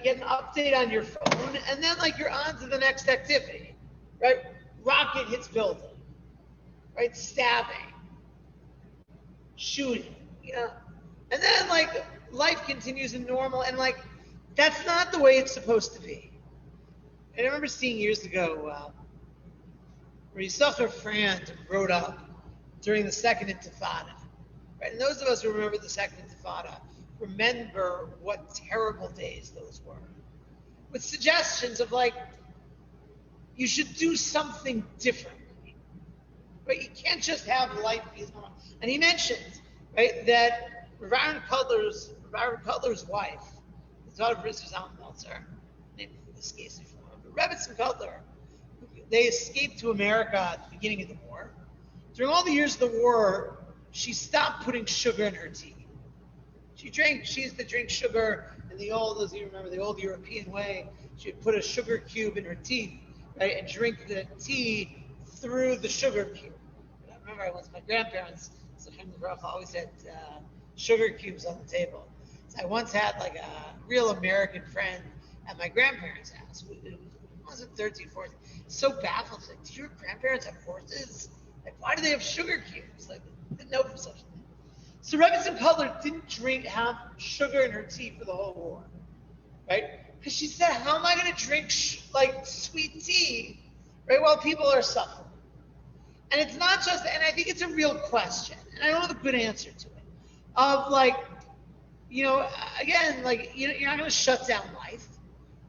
get an update on your phone, and then like you're on to the next activity, right? Rocket hits building, right? Stabbing, shooting, and then like life continues in normal, and like that's not the way it's supposed to be. And I remember seeing years ago where Yisachar Frand wrote up during the Second Intifada. Right? And those of us who remember the Second Intifada remember what terrible days those were. With suggestions of like, you should do something differently. Right? You can't just have life be as normal. And he mentioned, right, that Aaron Cutler's wife, his daughter Brisker's Meltzer, named this case before, but Rebbe Cutler, they escaped to America at the beginning of the war. During all the years of the war, she stopped putting sugar in her tea. She used to drink sugar in the old, as you remember, the old European way. She would put a sugar cube in her teeth, right, and drink the tea through the sugar cube. And I remember once my grandparents, always had sugar cubes on the table. So I once had like a real American friend at my grandparents' house. It wasn't 13, 14. So baffled. Like, do your grandparents have horses? Like, why do they have sugar cubes? Like, didn't know for such a thing. So Rebbe Cutler didn't have sugar in her tea for the whole war, right? Because she said, how am I going to drink sweet tea, right, while people are suffering? And it's not just, and I think it's a real question, and I don't have a good answer to it, of like, again, like, you're not going to shut down life,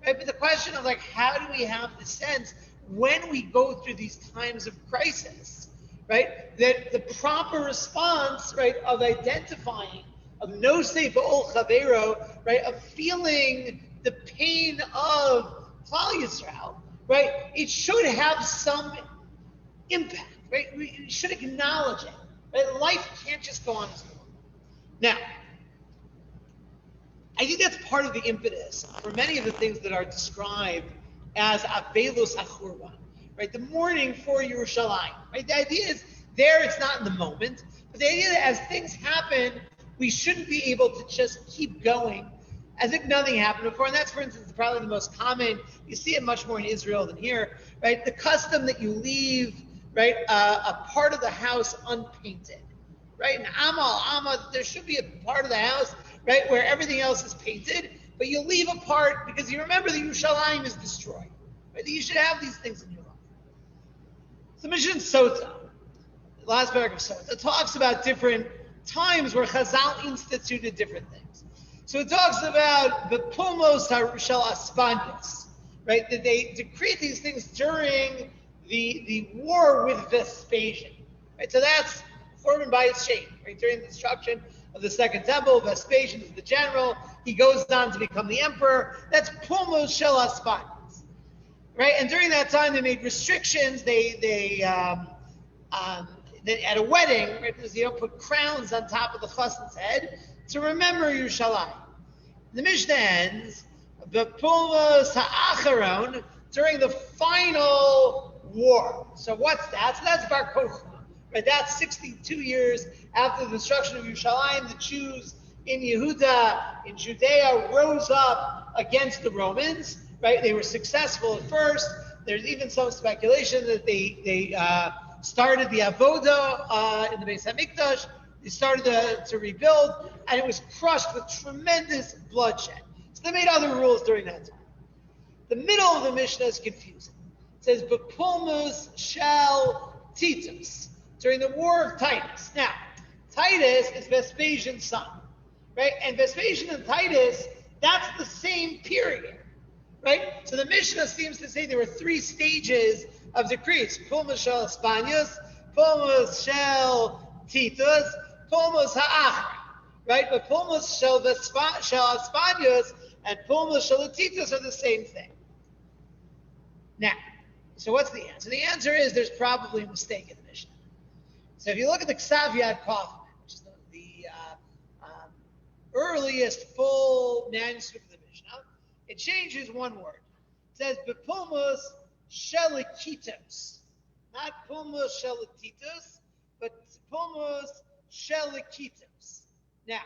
right? But the question of like, how do we have the sense when we go through these times of crisis, right, that the proper response, right, of identifying, of no say ba'ol chavero, right, of feeling the pain of Klal Yisrael, right, it should have some impact, right? We should acknowledge it, right? Life can't just go on as normal. Now, I think that's part of the impetus for many of the things that are described as Avelus HaChurban, right? The mourning for Yerushalayim, right? The idea is there, it's not in the moment, but the idea that as things happen, we shouldn't be able to just keep going as if nothing happened before. And that's, for instance, probably the most common. You see it much more in Israel than here, right? The custom that you leave, right, a part of the house unpainted, right? In Amal, there should be a part of the house, right, where everything else is painted, but you leave a part because you remember that Yerushalayim is destroyed, right? That you should have these things in your life. So Mishnah Sota, the last paragraph of Sota, talks about different times where Chazal instituted different things. So it talks about the pulmos shel aspanias, right? That they decreed these things during the war with Vespasian, right? So that's Churban Bayis, right? During the destruction of the Second Temple, Vespasian is the general. He goes on to become the emperor. That's pulmos shel aspanias, right? And during that time, they made restrictions. They at a wedding, right? Because you don't put crowns on top of the chassan's head to remember Yerushalayim. The Mishnah ends, B'pulmos ha'acharon, during the final war. So what's that? So that's Bar Kochba, right? That's 62 years after the destruction of Yerushalayim. The Jews in Yehuda, in Judea, rose up against the Romans, right? They were successful at first. There's even some speculation that they started the Avoda in the Beis HaMikdash. They started to rebuild, and it was crushed with tremendous bloodshed. So they made other rules during that time. The middle of the Mishnah is confusing. It says, B'pulmus shel Titus, during the War of Titus. Now, Titus is Vespasian's son, right? And Vespasian and Titus, that's the same period, right? So the Mishnah seems to say there were three stages of decrees: Pulmus shel Aspanias, Pulmus shel Titus, Pulmus ha'achar, right? But Pulmus shel Aspanias and Pulmus shel Titus are the same thing. Now, so what's the answer? The answer is there's probably a mistake in the Mishnah. So if you look at the Ksav Yad Kaufman, which is the earliest full manuscript of the Mishnah, it changes one word. It says bepulmus shelikitos, not pulmus shelititos, but pulmus shelikitos. Now,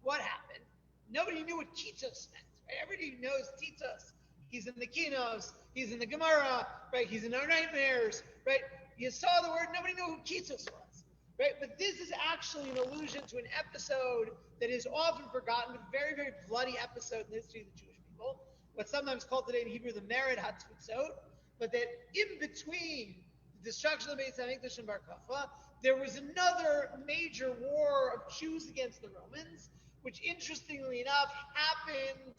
what happened? Nobody knew what kitos meant. Right? Everybody knows titos. He's in the Kinos. He's in the Gemara. Right? He's in our nightmares. Right? You saw the word. Nobody knew who kitos was. Right? But this is actually an allusion to an episode that is often forgotten, but very, very bloody episode in the history of the Jewish people. What's sometimes called today in Hebrew the Mered HaTfutzot, but that in between the destruction of the Beis HaMikdash and Bar Kokhba, there was another major war of Jews against the Romans, which interestingly enough happened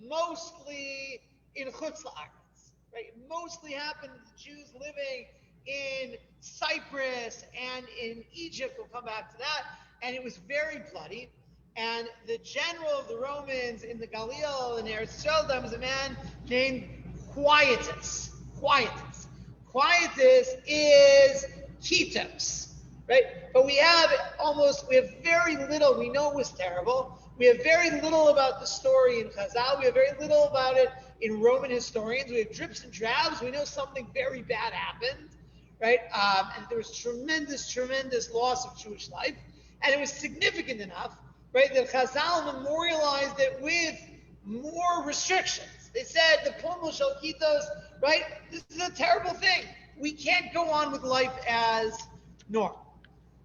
mostly in Chutz La'aretz. Right? It mostly happened to the Jews living in Cyprus and in Egypt. We'll come back to that. And it was very bloody. And the general of the Romans in the Galil and Eretz Yisrael was a man named Quietus. Quietus is Kitos, right? But we have very little. We know it was terrible. We have very little about the story in Chazal. We have very little about it in Roman historians. We have drips and drabs. We know something very bad happened, right? And there was tremendous loss of Jewish life. And it was significant enough, right, that Chazal memorialized it with more restrictions. They said the Pumul Shel Kitos, right, this is a terrible thing. We can't go on with life as normal.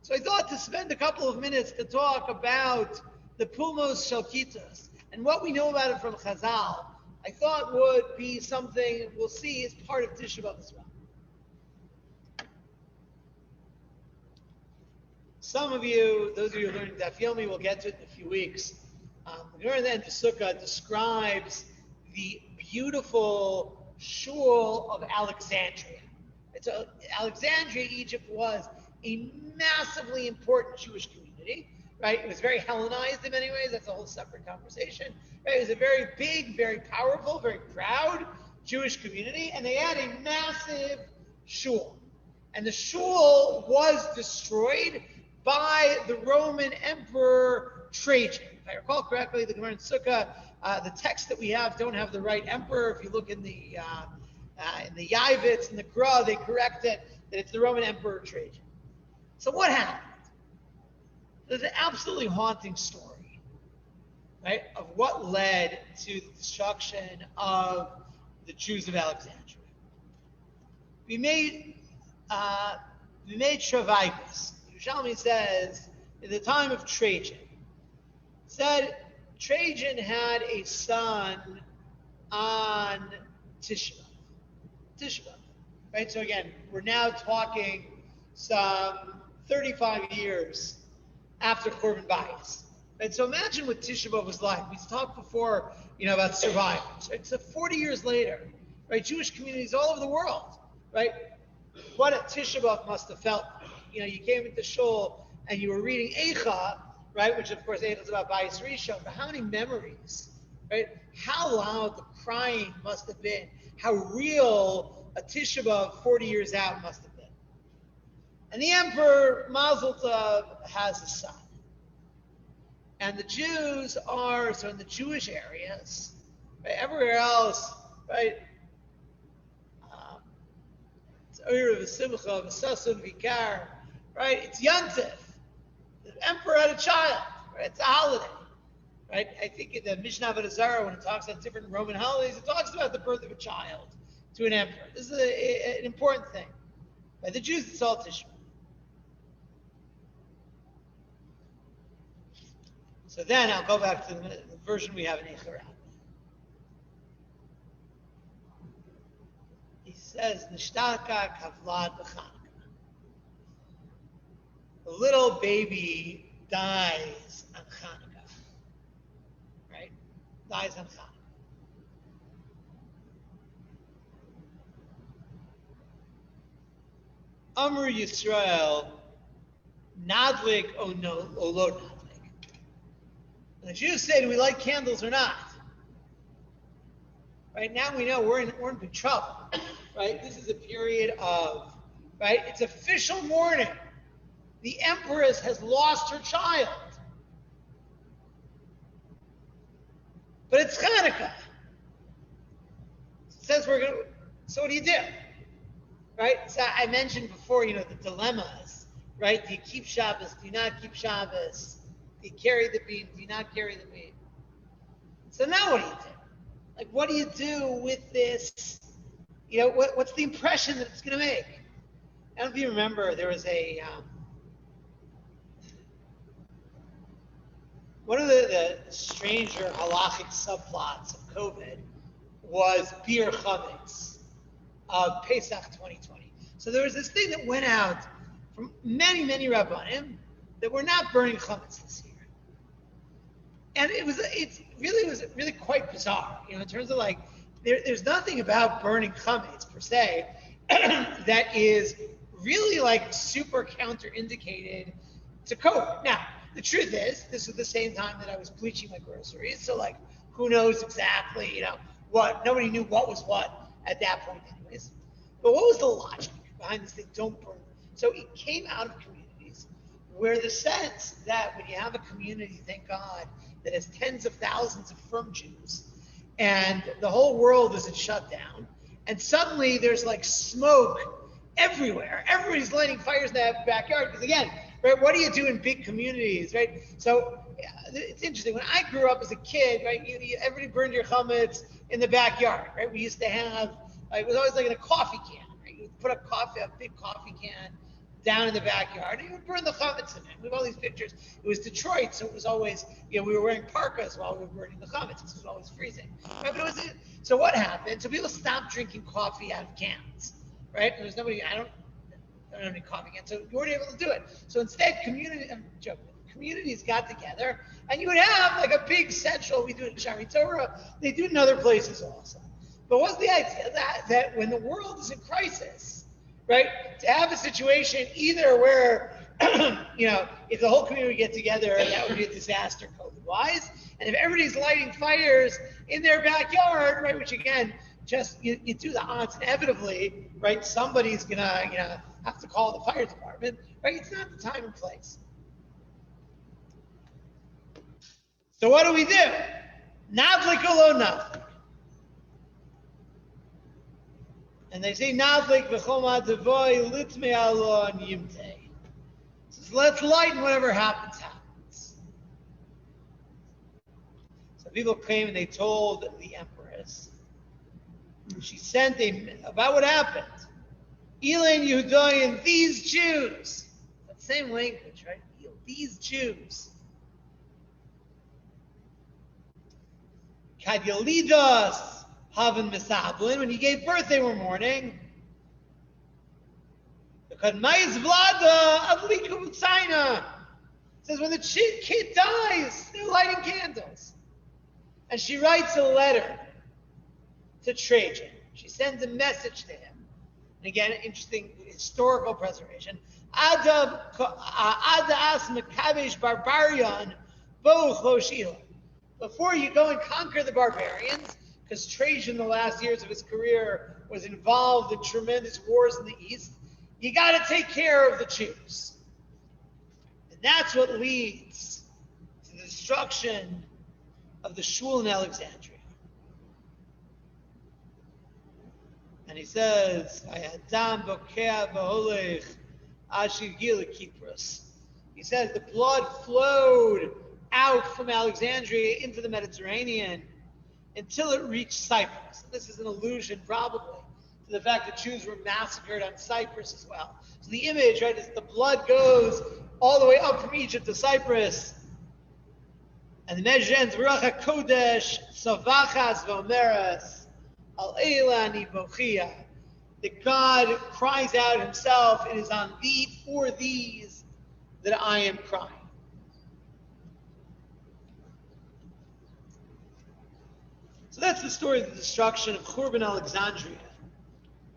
So I thought to spend a couple of minutes to talk about the Pumos Shel Kitos and what we know about it from Chazal, I thought would be something we'll see as part of Tisha B'Av as well. Some of you, those of you who are learning Daf Yomi, will get to it in a few weeks. The Gemara in the end of Sukkah describes the beautiful shul of Alexandria. So Alexandria, Egypt, was a massively important Jewish community, right? It was very Hellenized in many ways. That's a whole separate conversation. Right? It was a very big, very powerful, very proud Jewish community, and they had a massive shul. And the shul was destroyed by the Roman Emperor Trajan. If I recall correctly, the Gemara in Sukkah, the texts that we have don't have the right emperor. If you look in the Yavitz and the Gra, they correct it that it's the Roman Emperor Trajan. So what happened? There's an absolutely haunting story, right, of what led to the destruction of the Jews of Alexandria. We made Travaikus. Yerushalayim says, in the time of Trajan, said Trajan had a son on Tisha B'Av. Right? So again, we're now talking some 35 years after Churban Bayis. Right? So imagine what Tisha B'Av was like. We talked before, about survivors. Right? So 40 years later, right? Jewish communities all over the world, right? What a Tisha B'Av must have felt like. You came into shul and you were reading Eicha, right? Which of course Eicha is about Bayis Rishon. But how many memories, right? How loud the crying must have been. How real a Tisha B'Av 40 years out must have been. And the emperor Mazel Tov has a son. And the Jews are, so in the Jewish areas, right, everywhere else, right? It's Erev Simcha, V'sasun Vikar, right? It's Yontif. The emperor had a child, right? It's a holiday, right? I think in the Mishnah of Zecharya, when it talks about different Roman holidays, it talks about the birth of a child to an emperor. This is an important thing. By the Jews, it's all Tisha B'Av. So then I'll go back to the version we have in Eicha. He says, Nishtaka Kavlad B'Chanukah. The little baby dies on Chanukah. Right? Dies on Chanukah. Amr Yisrael, Nadlik o lo Nadlik. And the Jews say, do we light candles or not? right? Now we know we're in big trouble, right? This is a period of, right? It's official mourning. The empress has lost her child. But it's Hanukkah. It says we're going to, so what do you do? Right? So I mentioned before, the dilemmas, right? Do you keep Shabbos? Do you not keep Shabbos? Do you carry the bean? Do you not carry the bean? So now what do you do? Like, what do you do with this? What's the impression that it's going to make? I don't know if you remember, there was one of the stranger halachic subplots of COVID was beer chametz of Pesach 2020. So there was this thing that went out from many, many rabbanim that we're not burning chametz this year. And it was really quite bizarre, in terms of like, there's nothing about burning chametz per se that is really like super counterindicated to COVID. Now, the truth is, this was the same time that I was bleaching my groceries, so like, who knows exactly, what, nobody knew what was what at that point anyways. But what was the logic behind this thing, don't burn? So it came out of communities where the sense that when you have a community, thank God, that has tens of thousands of firm Jews, and the whole world is in shutdown, and suddenly there's like smoke everywhere. Everybody's lighting fires in that backyard, because again, right, what do you do in big communities, right? So it's interesting. When I grew up as a kid, right, everybody burned your chametz in the backyard, right? We used to have, it was always like in a coffee can, right? You would put a big coffee can down in the backyard, and you would burn the chametz in it. We have all these pictures. It was Detroit, so it was always, we were wearing parkas while we were burning the chametz. It was always freezing, right? But so what happened? So people stopped drinking coffee out of cans, right? And there's nobody, I don't have any coffee cans, so you weren't able to do it. So instead, communities got together, and you would have like a big central. We do it in Shari Torah. They do it in other places also. But what's the idea? That when the world is in crisis, right, to have a situation either where, if the whole community would get together, that would be a disaster COVID-wise, and if everybody's lighting fires in their backyard, right, which again, just you do the odds inevitably, right, somebody's gonna, have to call the fire department, right? It's not the time and place. So what do we do? Navlik or lo navlik? And they say navlik v'choma devoy litme alo yimte. So let's lighten whatever happens. So people came and they told the empress. She sent about what happened. Elaine Yehudayin, these Jews. That same language, right? These Jews. Kad Yolidas Haven Mesablin, when he gave birth, they were mourning. Kad Mayis Vlada Adlikum Tzayna. Says when the kid dies, they're lighting candles. And she writes a letter to Trajan. She sends a message to him. And again, interesting historical preservation. Ada as Makavish barbarian both Loshila. Before you go and conquer the barbarians, because Trajan, the last years of his career, was involved in tremendous wars in the east, you got to take care of the Jews. And that's what leads to the destruction of the shul in Alexandria. And he says, he says the blood flowed out from Alexandria into the Mediterranean until it reached Cyprus. This is an allusion probably to the fact that Jews were massacred on Cyprus as well. So the image, right, is the blood goes all the way up from Egypt to Cyprus. And the message ends, Ruach HaKodesh, Savachas Vomeres, Al-Eilani Bochia. That God cries out himself, it is on thee, for these, that I am crying. So that's the story of the destruction of Churban Alexandria,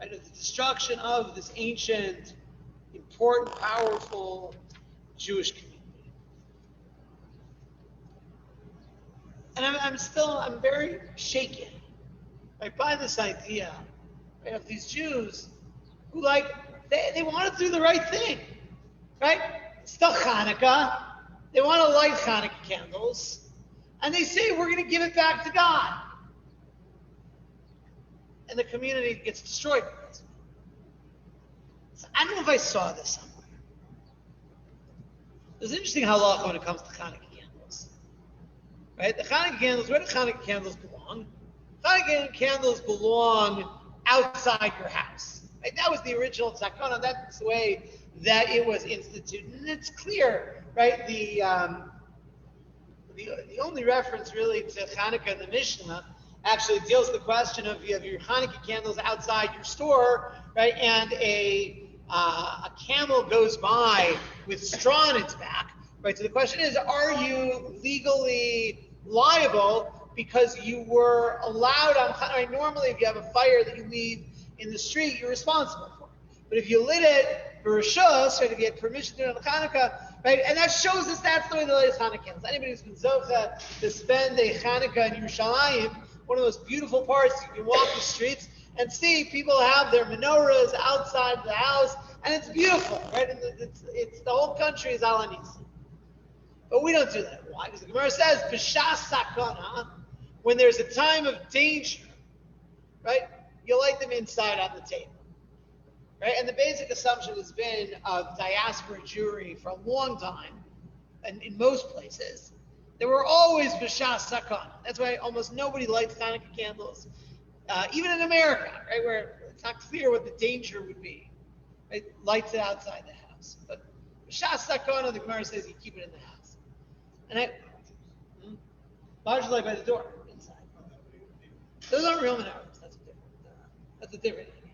right? Of the destruction of this ancient, important, powerful Jewish community. And I'm very shaken right, by this idea, right, of these Jews who they want to do the right thing, right? It's still Hanukkah. They want to light Hanukkah candles, and they say we're going to give it back to God, and the community gets destroyed because of it. So I don't know if I saw this somewhere. It's interesting halacha when it comes to Hanukkah candles, right? The Hanukkah candles, where do Hanukkah candles belong? Hanukkah candles belong outside your house. Right? That was the original tzakana. That's the way that it was instituted, and it's clear, right? The only reference really to Hanukkah in the Mishnah actually deals with the question of you have your Hanukkah candles outside your store, right? And a camel goes by with straw in its back, right? So the question is, are you legally liable because you were allowed on Hanukkah? Right? Normally, if you have a fire that you leave in the street, you're responsible for it. But if you lit it for Rishon, right, if you had permission to do it on Hanukkah, right, and that shows us that's the way the latest Hanukkah candles. Anybody who's been Zocha to spend a Hanukkah in Yerushalayim, one of those beautiful parts, you can walk the streets and see people have their menorahs outside the house, and it's beautiful, right? And it's the whole country is al hanisa. But we don't do that. Why? Because the Gemara says, b'shas sakana, when there's a time of danger, right, you light them inside on the table. Right? And the basic assumption has been of diaspora Jewry for a long time, and in most places, there were always b'shas sakana. That's why almost nobody lights Hanukkah candles, even in America, right, where it's not clear what the danger would be. Right? Lights it outside the house. But b'shas sakana, the Gemara says you keep it in the house. And largely light by the door, inside. Those aren't real menorahs. That's a different idea.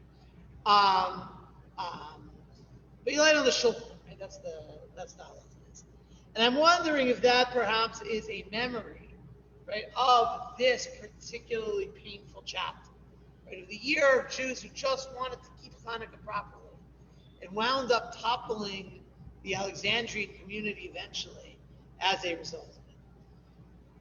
But you light on the shulchan, right? That's not what it is. And I'm wondering if that perhaps is a memory, right, of this particularly painful chapter, right, of the year of Jews who just wanted to keep Hanukkah properly, and wound up toppling the Alexandrian community eventually as a result of it.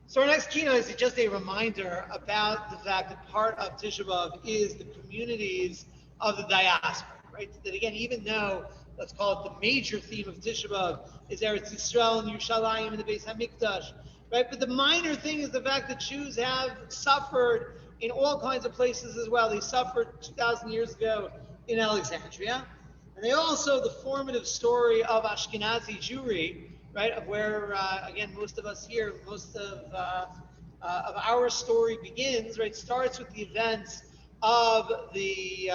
So our next Kinos is just a reminder about the fact that part of Tisha B'Av is the communities of the diaspora, right? That again, even though, let's call it the major theme of Tisha B'Av is Eretz Yisrael and Yerushalayim and the Beis HaMikdash, right? But the minor thing is the fact that Jews have suffered in all kinds of places as well. They suffered 2,000 years ago in Alexandria. And they also, the formative story of Ashkenazi Jewry, right, of where, again, most of us here, most of our story begins, right, starts with the events of the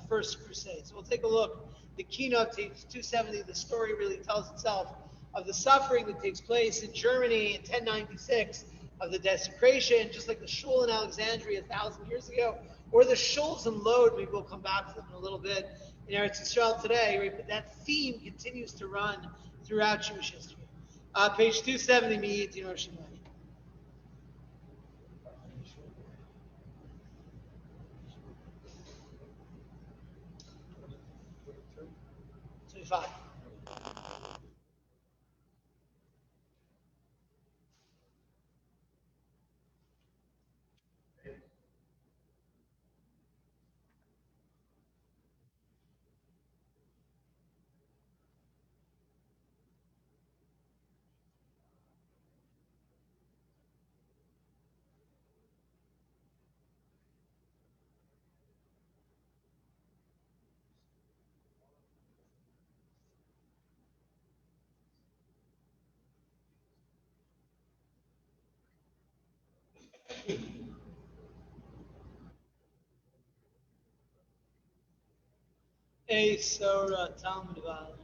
First Crusade. So we'll take a look. The Kinos, page 270, the story really tells itself of the suffering that takes place in Germany in 1096, of the desecration, just like the shul in Alexandria 1,000 years ago, or the shuls in Lod, maybe we'll come back to them in a little bit, in Eretz Yisrael today, right? But that theme continues to run throughout Jewish history. Page 270, me, Dino Shimoni. 25. A Sora Talmud Val.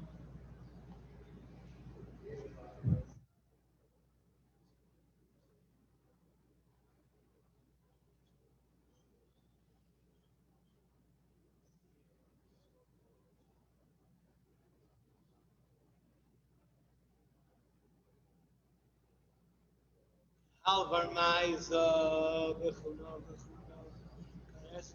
Alvar Maiza, Bechuno, Kares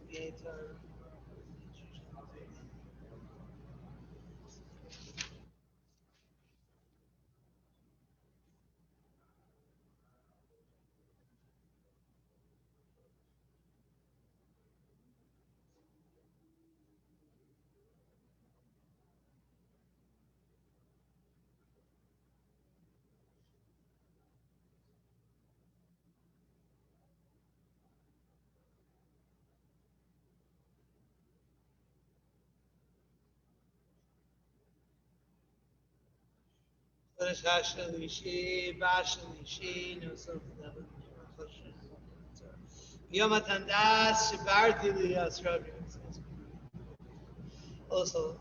Also,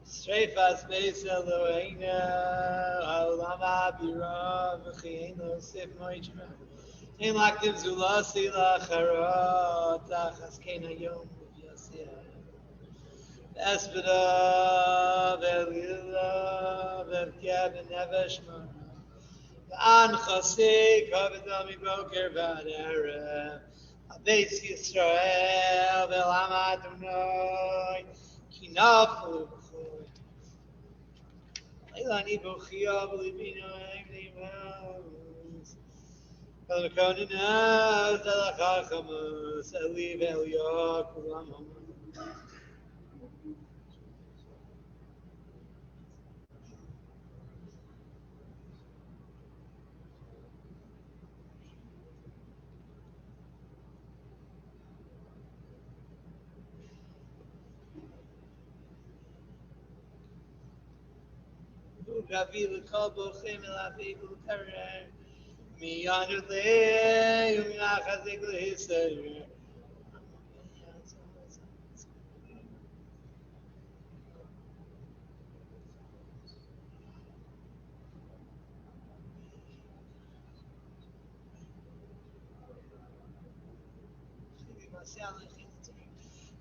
Streifas Beis Eloheinu, Haolam Abira, V'chiyenu Sif Moichma. Ein Laktiv Zulasi Lacharot, Achas Kein Hayom V'Yosiyah. Espera, V'Elila, V'Evkia V'Nevesh Mona. V'An Chasik, Havedami Boker V'Aderev. Beis Yisrael, V'Elam Adonai, Kinaflu B'Choy. Leilani B'Chia, V'Libino, Emni V'Avos. V'Lekonina, Zelachachamus, Eli V'Eliyah, Kulam Haman. Gavi l'kol bochem elavi v'l'karer mi yanu le'yu minachazik l'hisayer.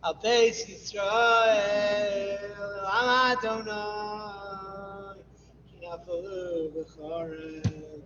Al Beis Yisrael, Am Adonai, Kinafelu B'Chorev.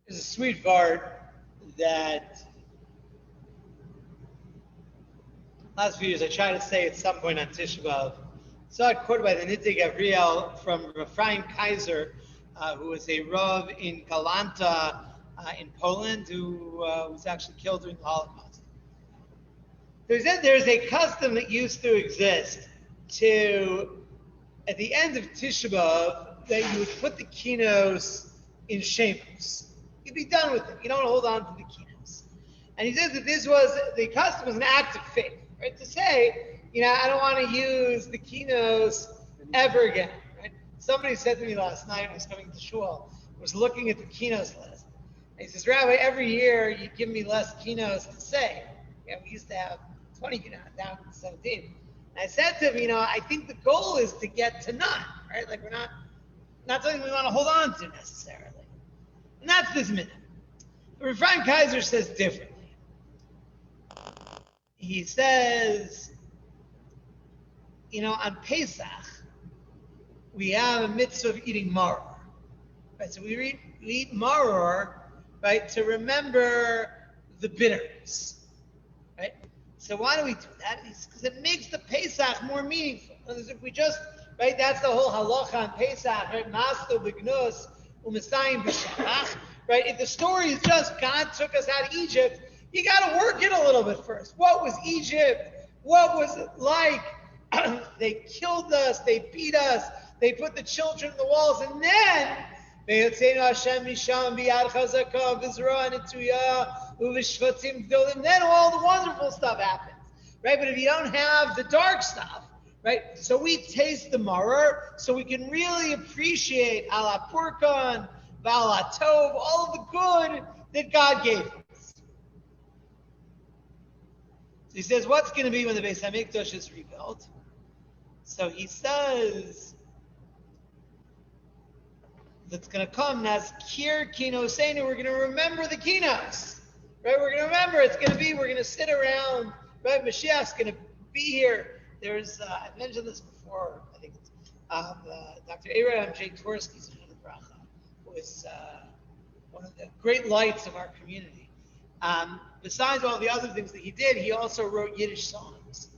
There's a sweet part that last few years I tried to say at some point on Tisha B'Av. Saw it quoted by the Nitei Gabriel from Ephraim Kaiser, who was a Rav in Galanta in Poland, who was actually killed during the Holocaust. There's a custom that used to exist to, at the end of Tisha B'Av, that you would put the Kinos in shamos. You'd be done with it. You don't hold on to the Kinos. And he says that the custom was an act of faith, right? To say, I don't want to use the Kinos ever again, right? Somebody said to me last night when I was coming to shul, was looking at the Kinos list. And he says, Rabbi, every year you give me less Kinos to say. We used to have 20 Kinos, down to 17. And I said to him, I think the goal is to get to none, right? Like we're not something we want to hold on to necessarily. And that's this minute. But Ephraim Kaiser says differently. He says, on Pesach, we have a mitzvah of eating maror. Right? So we eat maror, right, to remember the bitterness. Right? So why do we do that? Because it makes the Pesach more meaningful. Because if we just, right, that's the whole halacha on Pesach, right? Masto b'gnus, u'misayim b'shalach, right? If the story is just God took us out of Egypt, you got to work it a little bit first. What was Egypt? What was it like? They killed us. They beat us. They put the children in the walls, and then then all the wonderful stuff happens. right? But if you don't have the dark stuff, right? So we taste the Maror, so we can really appreciate ala purkan, vala tov, all of the good that God gave us. So he says, what's going to be when the Beis Hamikdash is rebuilt? So he says that's going to come as Kir Kinos, we're going to remember the Kinos, right? We're going to remember it's going to be, we're going to sit around, right? Mashiach's going to be here. There's, I mentioned this before, I think it's Dr. Abraham J. Tversky's bracha, who is one of the great lights of our community. Besides all the other things that he did, he also wrote Yiddish songs.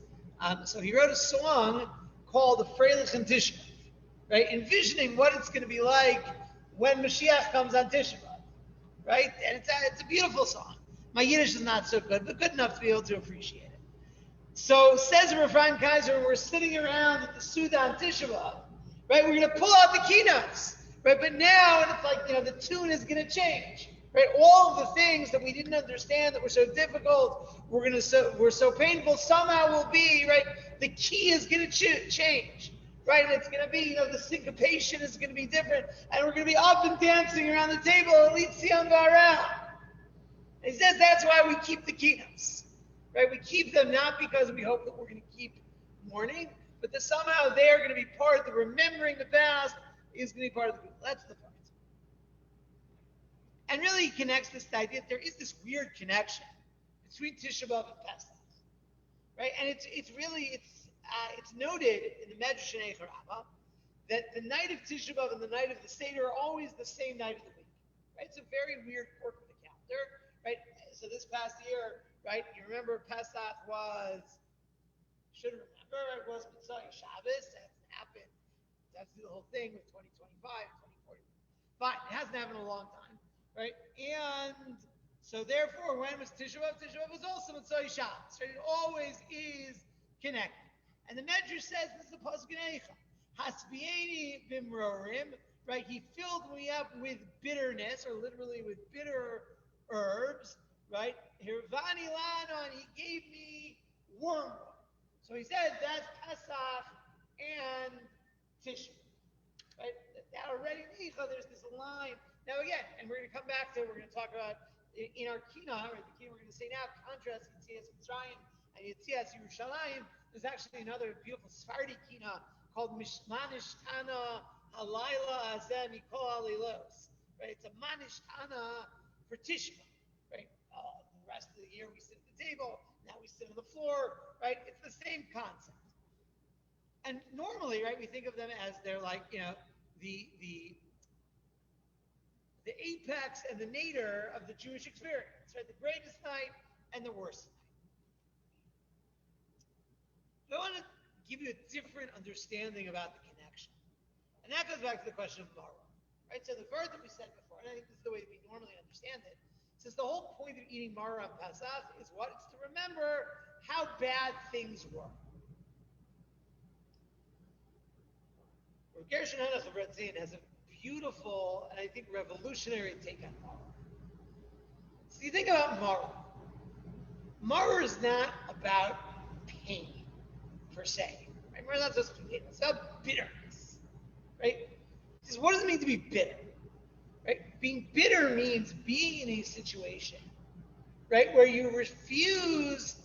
So he wrote a song called the Freilich and Tisha B'Av, right? Envisioning what it's going to be like when Mashiach comes on Tisha B'Av, right? And it's a beautiful song. My Yiddish is not so good, but good enough to be able to appreciate it. So says Rav Chaim Kaiser, when we're sitting around at the Suda on Tisha B'Av, right? We're going to pull out the Kinos, right? But now it's like, the tune is going to change, right? All of the things that we didn't understand that were so difficult, were so painful, somehow will be, right? The key is going to change, right? And it's going to be, the syncopation is going to be different, and we're going to be up and dancing around the table, Elitzion V'Aram. He says that's why we keep the Kinos, right? We keep them not because we hope that we're going to keep mourning, but that somehow they're going to be part of the remembering the past is going to be part of the people. That's the part. And really he connects this idea that there is this weird connection between Tisha B'Av and Pesach, right? And it's noted in the Medrash in Zecharya that the night of Tisha B'Av and the night of the Seder are always the same night of the week, right? It's a very weird quirk of the calendar, right? So this past year, right, you remember Pesach was, should remember, it was Mitzrayim Shabbos. That hasn't happened. That's the whole thing with 2025, 2040. Fine, it hasn't happened in a long time, right? And so therefore, when was Tisha B'Av? Tisha B'Av was also Mitzvah Shabbos, right? It always is connected. And the Medrash says, this is the pasuk in Eicha, Hasbieni b'mrorim, right? He filled me up with bitterness, or literally with bitter herbs, right? Hirvani lana, and he gave me wormwood. So he says that's Pesach and Tisha, right? That already in Eicha, there's this line. Now again, and we're going to come back to, we're going to talk about in our Kinos, right? The Kinos we're going to say now, contrast Yetzias Mitzrayim and Yetzias Yerushalayim. There's actually another beautiful Sephardi Kinos called Manishtana Halayla Azeh Mikol Alilos, right? It's a Manishtana for Tisha, right? The rest of the year we sit at the table, now we sit on the floor, right? It's the same concept. And normally, right, we think of them as they're like, the apex and the nadir of the Jewish experience, right? The greatest night and the worst night. I want to give you a different understanding about the connection. And that goes back to the question of Maror, right? So the verse that we said before, and I think this is the way we normally understand it, says the whole point of eating Maror on Pesach is what? It's to remember how bad things were. Gershon Hanoch of Radziner has a beautiful and I think revolutionary take on Maror. So you think about Maror. Maror is not about pain per se. Right? Maror is not just pain. It's about bitterness. Right? He says, what does it mean to be bitter? Right? Being bitter means being in a situation, right, where you refuse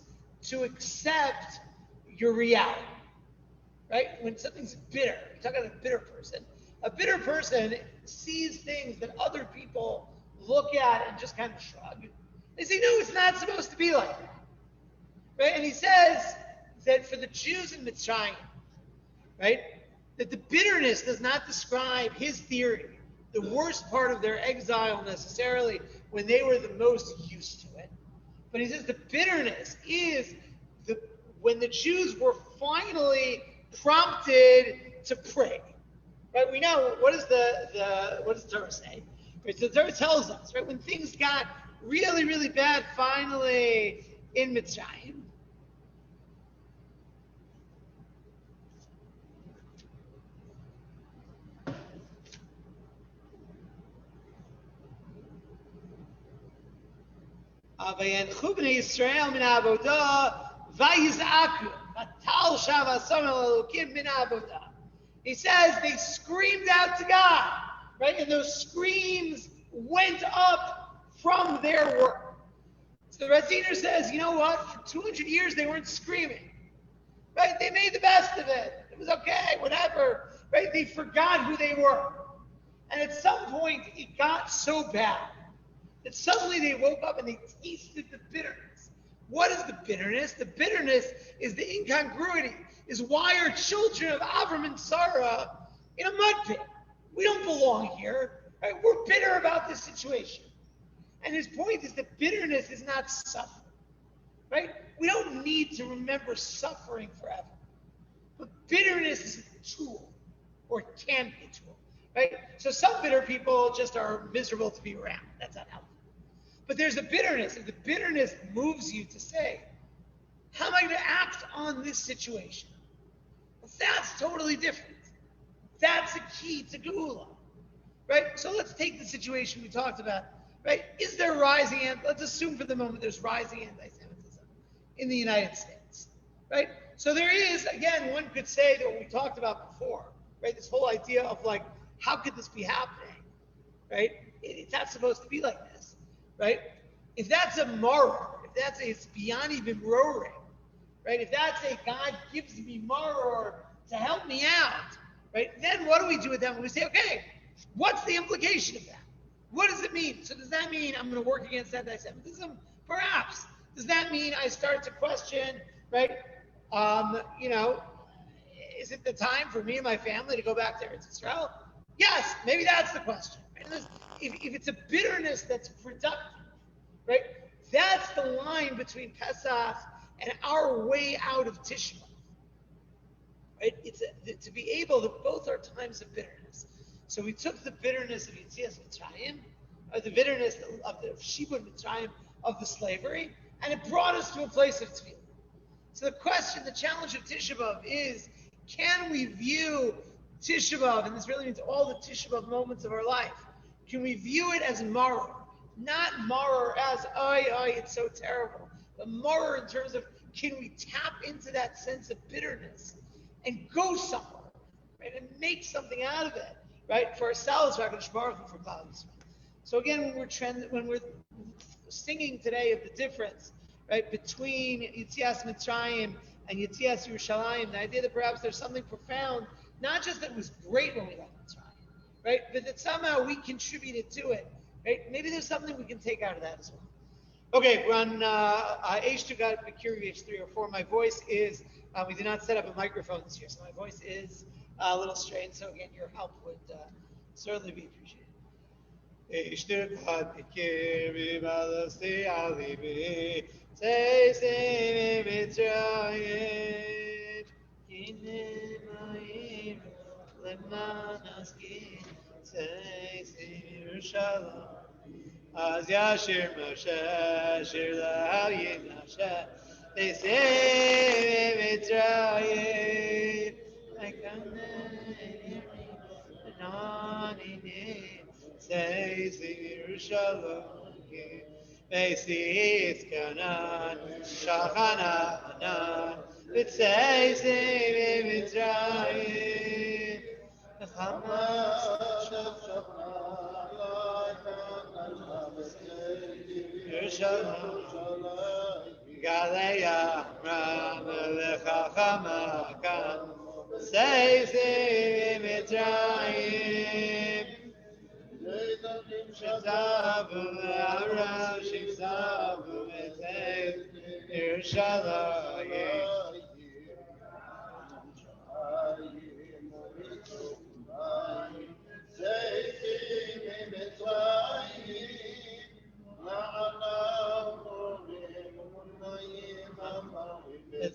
to accept your reality. Right? When something's bitter, you're talking about a bitter person. A bitter person sees things that other people look at and just kind of shrug. They say, no, it's not supposed to be like that. Right? And he says that for the Jews in Mitzrayim, right, that the bitterness does not describe his theory, the worst part of their exile necessarily, when they were the most used to it. But he says the bitterness is when the Jews were finally prompted to pray. Right? We know, what does the Torah say? Right? So the Torah tells us, right, when things got really, really bad finally in Mitzrayim, Vayizaku, Vatal Shava Samel Elokim Min Avodah. He says they screamed out to God, right? And those screams went up from their work. So the Radziner says, you know what? For 200 years they weren't screaming, right? They made the best of it. It was okay, whatever, right? They forgot who they were. And at some point it got so bad that suddenly they woke up and they tasted the bitterness. What is the bitterness? The bitterness is the incongruity, is why are children of Avram and Sarah in a mud pit? We don't belong here. Right? We're bitter about this situation. And his point is that bitterness is not suffering. Right? We don't need to remember suffering forever. But bitterness is a tool, or it can be a tool. Right? So some bitter people just are miserable to be around. That's not helpful. But there's a bitterness. If the bitterness moves you to say, how am I going to act on this situation? That's totally different. That's a key to Geula. Right? So let's take the situation we talked about. Right? Is there rising, let's assume for the moment there's rising anti-Semitism in the United States. Right? So there is, again, one could say that what we talked about before, right? This whole idea of like, how could this be happening? Right? It's not supposed to be like this. Right? If that's a Maror, if that's a it's beyond even roaring, right? If that's a God gives me Maror to help me out, right? Then what do we do with that? We say, okay, what's the implication of that? What does it mean? So does that mean I'm going to work against anti-Semitism? Perhaps. Does that mean I start to question, right? Is it the time for me and my family to go back to Eretz Israel? Yes, maybe that's the question. Right? If it's a bitterness that's productive, right? That's the line between Pesach and our way out of Tisha B'Av. Right? It's to be able to both are times of bitterness. So we took the bitterness of Yetzias Mitzrayim, or the bitterness of the Shibud Mitzrayim, of the slavery, and it brought us to a place of tefillah. So the question, the challenge of Tisha B'Av is, can we view Tisha B'Av, and this really means all the Tisha B'Av moments of our life, can we view it as Maror? Not Maror as, it's so terrible, but Maror in terms of, can we tap into that sense of bitterness and go somewhere, right, and make something out of it, right, for ourselves, for HaKadosh Baruch Hu, for Klal Yisrael. So again, when we're singing today of the difference, right, between Yetzias Mitzrayim and Yetzias Yerushalayim, the idea that perhaps there's something profound, not just that it was great when we left Mitzrayim, right, but that somehow we contributed to it, right? Maybe there's something we can take out of that as well. Okay, we're on H2 Curious 3 or 4. My voice is, we did not set up a microphone this year, so my voice is a little strained, so again, your help would certainly be appreciated. Az Yashir Moshe, Shir La'ayim Hashem, they say Mitzrayim, say Yerushalayim, Bayis Kanan, Shachana, it says Mitzrayim, Galeya Ramelecha Chamakan Seisi Mitzrayim Shitzavu Le'arav Shitzavu Metev Yerushalayim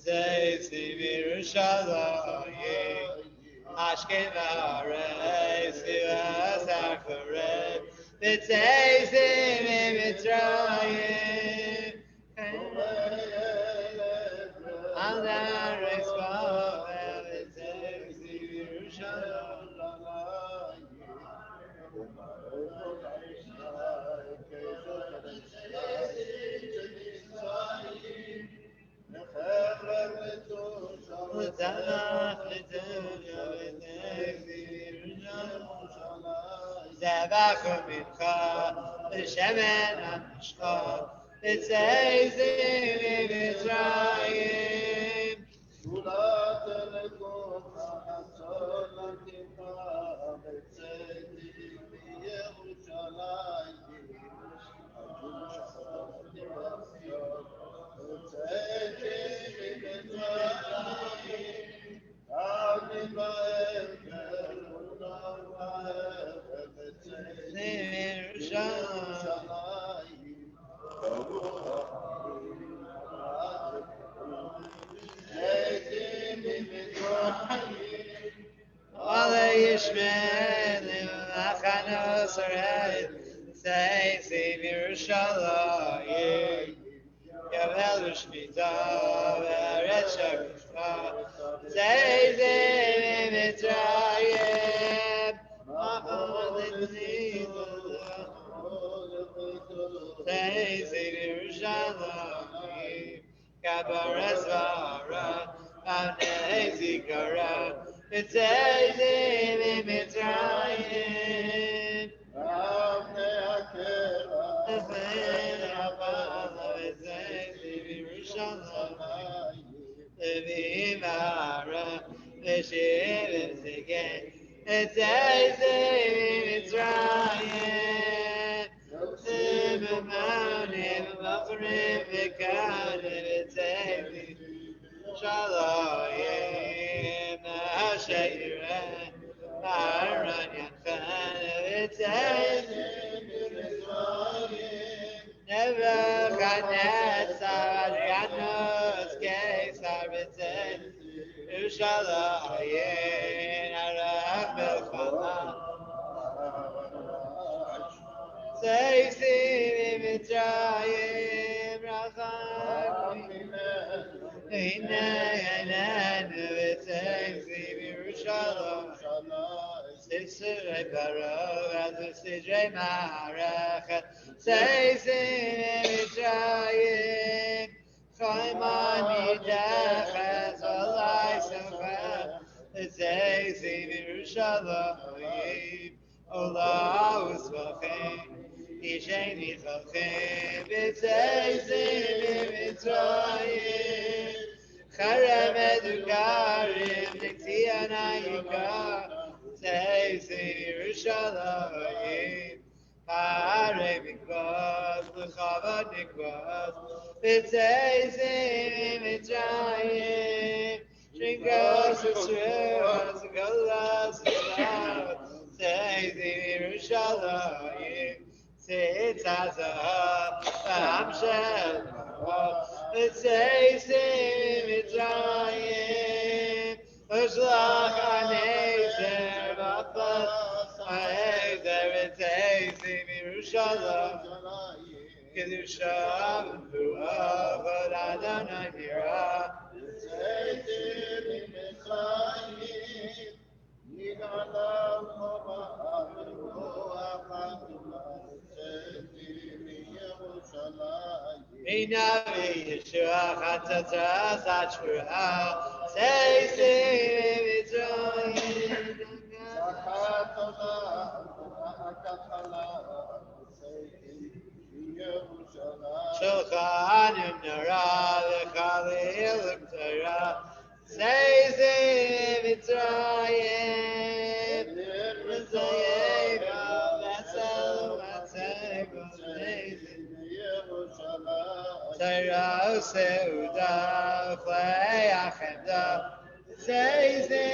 Seisi Yerushalayim Ashken V'Aretz V'Yas HaKoret Seisi Mitzrayim Al Haaretz Bavel Seisi Yerushalayim shemen amishcha, Yetzias Mitzrayim. Ole Yishmael Achanos Ared Seisi Yerushalayim Yavel Shmita Ve'aret Shakishma Seisi Mitzrayim Ma'od Seisi Yerushalayim Kabaras Vara Avnei Zecharya Yetzias Mitzrayim. Yetzias Mitzrayim. Shalayim Asheirah Aran Yanchan Yetzias Nebuchadnezzar Adrianos Caesar Yetzias Yerushalayim Arach Melchama Seisi Mitzrayim Racham Yetzias Yerushalayim Sisrei Baruch Azu Sidrei Marachat Seisi Mitzrayim Chayman Yidachas Olai Sochel Seisi Yerushalayim Olah Usvachim Yishen Yichachim Seisi Mitzrayim Charem Edukarim Nixiyana Yikar Seisi Yerushalayim Pare Mikvas L'chavod Nikvas Seisi Mitzrayim Shingos Yisrael Golas Yisrael Seisi Yerushalayim Sitzazah Amshel Seisi Mitzrayim Ushlach Anezer V'Afas Anezer Seisi Yerushalayim Kedusha V'Avod Adonai Nira Seisi Mitzrayim Yigalam Minavi Yeshua Chatzatza Zachariya Seisi Mitzrayim Shulchan Nara Lechalil Torah Seisi Mitzrayim Mitzrayim V'Asel V'Asel Torah Seuda Chlei Achemda Seisi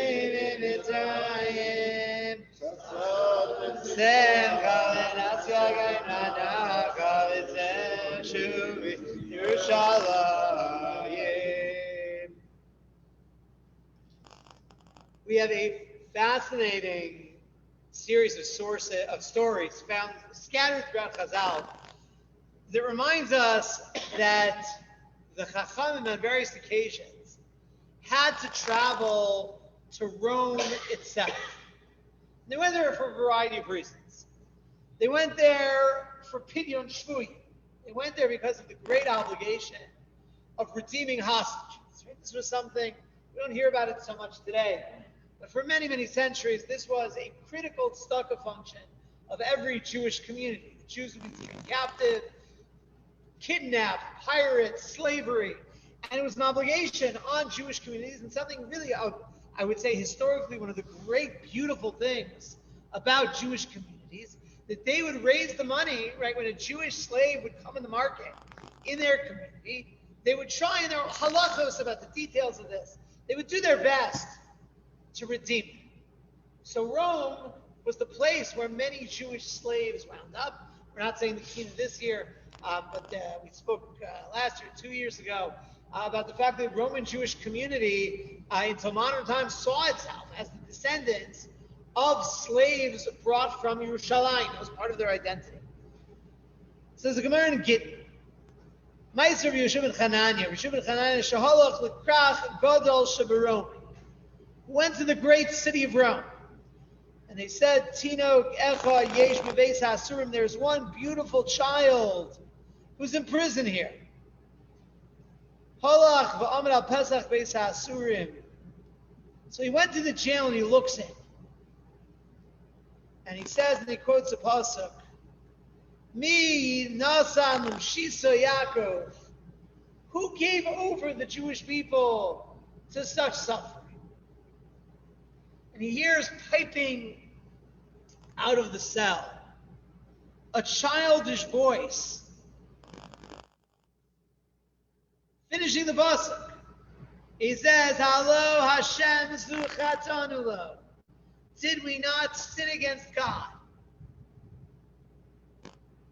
Mitzrayim Simcha V'Nasya G'Nanacha V'Zeh Shuvi Yerushalayim. We have a fascinating series of stories found scattered throughout Chazal that reminds us that the Chachamim on various occasions had to travel to Rome itself. They went there for a variety of reasons. They went there for Pidyon Shvuyim. They went there because of the great obligation of redeeming hostages. Right? This was something, we don't hear about it so much today, but for many, many centuries, this was a critical Stoke function of every Jewish community. Jews would be taken captive, kidnapped, pirates, slavery. And it was an obligation on Jewish communities, and something really, I would say historically, one of the great, beautiful things about Jewish communities, that they would raise the money, right, when a Jewish slave would come in the market in their community, they would try, in their halachos about the details of this, they would do their best to redeem it. So Rome was the place where many Jewish slaves wound up. We're not saying the Kinos this year, but we spoke last year, 2 years ago, about the fact that the Roman Jewish community until modern times saw itself as the descendants of slaves brought from Yerushalayim. It was part of their identity. So there's a Gemara in Gittin. Meiser Rishon ben Chananya, Shahalach L'Krach Godol Shabaromi, who went to the great city of Rome. And they said, Tino Echa Yesh Bebeis HaSurim, there's one beautiful child who's in prison here. Halach v'amar al Pesach Beis HaSurim. So he went to the jail and he looks in. And he says, and he quotes a pasuk, Mi nasan l'mshisa Yaakov. Who gave over the Jewish people to such suffering? And he hears piping out of the cell a childish voice, finishing the pasuk. He says, Halo Hashem zu chatanu lo. Did we not sin against God?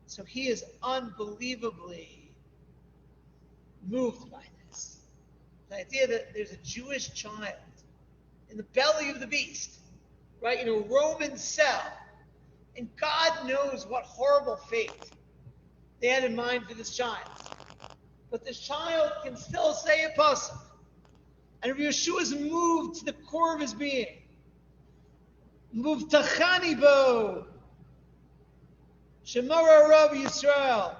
So he is unbelievably moved by this. The idea that there's a Jewish child in the belly of the beast, right, in a Roman cell, and God knows what horrible fate they had in mind for this child. But this child can still say a pasuk. And Yeshua is moved to the core of his being. Moved to Chanibo. Shemora Rav Yisrael.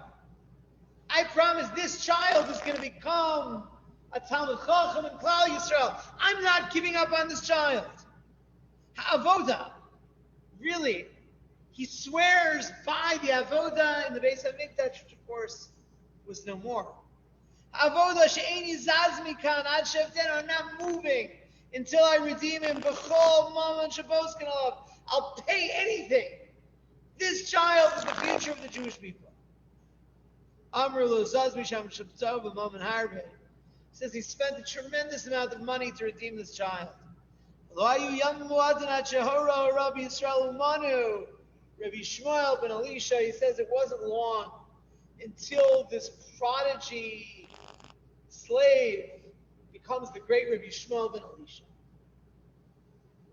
I promise this child is going to become a Talmud Chacham and Klal Yisrael. I'm not giving up on this child. Avoda. Really. He swears by the Avoda in the Beis HaMikdash, which of course was no more. Avoda she'eni zazmi kan ad shevten, I'm not moving until I redeem him. B'chol maman shaboskin alav. I'll pay anything. This child is the future of the Jewish people. Amr lo zazmi sham shabtov b'maman harbe. Says he spent a tremendous amount of money to redeem this child. Lo ayu yam mu'adin ad shehora Rabbi Yisrael umanu. Rabbi Shmuel ben Elisha, he says it wasn't long until this prodigy slave becomes the great Rabbi Shmuel ben Elisha.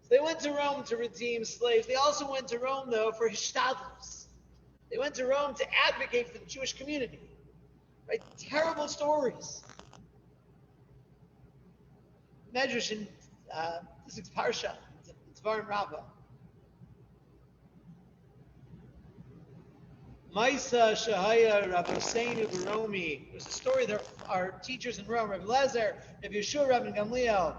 So they went to Rome to redeem slaves. They also went to Rome, though, for hishtadlus. They went to Rome to advocate for the Jewish community. Right? Terrible stories. Medrash in this is Parsha. It's Varim Rabbah. Maisa Shahaya Rabbi Seinu Baromi. There's a story that our teachers in Rome, Rabbi Lezer, Rabbi Yeshua, Rabbi Gamliel.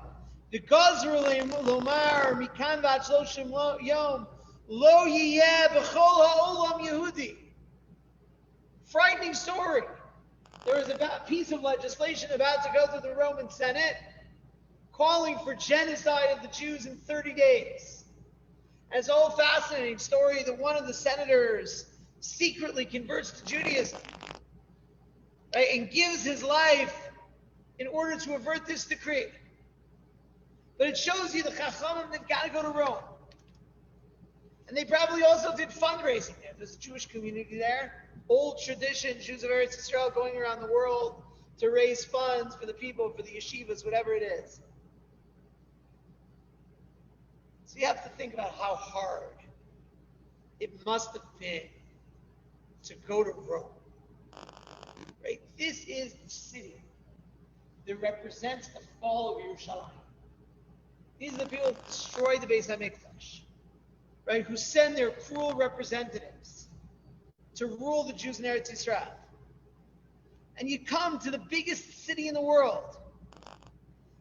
The Gazra Lomar Mikan Vat Shloshim Yom Lo Yiyeh B'chol Ha'olam Yehudi. Frightening story. There was a piece of legislation about to go through the Roman Senate calling for genocide of the Jews in 30 days. And it's a whole fascinating story that one of the senators secretly converts to Judaism, right, and gives his life in order to avert this decree. But it shows you the Chachamim, they've got to go to Rome. And they probably also did fundraising there. There's a Jewish community there. Old tradition, Jews of Eretz Yisrael going around the world to raise funds for the people, for the yeshivas, whatever it is. So you have to think about how hard it must have been to go to Rome. Right? This is the city that represents the fall of Yerushalayim. These are the people who destroyed the Beis HaMikdash, right? Who send their cruel representatives to rule the Jews in Eretz Yisrael. And you come to the biggest city in the world.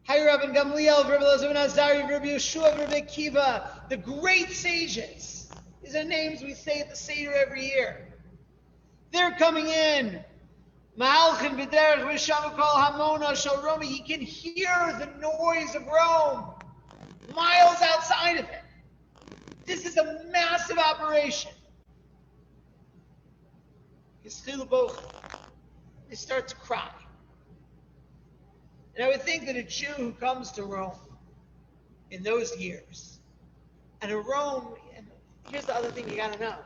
Hi, Rabbi Gamliel, Rabbi Elazar ben Azariah, Rabbi Yeshua, Rabbi Akiva, the great sages. These are names we say at the Seder every year. They're coming in. Ma'alchin b'derech v'shamu kol hamona shel Rome. He can hear the noise of Rome miles outside of it. This is a massive operation. They start to cry. And I would think that a Jew who comes to Rome in those years, and here's the other thing you got to know.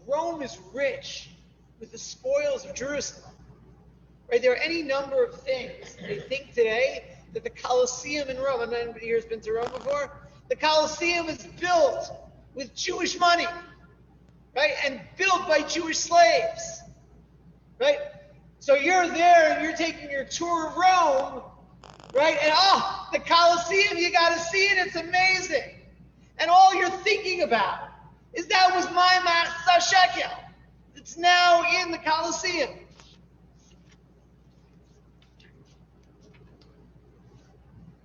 Rome is rich with the spoils of Jerusalem. Right? There are any number of things they think today that the Colosseum in Rome, I don't know anybody here has been to Rome before, the Colosseum is built with Jewish money, right? And built by Jewish slaves, right? So you're there and you're taking your tour of Rome, right? And the Colosseum, you got to see it, it's amazing. And all you're thinking about is that was my Machzah Shekel. It's now in the Colosseum.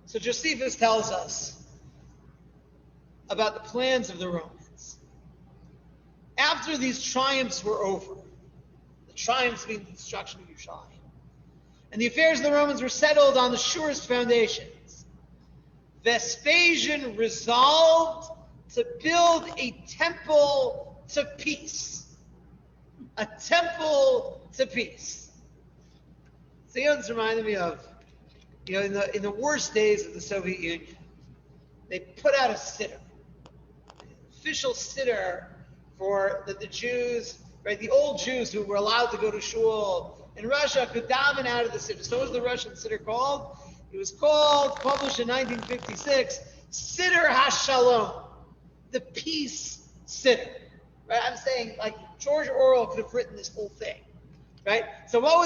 So Josephus tells us about the plans of the Romans. After these triumphs were over, the triumphs being the destruction of Yerushalayim, and the affairs of the Romans were settled on the surest foundations, Vespasian resolved to build a temple to peace. A temple to peace. So you know, this reminded me of, in the worst days of the Soviet Union, they put out a siddur, an official siddur for the Jews, right? The old Jews who were allowed to go to shul in Russia could daven out of the siddur. So what was the Russian siddur called? It was called, published in 1956, Siddur HaShalom, the peace siddur. Right? I'm saying, like, George Orwell could have written this whole thing, right? So why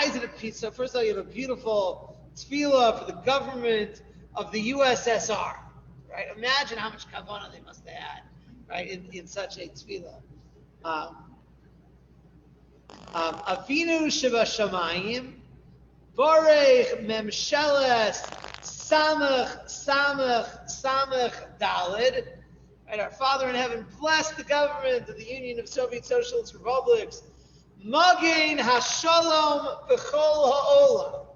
is it a peace? So first of all, you have a beautiful tefillah for the government of the USSR, right? Imagine how much kavanah they must have had, right, in such a tefillah. Avinu Shebashamayim, Borech Memsheles Samach Dalid. Right, our Father in heaven, bless the government of the Union of Soviet Socialist Republics. Magen Hashalom B'chol Ha'olam,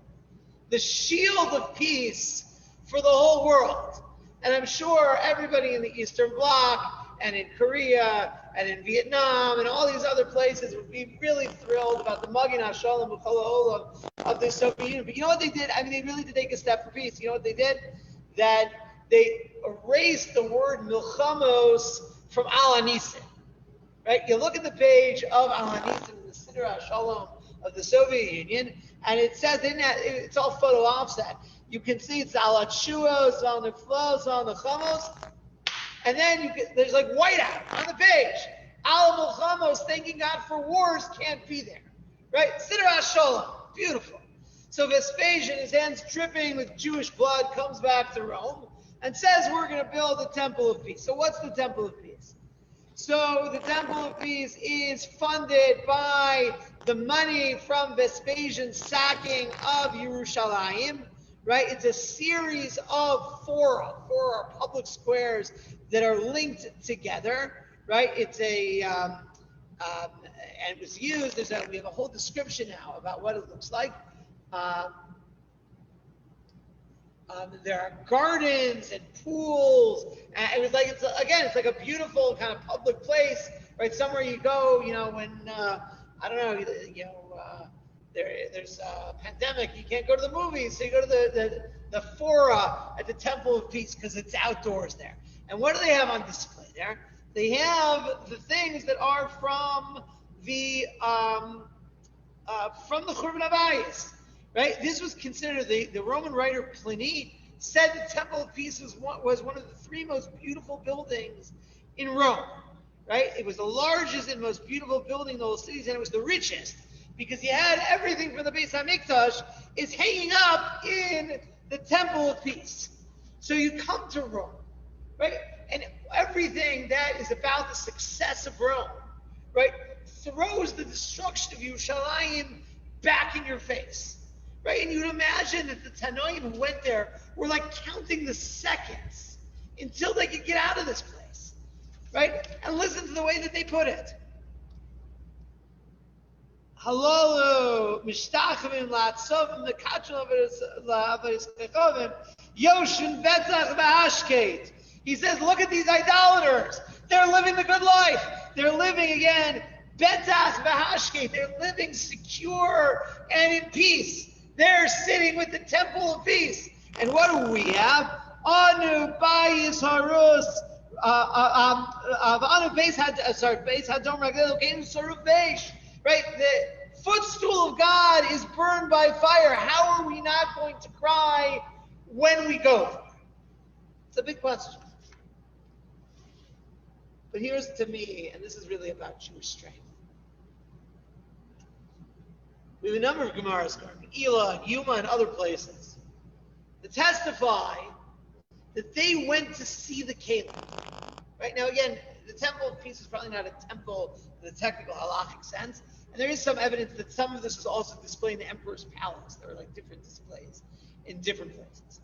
the shield of peace for the whole world. And I'm sure everybody in the Eastern Bloc and in Korea and in Vietnam and all these other places would be really thrilled about the Magen Hashalom B'chol Ha'olam of the Soviet Union. But you know what they did? I mean, they really did take a step for peace. You know what they did? That they erased the word milchamos from Al-Anisim, right? You look at the page of Al-Anisim in the Siddur HaShalom of the Soviet Union, and it says in that, it's all photo offset. You can see it's Al-Achuos, Al-Niflos, Al-Nechamos, and then there's like whiteout on the page. Al-Milchamos, thanking God for wars, can't be there, right? Siddur HaShalom, beautiful. So Vespasian, his hands dripping with Jewish blood, comes back to Rome and says we're going to build a temple of peace. So what's the temple of peace? So the temple of peace is funded by the money from Vespasian's sacking of Yerushalayim, right? It's a series of fora are public squares that are linked together, right? It's and it was used, we have a whole description now about what it looks like. There are gardens and pools, and it was like it's like a beautiful kind of public place, right? Somewhere you go, when there's a pandemic, you can't go to the movies, so you go to the fora at the Temple of Peace because it's outdoors there. And what do they have on display there? They have the things that are from the Churban Bayis. Right? This was considered, the Roman writer Pliny said the Temple of Peace was one of the three most beautiful buildings in Rome. Right? It was the largest and most beautiful building in the whole city, and it was the richest because you had everything from the Beis HaMikdash is hanging up in the Temple of Peace. So you come to Rome, right? And everything that is about the success of Rome, right, throws the destruction of Yerushalayim back in your face. Right? And you'd imagine that the Tanoim who went there were like counting the seconds until they could get out of this place. Right? And listen to the way that they put it. Halalu mishtachim latzovim nekachim la'avayiskechovim yoshin betzach v'hashkeit. He says, look at these idolaters. They're living the good life. They're living again betzach v'hashkeit. They're living secure and in peace. They're sitting with the temple of peace. And what do we have? Anu Bayis harus. Bayis hadom ragel kein saruvesh. Right? The footstool of God is burned by fire. How are we not going to cry when we go there? It's a big question. But here's to me, and this is really about Jewish strength. We have a number of Gemaras, Elah, and Yuma, and other places that testify that they went to see the Caliph. Right now, again, the Temple of Peace is probably not a temple in the technical halachic sense, and there is some evidence that some of this was also displayed in the Emperor's palace. There were like different displays in different places.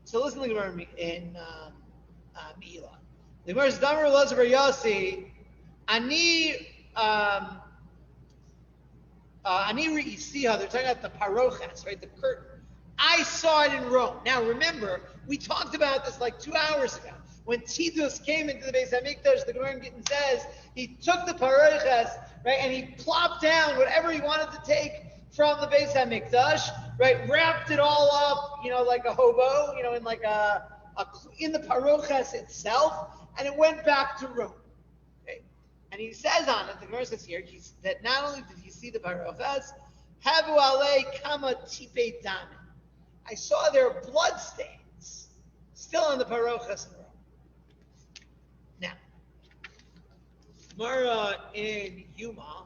So listen to the Gemara in Elah. The Gemara is Damar Elazar bar Yossi, Ani Re'isiha, they're talking about the parochas, right, the curtain. I saw it in Rome. Now remember, we talked about this like 2 hours ago. When Titus came into the Beis HaMikdash, the Gemara says, he took the parochas, right, and he plopped down whatever he wanted to take from the Beis HaMikdash, right, wrapped it all up, like a hobo, in like in the parochas itself, and it went back to Rome. Okay? And he says on it, the Gemara says here, that not only did he see the parochas, havu alei kama tipei damin. I saw their blood stains still on the parochas in Rome. Now, Gemara in Yuma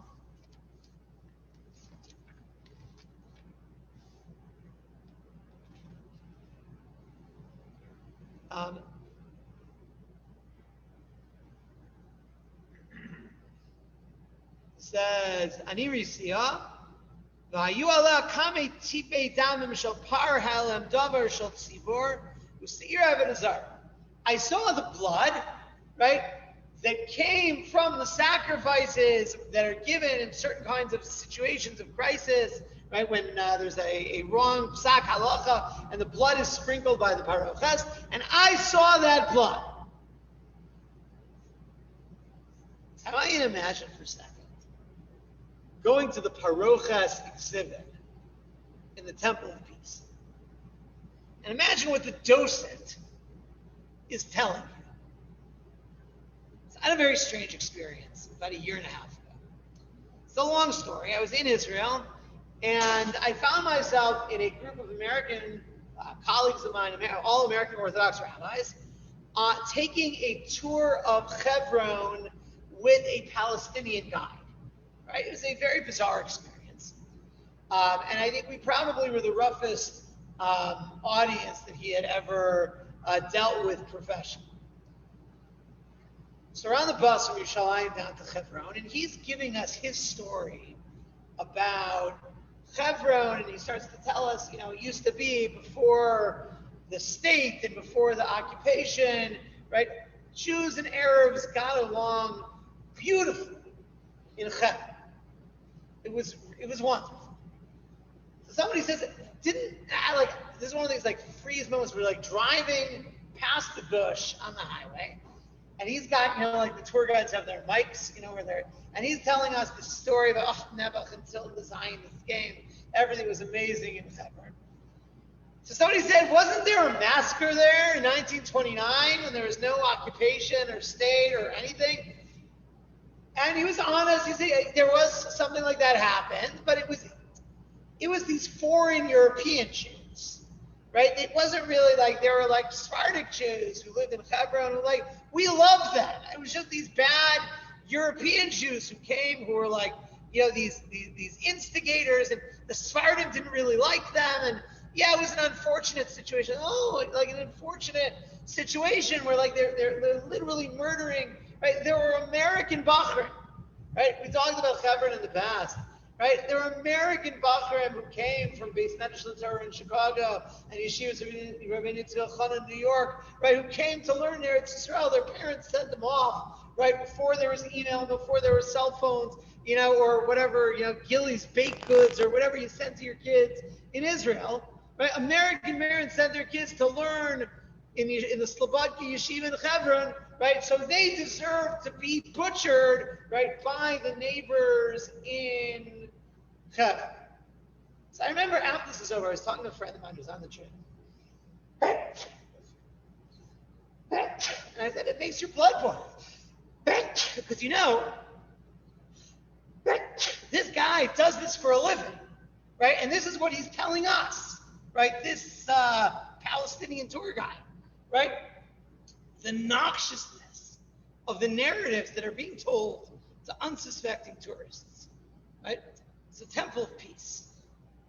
says, Ani Risia, V'hayu ala kame tipei damim shel par halem davar shel tzibor u'seir avodazar. I saw the blood, right, that came from the sacrifices that are given in certain kinds of situations of crisis, right, when there's a wrong psak halacha and the blood is sprinkled by the parochas, and I saw that blood. I want you to imagine for a second going to the parochas exhibit in the Temple of Peace. And imagine what the docent is telling you. I had a very strange experience about a year and a half ago. It's a long story. I was in Israel, and I found myself in a group of American colleagues of mine, all American Orthodox rabbis, taking a tour of Hebron with a Palestinian guide. Right? It was a very bizarre experience. And I think we probably were the roughest audience that he had ever dealt with professionally. So we're on the bus from Yerushalayim down to Hebron, and he's giving us his story about Hebron, and he starts to tell us, it used to be before the state and before the occupation, right? Jews and Arabs got along beautifully in Hebron. It was wonderful. So somebody says, this is one of these freeze moments where we're driving past the gush on the highway, and he's got, the tour guides have their mics, where they're, and he's telling us the story about Nebuch until the Zionist came. Everything was amazing in Hebron. So somebody said, wasn't there a massacre there in 1929 when there was no occupation or state or anything? And he was honest. He said there was something like that happened, but it was these foreign European Jews, right? It wasn't really they were Sephardic Jews who lived in Hebron who we loved them. It was just these bad European Jews who came who were these instigators, and the Sephardim didn't really like them, and it was an unfortunate situation. An unfortunate situation where they're literally murdering. Right, there were American Bachrim, right? We talked about Chevron in the past, right? There were American Bachrim who came from Beis Medrash in Chicago and Yeshivas Rabbeinu Tzilchon in New York, right? Who came to learn Eretz Yisrael. Their parents sent them off, right? Before there was email, before there were cell phones, or whatever, Gilly's baked goods or whatever you send to your kids in Israel, right? American parents send their kids to learn in the Slobodka Yeshiva in Hebron, right? So they deserve to be butchered, right, by the neighbors in Hebron. So I remember after this was over, I was talking to a friend of mine who was on the train. And I said, it makes your blood boil. Because this guy does this for a living, right? And this is what he's telling us, right? This Palestinian tour guide, right? The noxiousness of the narratives that are being told to unsuspecting tourists, right? It's a temple of peace,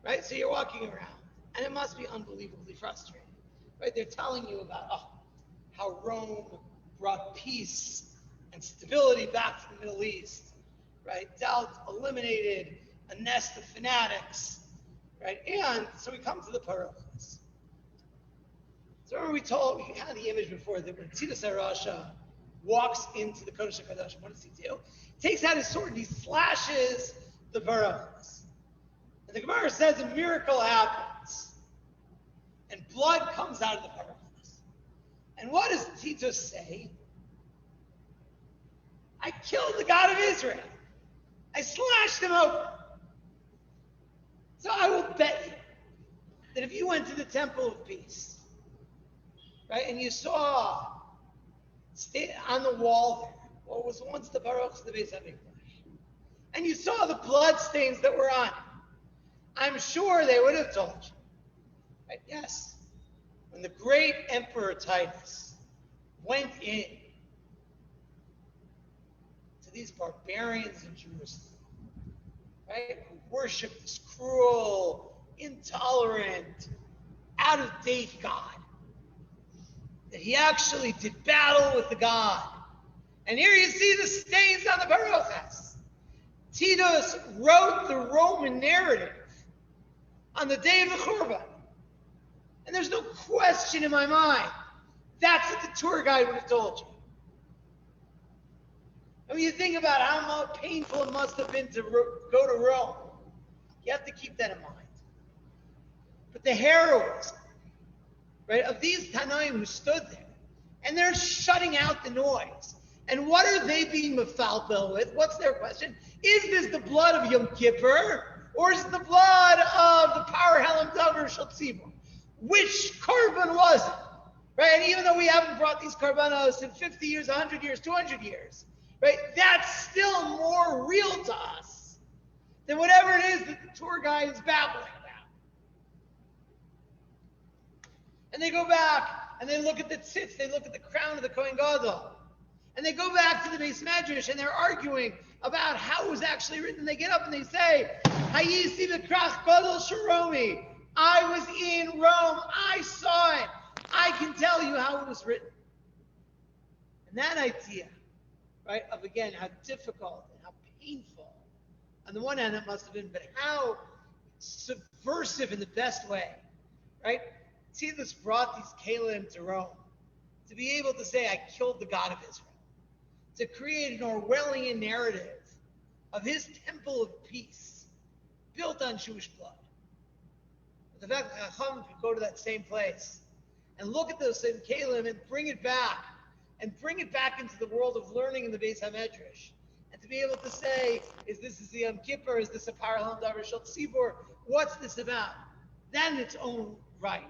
right? So you're walking around, and it must be unbelievably frustrating, right? They're telling you about how Rome brought peace and stability back to the Middle East, right? Eliminated a nest of fanatics, right? And so we come to the parochas. So remember we had the image before that when Tzidus HaRasha walks into the Kodesh HaKadosh, what does he do? He takes out his sword and he slashes the parochas. And the Gemara says a miracle happens. And blood comes out of the parochas. And what does Titus say? I killed the God of Israel. I slashed him open. So I will bet you that if you went to the Temple of Peace, right, and you saw on the wall there what was once the Baruch the Beis HaMikdash, and you saw the blood stains that were on it, I'm sure they would have told you, right? Yes, when the great Emperor Titus went in to these barbarians in Jerusalem, right, who worshipped this cruel, intolerant, out-of-date God, that he actually did battle with the God. And here you see the stains on the parochas. Titus wrote the Roman narrative on the day of the Churban. And there's no question in my mind, that's what the tour guide would have told you. I mean, you think about how painful it must have been to go to Rome. You have to keep that in mind. But the heroism, right, of these Tanoim who stood there, and they're shutting out the noise. And what are they being mefalpel with? What's their question? Is this the blood of Yom Kippur, or is it the blood of the Power Helam Davar Shel Tzibur? Which Churban was it? Right? And even though we haven't brought these Karbanos in 50 years, 100 years, 200 years, right? That's still more real to us than whatever it is that the tour guide is babbling about. And they go back and they look at the tzitz, they look at the crown of the Kohen Gadol, and they go back to the Beis Medrash and they're arguing about how it was actually written. They get up and they say, Hayisi v'krach Gadol Sharomi. I was in Rome. I saw it. I can tell you how it was written. And that idea, right, of again, how difficult and how painful, on the one hand it must have been, but how subversive in the best way, right? Titus brought these Kalim to Rome to be able to say, I killed the God of Israel, to create an Orwellian narrative of his temple of peace built on Jewish blood. But the fact that Chacham could go to that same place and look at those same Kalim and bring it back into the world of learning in the Beis HaMedrash, and to be able to say, is this the Yom Kippur, is this a Power Helam Davar Shel Tzibur, what's this about? That in its own right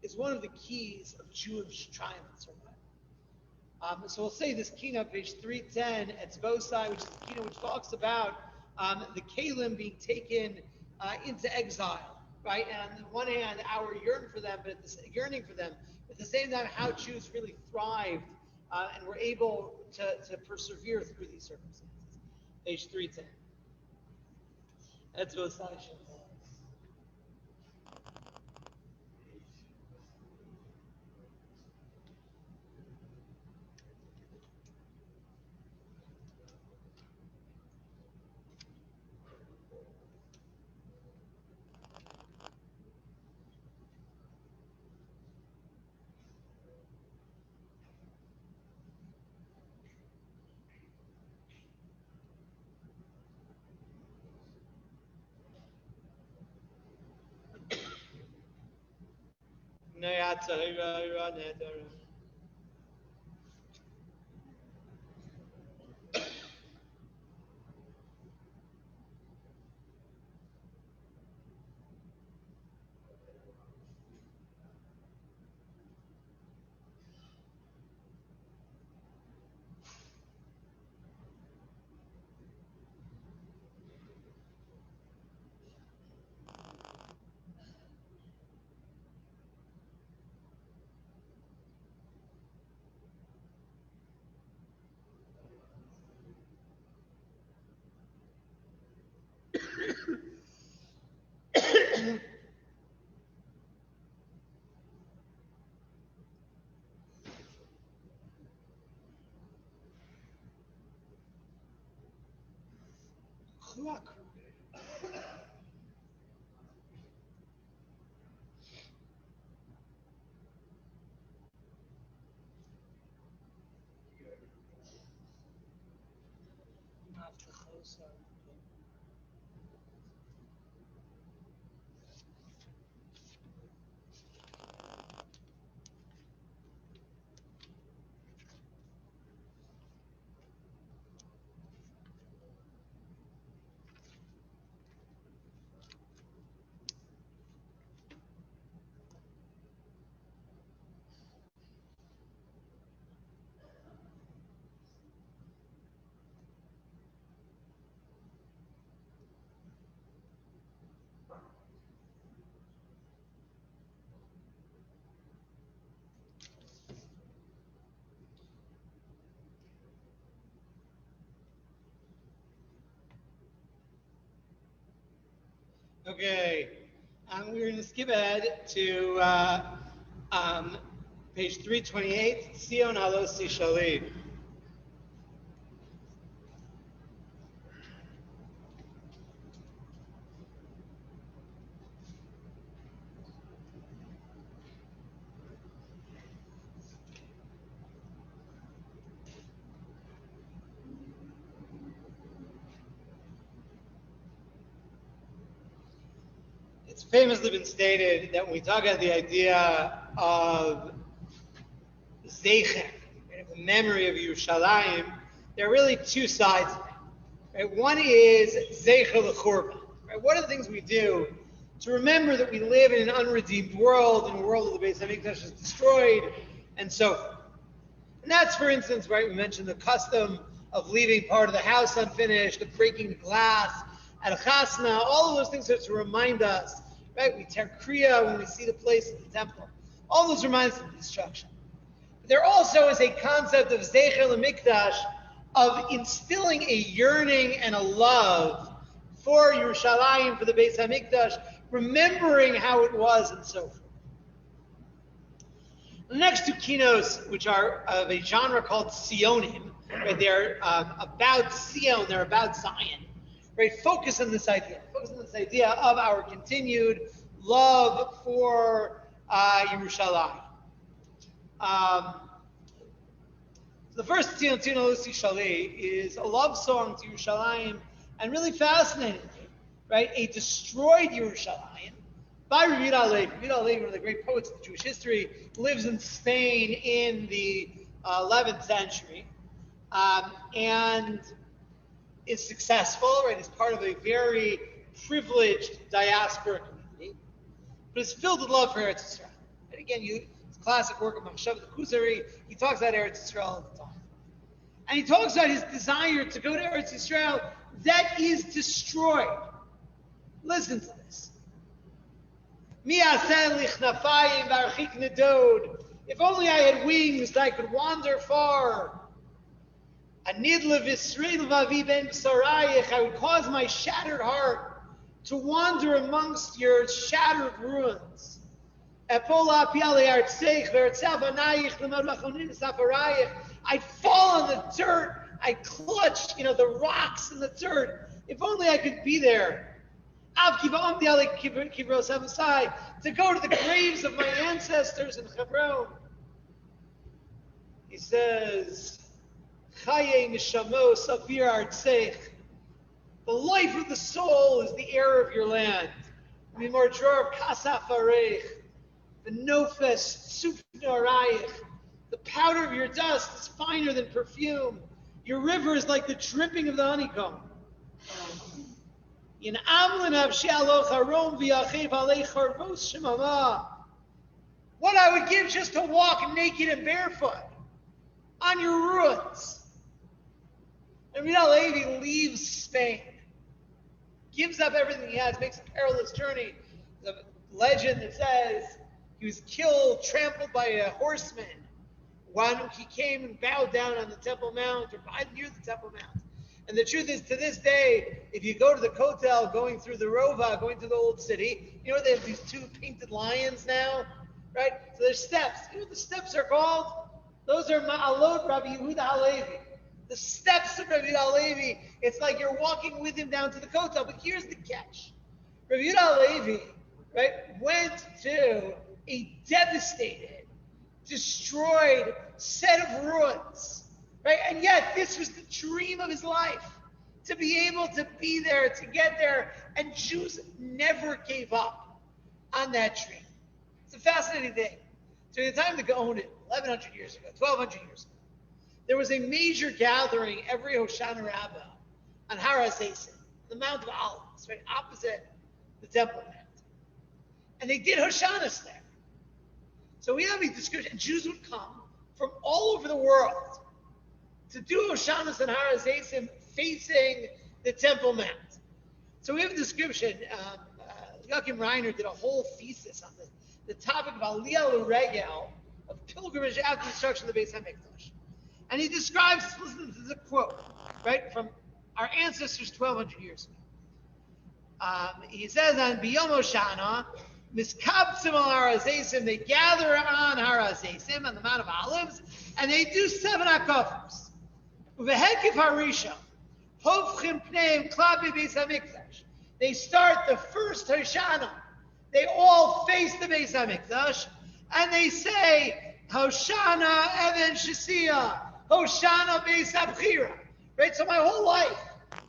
is one of the keys of Jewish triumph and survival. So we'll say this Kinos, page 310, at Tzvosai, which is the Kinos which talks about the Kalim being taken into exile, right? And on the one hand, our yearning for them, but at the same time, how Jews really thrived and were able to persevere through these circumstances. Page 310. That's Tzvosai. Okay, we're going to skip ahead to page 328, Sion Halosi Shalim. It's famously been stated that when we talk about the idea of Zecher, the memory of Yerushalayim, there are really two sides of it. Right? One is Zecher l'Churban. Right? What are the things we do to remember that we live in an unredeemed world, in a world where the Beis Hamikdash is destroyed, and so forth. And that's, for instance, right, we mentioned the custom of leaving part of the house unfinished, of breaking the glass at a chasna, all of those things are to remind us, right? We tear kriya when we see the place of the temple. All those remind us of the destruction. But there also is a concept of Zecher l'Mikdash, of instilling a yearning and a love for Yerushalayim, for the Beis Hamikdash, remembering how it was and so forth. The next two Kinos, which are of a genre called Sionim, right? They're about Sion, they're about Zion, right? Focus on this idea of our continued love for Yerushalayim. The first Sion Lucy Shali is a love song to Yerushalayim, and really fascinating, right? A destroyed Yerushalayim by Rebbe Alevi. Rebbe Alevi, one of the great poets of Jewish history, lives in Spain in the 11th century, and is successful, right? Is part of a very privileged diaspora community, but is filled with love for Eretz Yisrael. And again, it's classic work of Machshav the Kuzari. He talks about Eretz Yisrael all the time. And he talks about his desire to go to Eretz Yisrael that is destroyed. Listen to this. If only I had wings that I could wander far. I would cause my shattered heart to wander amongst your shattered ruins. I'd fall on the dirt. I'd clutch, the rocks and the dirt. If only I could be there. To go to the graves of my ancestors in Hebron. He says, the life of the soul is the air of your land. the nofes sufnorayich. The powder of your dust is finer than perfume. Your river is like the dripping of the honeycomb. In what I would give just to walk naked and barefoot on your ruins. And Rebbe Levi leaves Spain, gives up everything he has, makes a perilous journey. The legend that says he was killed, trampled by a horseman. When he came and bowed down on the Temple Mount, or near the Temple Mount. And the truth is, to this day, if you go to the Kotel, going through the Rova, going to the old city, you know they have these two painted lions now, right? So there's steps. You know what the steps are called? Those are Ma'alot Rabbi Yehuda Halevi. The steps of Rabbi Yehuda Halevi, it's like you're walking with him down to the Kotel. But here's the catch. Rabbi Yehuda Halevi, right, went to a devastated, destroyed set of ruins, right? And yet this was the dream of his life, to be able to be there, to get there. And Jews never gave up on that dream. It's a fascinating thing. During the time of the Gaonim, 1,100 years ago, 1,200 years ago, there was a major gathering every Hoshana Rabbah on Har HaZeisim, the Mount of Olives, right opposite the Temple Mount. And they did Hoshanas there. So we have a description, and Jews would come from all over the world to do Hoshanas and Har HaZeisim facing the Temple Mount. So we have a description. Joachim Reiner did a whole thesis on the topic of Aliyah L'Regel, of pilgrimage after the destruction of the Beis HaMikdash. And he describes, listen to the quote, right, from our ancestors 1,200 years ago. He says on Biyom Hoshana, Miskabtzim al Har HaZeisim, they gather on Har HaZeisim, on the Mount of Olives, and they do 7 hakafos. Uvehekif harishon, hovchim pneim klapi Beis HaMikdash. They start the first Hoshana. They all face the Beis HaMikdash, and they say, Hoshana Even Shisia, Hoshana Beis HaBchira. Right, so my whole life,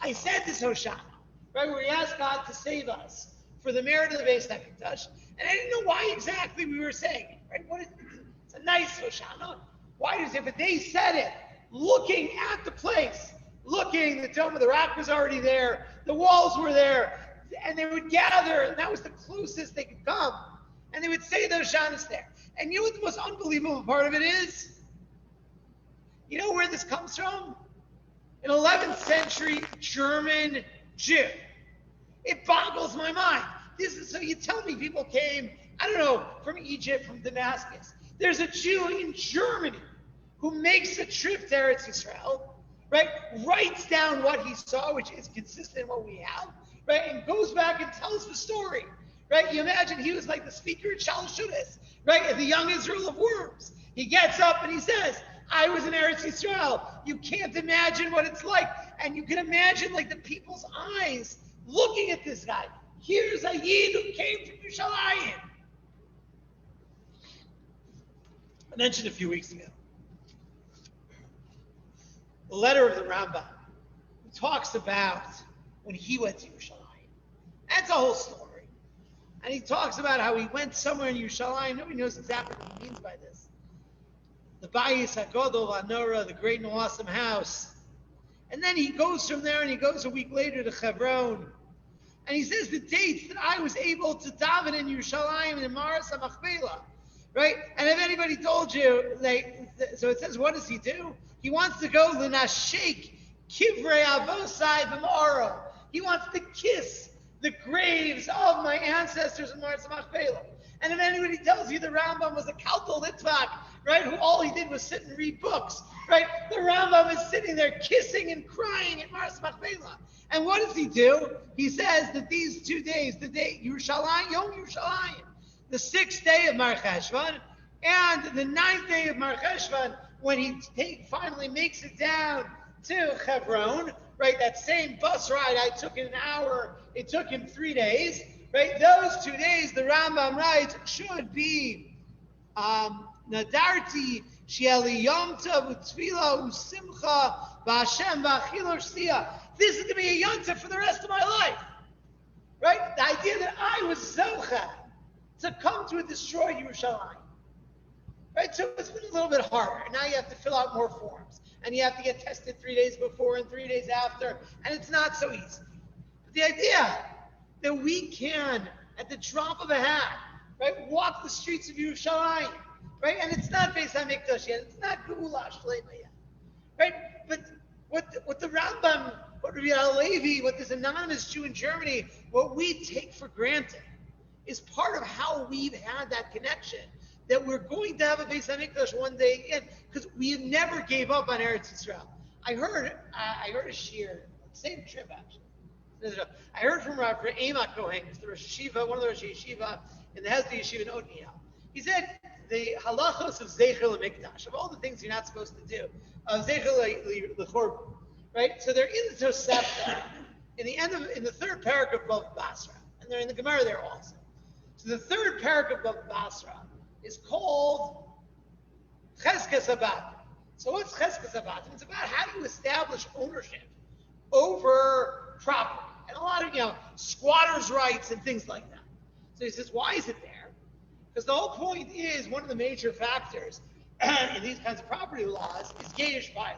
I said this Hoshana, right, where we asked God to save us for the merit of the Beis HaMikdash, and I didn't know why exactly we were saying it, right? It's a nice Hoshana. Why is it? But they said it, looking at the place, the Dome of the Rock was already there, the walls were there, and they would gather, and that was the closest they could come, and they would say those Hoshanas there. And you know what the most unbelievable part of it is? You know where this comes from? An 11th century German Jew. It boggles my mind. So you tell me people came, I don't know, from Egypt, from Damascus. There's a Jew in Germany who makes a trip to Eretz Yisrael, right? Writes down what he saw, which is consistent with what we have, right? And goes back and tells the story, right? You imagine he was like the speaker at Shalashudas, right? At the young Israel of Worms. He gets up and he says, I was in Eretz Yisrael. You can't imagine what it's like. And you can imagine like the people's eyes looking at this guy. Here's a Yid who came from Yerushalayim. I mentioned a few weeks ago the letter of the Rambam talks about when he went to Yerushalayim. That's a whole story. And he talks about how he went somewhere in Yerushalayim. Nobody knows exactly what he means by this. The Bayis HaGodol Anora, the great and awesome house. And then he goes from there and he goes a week later to Hebron. And he says the dates that I was able to daven in Yerushalayim and Maras HaMachpelah. Right? And if anybody told you, so it says, what does he do? He wants to go L'nashek Kivrei Avosai B'Maror. He wants to kiss the graves of my ancestors in Maras HaMachpelah. And if anybody tells you the Rambam was a Kalto Litvak, right, who all he did was sit and read books, right, the Rambam is sitting there kissing and crying at Maras HaMachpelah. And what does he do? He says that these 2 days, the day Yerushalayim, Yom Yerushalayim, the 6th day of Mar Cheshvan, and the 9th day of Mar Cheshvan, when he finally makes it down to Hebron, right, that same bus ride I took in an hour, it took him 3 days, right, those 2 days, the Rambam writes, should be Nadarti She'eli Yom Tov U'Tfila U'Simcha Ba'Hashem Ba'Achil U'Shtia. This is going to be a Yom Tov for the rest of my life. Right? The idea that I was Zocha to come to a destroyed Yerushalayim. Right? So it's been a little bit harder. Now you have to fill out more forms. And you have to get tested 3 days before and 3 days after. And it's not so easy. But the idea that we can, at the drop of a hat, right, walk the streets of Yerushalayim, right? And it's not Beis HaMikdash yet. It's not Geula Shlema yet. Right? But what the Rambam, what Rabbi Alevi, what this anonymous Jew in Germany, what we take for granted is part of how we've had that connection, that we're going to have a Beis HaMikdash one day again, because we never gave up on Eretz Yisrael. I heard a shir, same trip actually. I heard from Rav Amos Cohen, the Rosh Yeshiva, one of the Rosh Yeshiva in the Hesed Yeshiva in Otniel. He said the halachos of Zechar Mikdash, of all the things you're not supposed to do, of Zechar Churban, right? So they're in the Tosefta, in the third paragraph of Basra, and they're in the Gemara there also. So the third paragraph of Basra is called Cheskes Abatim. So what's Cheskes Abatim? It's about how do you establish ownership over property, and a lot of squatters' rights and things like that. So he says, why is it there? Because the whole point is one of the major factors in these kinds of property laws is Yesh Bayis.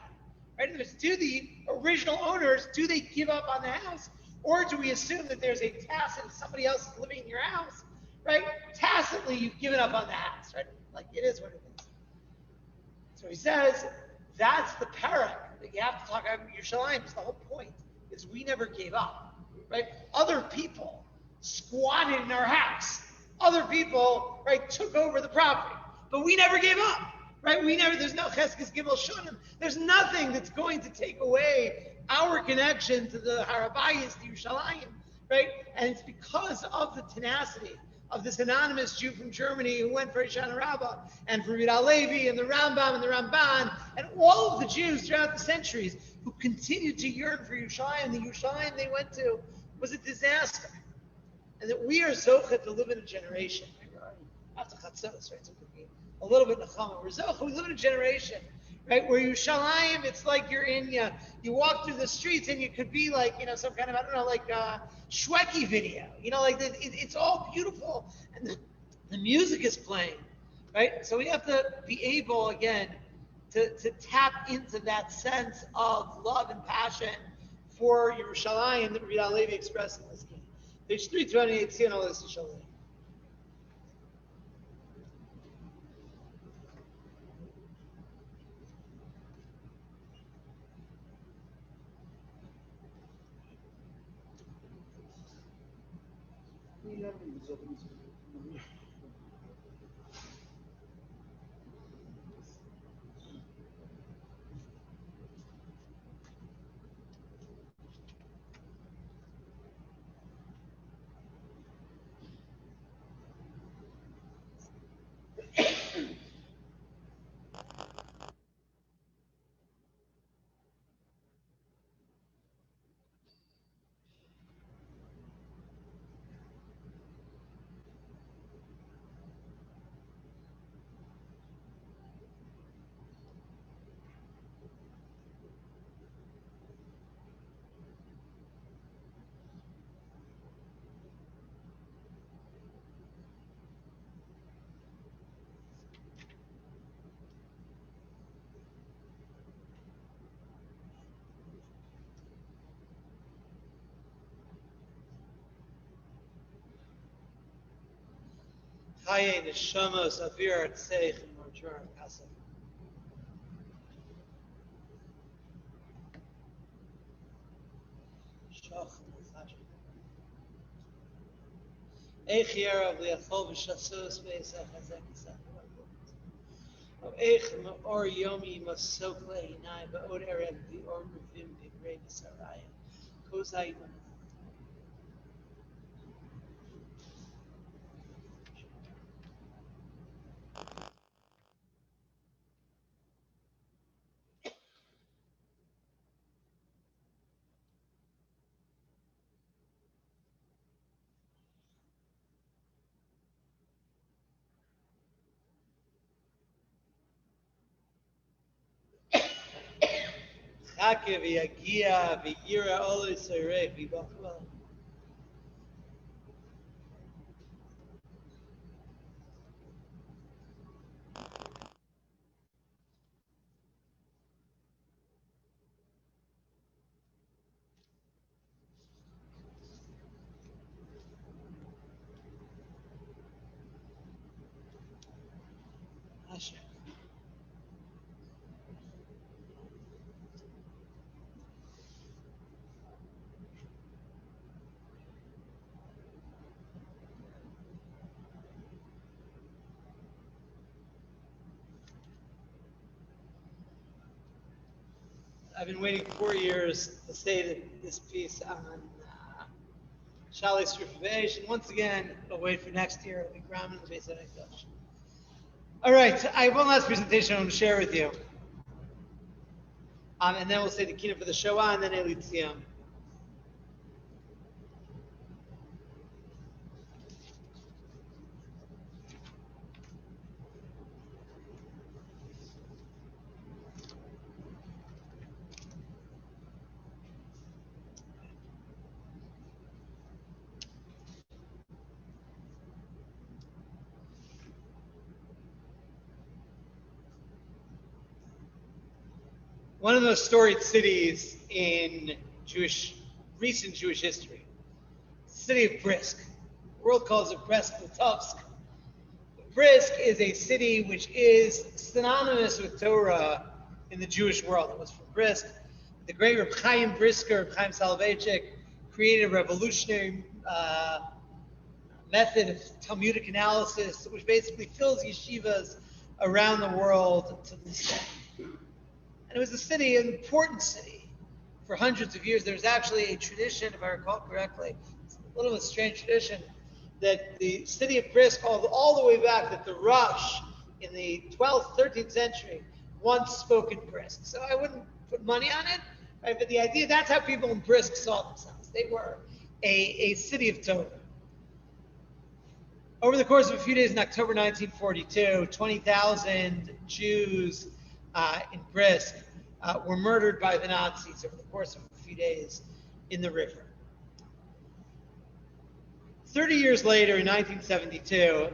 Right? And do the original owners, do they give up on the house, or do we assume that there's a tacit somebody else is living in your house? Right? Tacitly, you've given up on the house, right? Like it is what it is. So he says that's the parak that you have to talk about Yerushalayim. Is the whole point is we never gave up, right? Other people squatted in our house. Other people, right, took over the property, but we never gave up, right? There's no Cheskes Gimel Shunim. There's nothing that's going to take away our connection to the Bayis, the Yerushalayim, right? And it's because of the tenacity of this anonymous Jew from Germany who went for Rishon Rabbah, and for Rebbe Alevi and the Rambam and the Ramban, and all of the Jews throughout the centuries who continued to yearn for Yerushalayim. The Yerushalayim they went to was a disaster. And that we are Zocha to live in a generation, after Chatzos, right? So it could be a little bit Nechama. We're Zocha, we live in a generation, right? Where Yerushalayim, it's like you're in, you walk through the streets and you could be like, some kind of, I don't know, like Shweki video, like it's all beautiful and the music is playing, right? So we have to be able, again, to tap into that sense of love and passion for Yerushalayim that Rebbe Alevi expressed in this game. Page 328, see all this Yerushalayim. Chaye neshamos avir tzeich and marjor kasef. Shach nefashim. Eich yerav liachol v'shasos ve'esach hazek esach. Eich or yomi masokle inai ba'od erev v'or revim v'grei Zecharya. Kozai. Chake v'yagia v'yira olei soirei v'bachval. Bless you. I've been waiting 4 years to say this piece on Shali's Rishon. Once again, I'll wait for next year. It'll be Graham in the Beis Hamikdash. All right, I have one last presentation I want to share with you. And then we'll say the Kinos for the Shoah and then Elisha. One of the most storied cities in recent Jewish history, the city of Brisker. The world calls it Brest-Litovsk. Brisk is a city which is synonymous with Torah in the Jewish world. It was from Brisk. The great Reb Chaim Brisker, Reb Chaim Soloveitchik, created a revolutionary method of Talmudic analysis, which basically fills yeshivas around the world to this day. And it was a city, an important city, for hundreds of years. There's actually a tradition, if I recall correctly, it's a little bit strange tradition, that the city of Brisk, all the way back, that the Rosh in the 12th, 13th century once spoke in Brisk. So I wouldn't put money on it, right? But the idea, that's how people in Brisk saw themselves. They were a city of Torah. Over the course of a few days in October 1942, 20,000 Jews in Brisk were murdered by the Nazis over the course of a few days in the river. 30 years later, in 1972,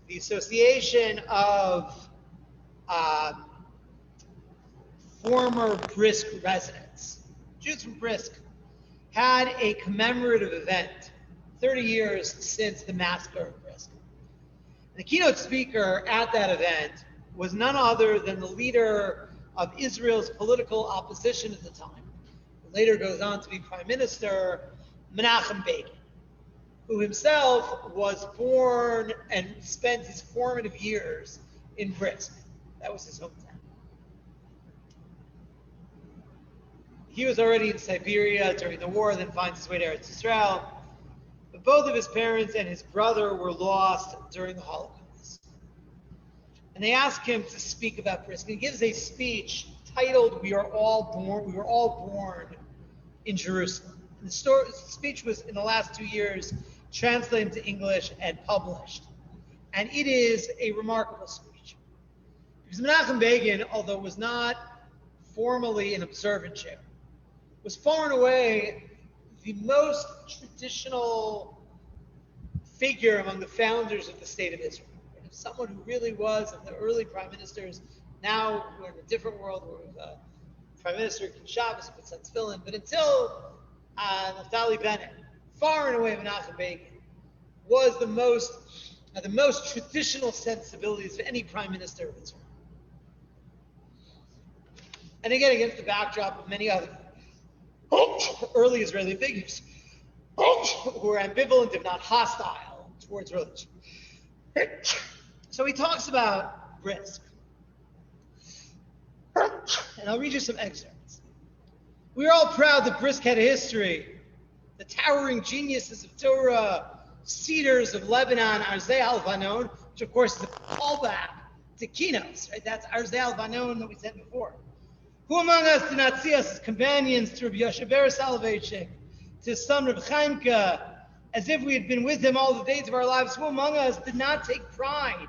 the Association of former Brisk residents, Jews from Brisk, had a commemorative event 30 years since the massacre of Brisk. The keynote speaker at that event was none other than the leader of Israel's political opposition at the time, who later goes on to be Prime Minister, Menachem Begin, who himself was born and spent his formative years in Brisk. That was his hometown. He was already in Siberia during the war, then finds his way to Eretz Yisrael. But both of his parents and his brother were lost during the Holocaust. And they ask him to speak about Brisk. He gives a speech titled, We were all born in Jerusalem. And the speech was, in the last 2 years, translated into English and published. And it is a remarkable speech. Because Menachem Begin, although was not formally an observant Jew, was far and away the most traditional figure among the founders of the state of Israel. Someone who really was, of the early prime ministers. Now we're in a different world where we have a prime minister, King Shabbos, puts on tefillin. But until Naftali Bennett, far and away Menachem Begin was the most traditional sensibilities of any prime minister of Israel. And again, against the backdrop of many other early Israeli figures who were ambivalent, if not hostile, towards religion. So he talks about Brisk. And I'll read you some excerpts. We are all proud that Brisk had a history. The towering geniuses of Torah, cedars of Lebanon, Arzei al-Vanon, which of course is a callback to Kinos, right? That's Arzei al-Vanon that we said before. Who among us did not see us as companions to Rabbi Yoshever Soloveitchik, to his son Reb Chaimka, as if we had been with him all the days of our lives? Who among us did not take pride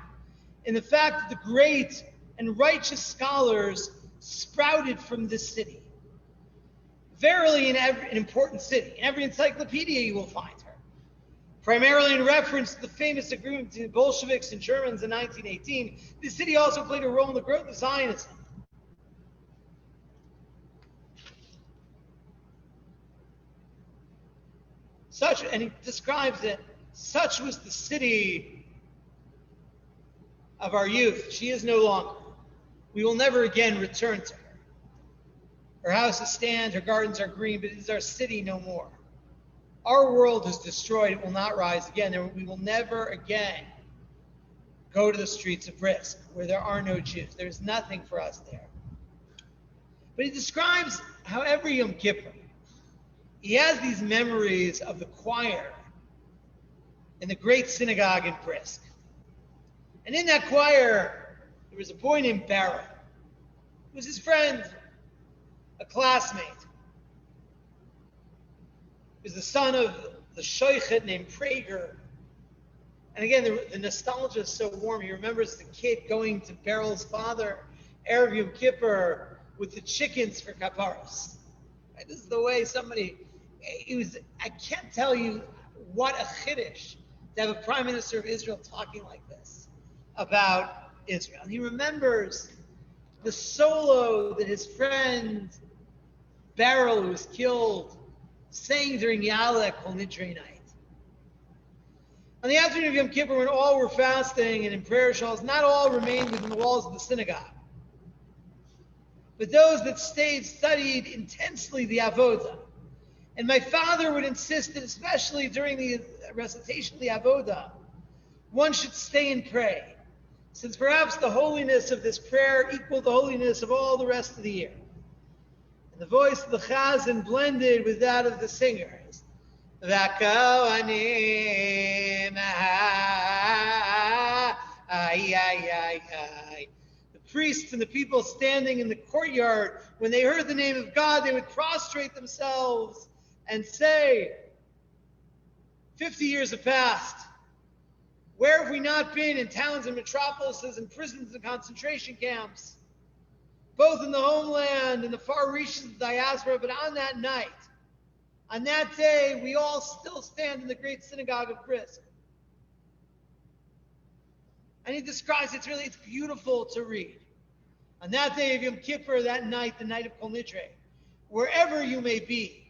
in the fact that the great and righteous scholars sprouted from this city? Verily, in an important city, in every encyclopedia you will find her. Primarily in reference to the famous agreement between the Bolsheviks and Germans in 1918, this city also played a role in the growth of Zionism. And he describes it, such was the city of our youth. She is no longer. We will never again return to her. Her houses stand, her gardens are green, but it is our city no more. Our world is destroyed. It will not rise again. We will never again go to the streets of Brisker, where there are no Jews. There is nothing for us there. But he describes how every Yom Kippur, he has these memories of the choir in the great synagogue in Brisker. And in that choir, there was a boy named Barrett. He was his friend, a classmate. He was the son of the shochet named Prager. And again, the nostalgia is so warm. He remembers the kid going to Beryl's father, Erev Yom Kippur, with the chickens for kaparos. Right? This is the way I can't tell you what a chiddush to have a prime minister of Israel talking like this about Israel. And he remembers the solo that his friend Beryl, who was killed, sang during Yaleh Kol Nidrei night. On the afternoon of Yom Kippur, when all were fasting and in prayer shawls, not all remained within the walls of the synagogue. But those that stayed studied intensely the avodah. And my father would insist that, especially during the recitation of the avodah, one should stay and pray, since perhaps the holiness of this prayer equaled the holiness of all the rest of the year. And the voice of the chazan blended with that of the singers. The priests and the people standing in the courtyard, when they heard the name of God, they would prostrate themselves and say, 50 years have passed. Where have we not been? In towns and metropolises and prisons and concentration camps, both in the homeland and the far reaches of the diaspora. But on that night, on that day, we all still stand in the great synagogue of Brisker. And he describes it's beautiful to read. On that day of Yom Kippur, that night, the night of Kol Nidrei, wherever you may be,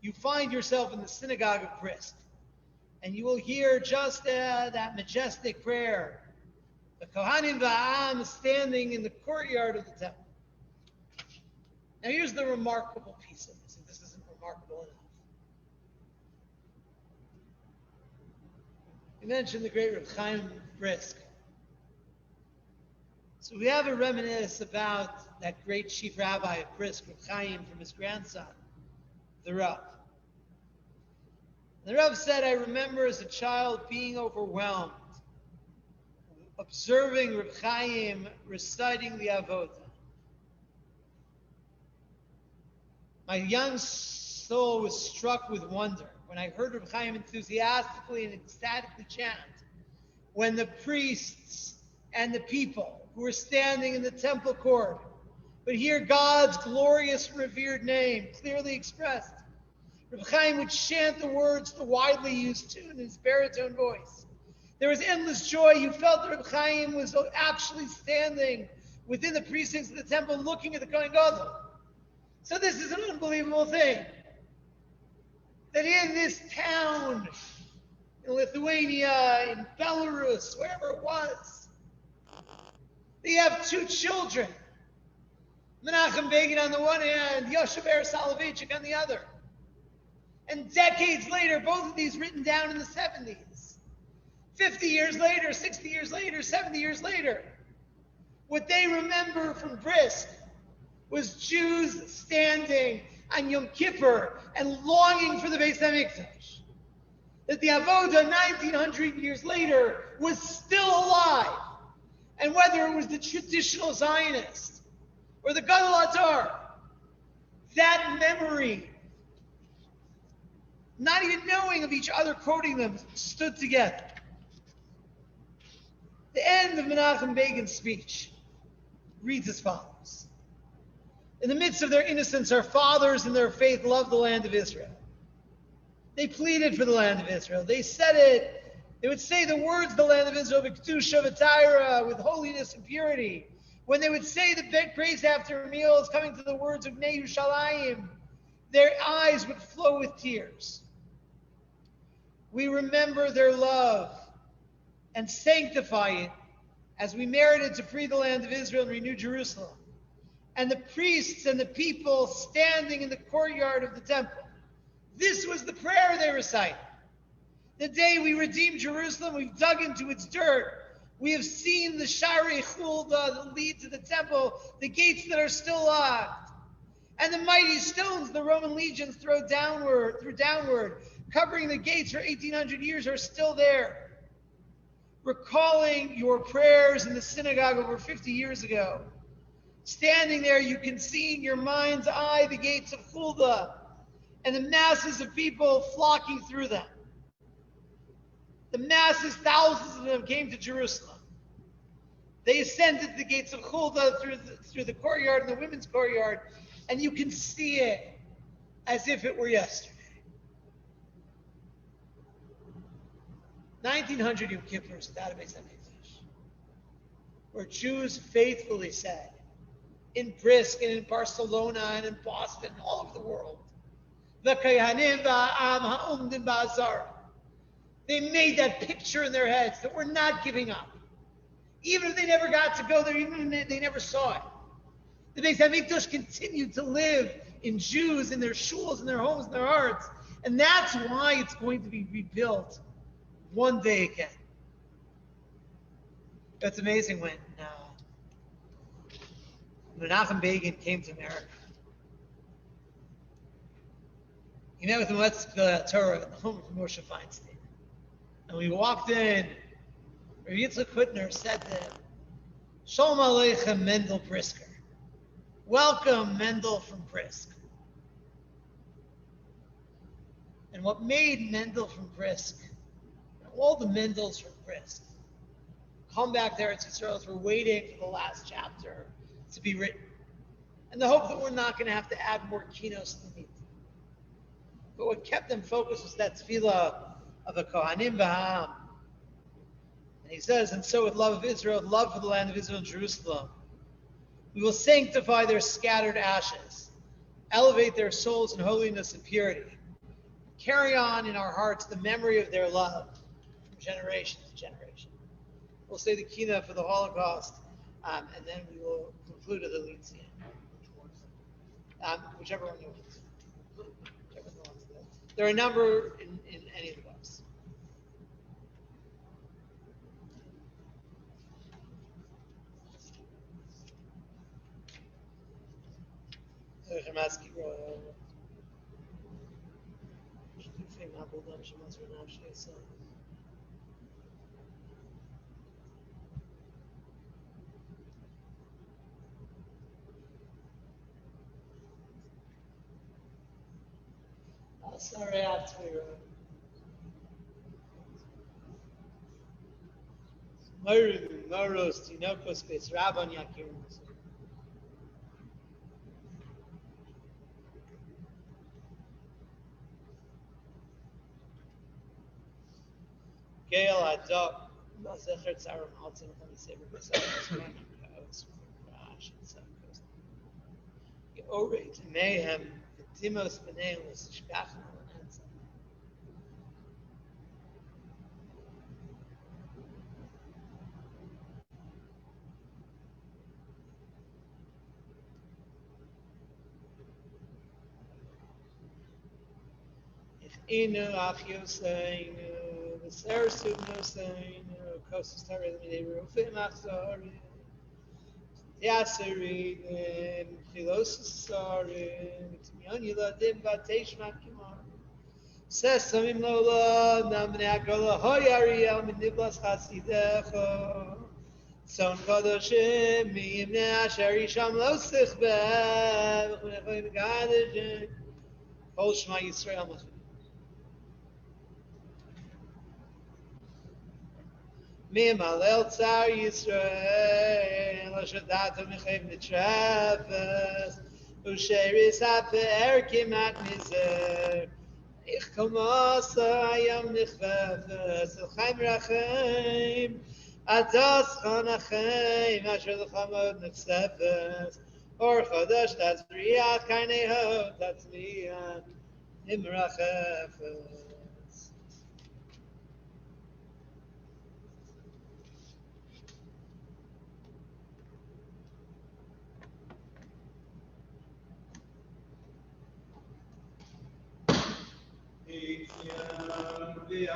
you find yourself in the synagogue of Brisker. And you will hear just that majestic prayer. The Kohanim Va'am standing in the courtyard of the temple. Now here's the remarkable piece of this, if this isn't remarkable enough. We mentioned the great Reb Chaim Brisker. So we have a reminisce about that great chief rabbi of Brisker, Reb Chaim, from his grandson, the Rav. The Rav said, I remember as a child being overwhelmed, observing Reb Chaim reciting the avodah. My young soul was struck with wonder when I heard Reb Chaim enthusiastically and ecstatically chant, when the priests and the people who were standing in the temple court would hear God's glorious revered name clearly expressed. Reb Chaim would chant the words to widely used tune in his baritone voice. There was endless joy. You felt that Reb Chaim was actually standing within the precincts of the temple looking at the Kohen Gadol. So this is an unbelievable thing. That in this town, in Lithuania, in Belarus, wherever it was, they have two children. Menachem Begin on the one hand, Yosef Soloveitchik on the other. And decades later, both of these written down in the 70s. 50 years later, 60 years later, 70 years later, what they remember from Brisker was Jews standing on Yom Kippur and longing for the Beis HaMikdash. That the Avodah 1900 years later was still alive. And whether it was the traditional Zionist or the Gadol Atar, that memory, not even knowing of each other, quoting them, stood together. The end of Menachem Begin's speech reads as follows. In the midst of their innocence, our fathers in their faith loved the land of Israel. They pleaded for the land of Israel. They said it. They would say the words of the land of Israel, B'kedusha v'tayra, with holiness and purity. When they would say the praise after meals, coming to the words of Yerushalayim, their eyes would flow with tears. We remember their love and sanctify it as we merited to free the land of Israel and renew Jerusalem. And the priests and the people standing in the courtyard of the temple. This was the prayer they recited. The day we redeemed Jerusalem, we've dug into its dirt. We have seen the Shari Chulda that lead to the temple, the gates that are still locked. And the mighty stones the Roman legions threw downward, covering the gates for 1,800 years, are still there. Recalling your prayers in the synagogue over 50 years ago. Standing there, you can see in your mind's eye the gates of Chulda and the masses of people flocking through them. The masses, thousands of them, came to Jerusalem. They ascended the gates of Chulda through the courtyard and the women's courtyard, and you can see it as if it were yesterday. 1900 Yom Kippurs without a Beis HaMikdash, where Jews faithfully said, in Brisker and in Barcelona and in Boston and all over the world, they made that picture in their heads that we're not giving up. Even if they never got to go there, even if they never saw it. The Beis HaMikdash continued to live in Jews, in their shuls, in their homes, in their hearts. And that's why it's going to be rebuilt one day again. That's amazing when Menachem Begin came to America. He met with the Moetzes Torah in the home of Moshe Feinstein. And we walked in. Rebbe Yitzchak Hutner said to him, Shalom Aleichem Mendel Brisker. Welcome, Mendel from Brisker. And what made Mendel from Brisker, all the Mendels from Brisker, come back there at Yisrael, we're waiting for the last chapter to be written. And the hope that we're not going to have to add more Kinos than we need. But what kept them focused was that tefillah of the Kohanim V'Ha'am. And he says, and so with love of Israel, love for the land of Israel and Jerusalem, we will sanctify their scattered ashes, elevate their souls in holiness and purity, carry on in our hearts the memory of their love from generation to generation. We'll say the Kina for the Holocaust, and then we will conclude with the Yetzias. Whichever one you want. Whichever one wants to. There are a number in any of the books. Sorry, Maror, Tinoko space, Rabban Yakir. Gail Adok, Zecharya, Altin, let me say, Orate, Mayhem, Timos Benelis, Shkachim. Inu Achiosainu, the Sarasut Nosainu, Kostas Tarim, Rufim Achzarim, Yasarim, Philososarim, Timionula Dim Batesh Makimar, Sesamim Lola, Namnakola Hoyariel, Miniblas Hasidecho, Son Kodoshim, Mimna Sharisham Losichbeh, Gadajin, Kol Shema Yisrael. Mimalel Tsar Yisrael, Ashadato Mechav Mitzrayim, Usheris Aper Kimat Mizer, Ich Komasa Ayam Nichvefes, Elchaim Rachem, Atas Chanachem, Asher Lechamod Nefsefes, Or Chodesh Tatzriach, Kainei Tatzriach, Imrachefes. The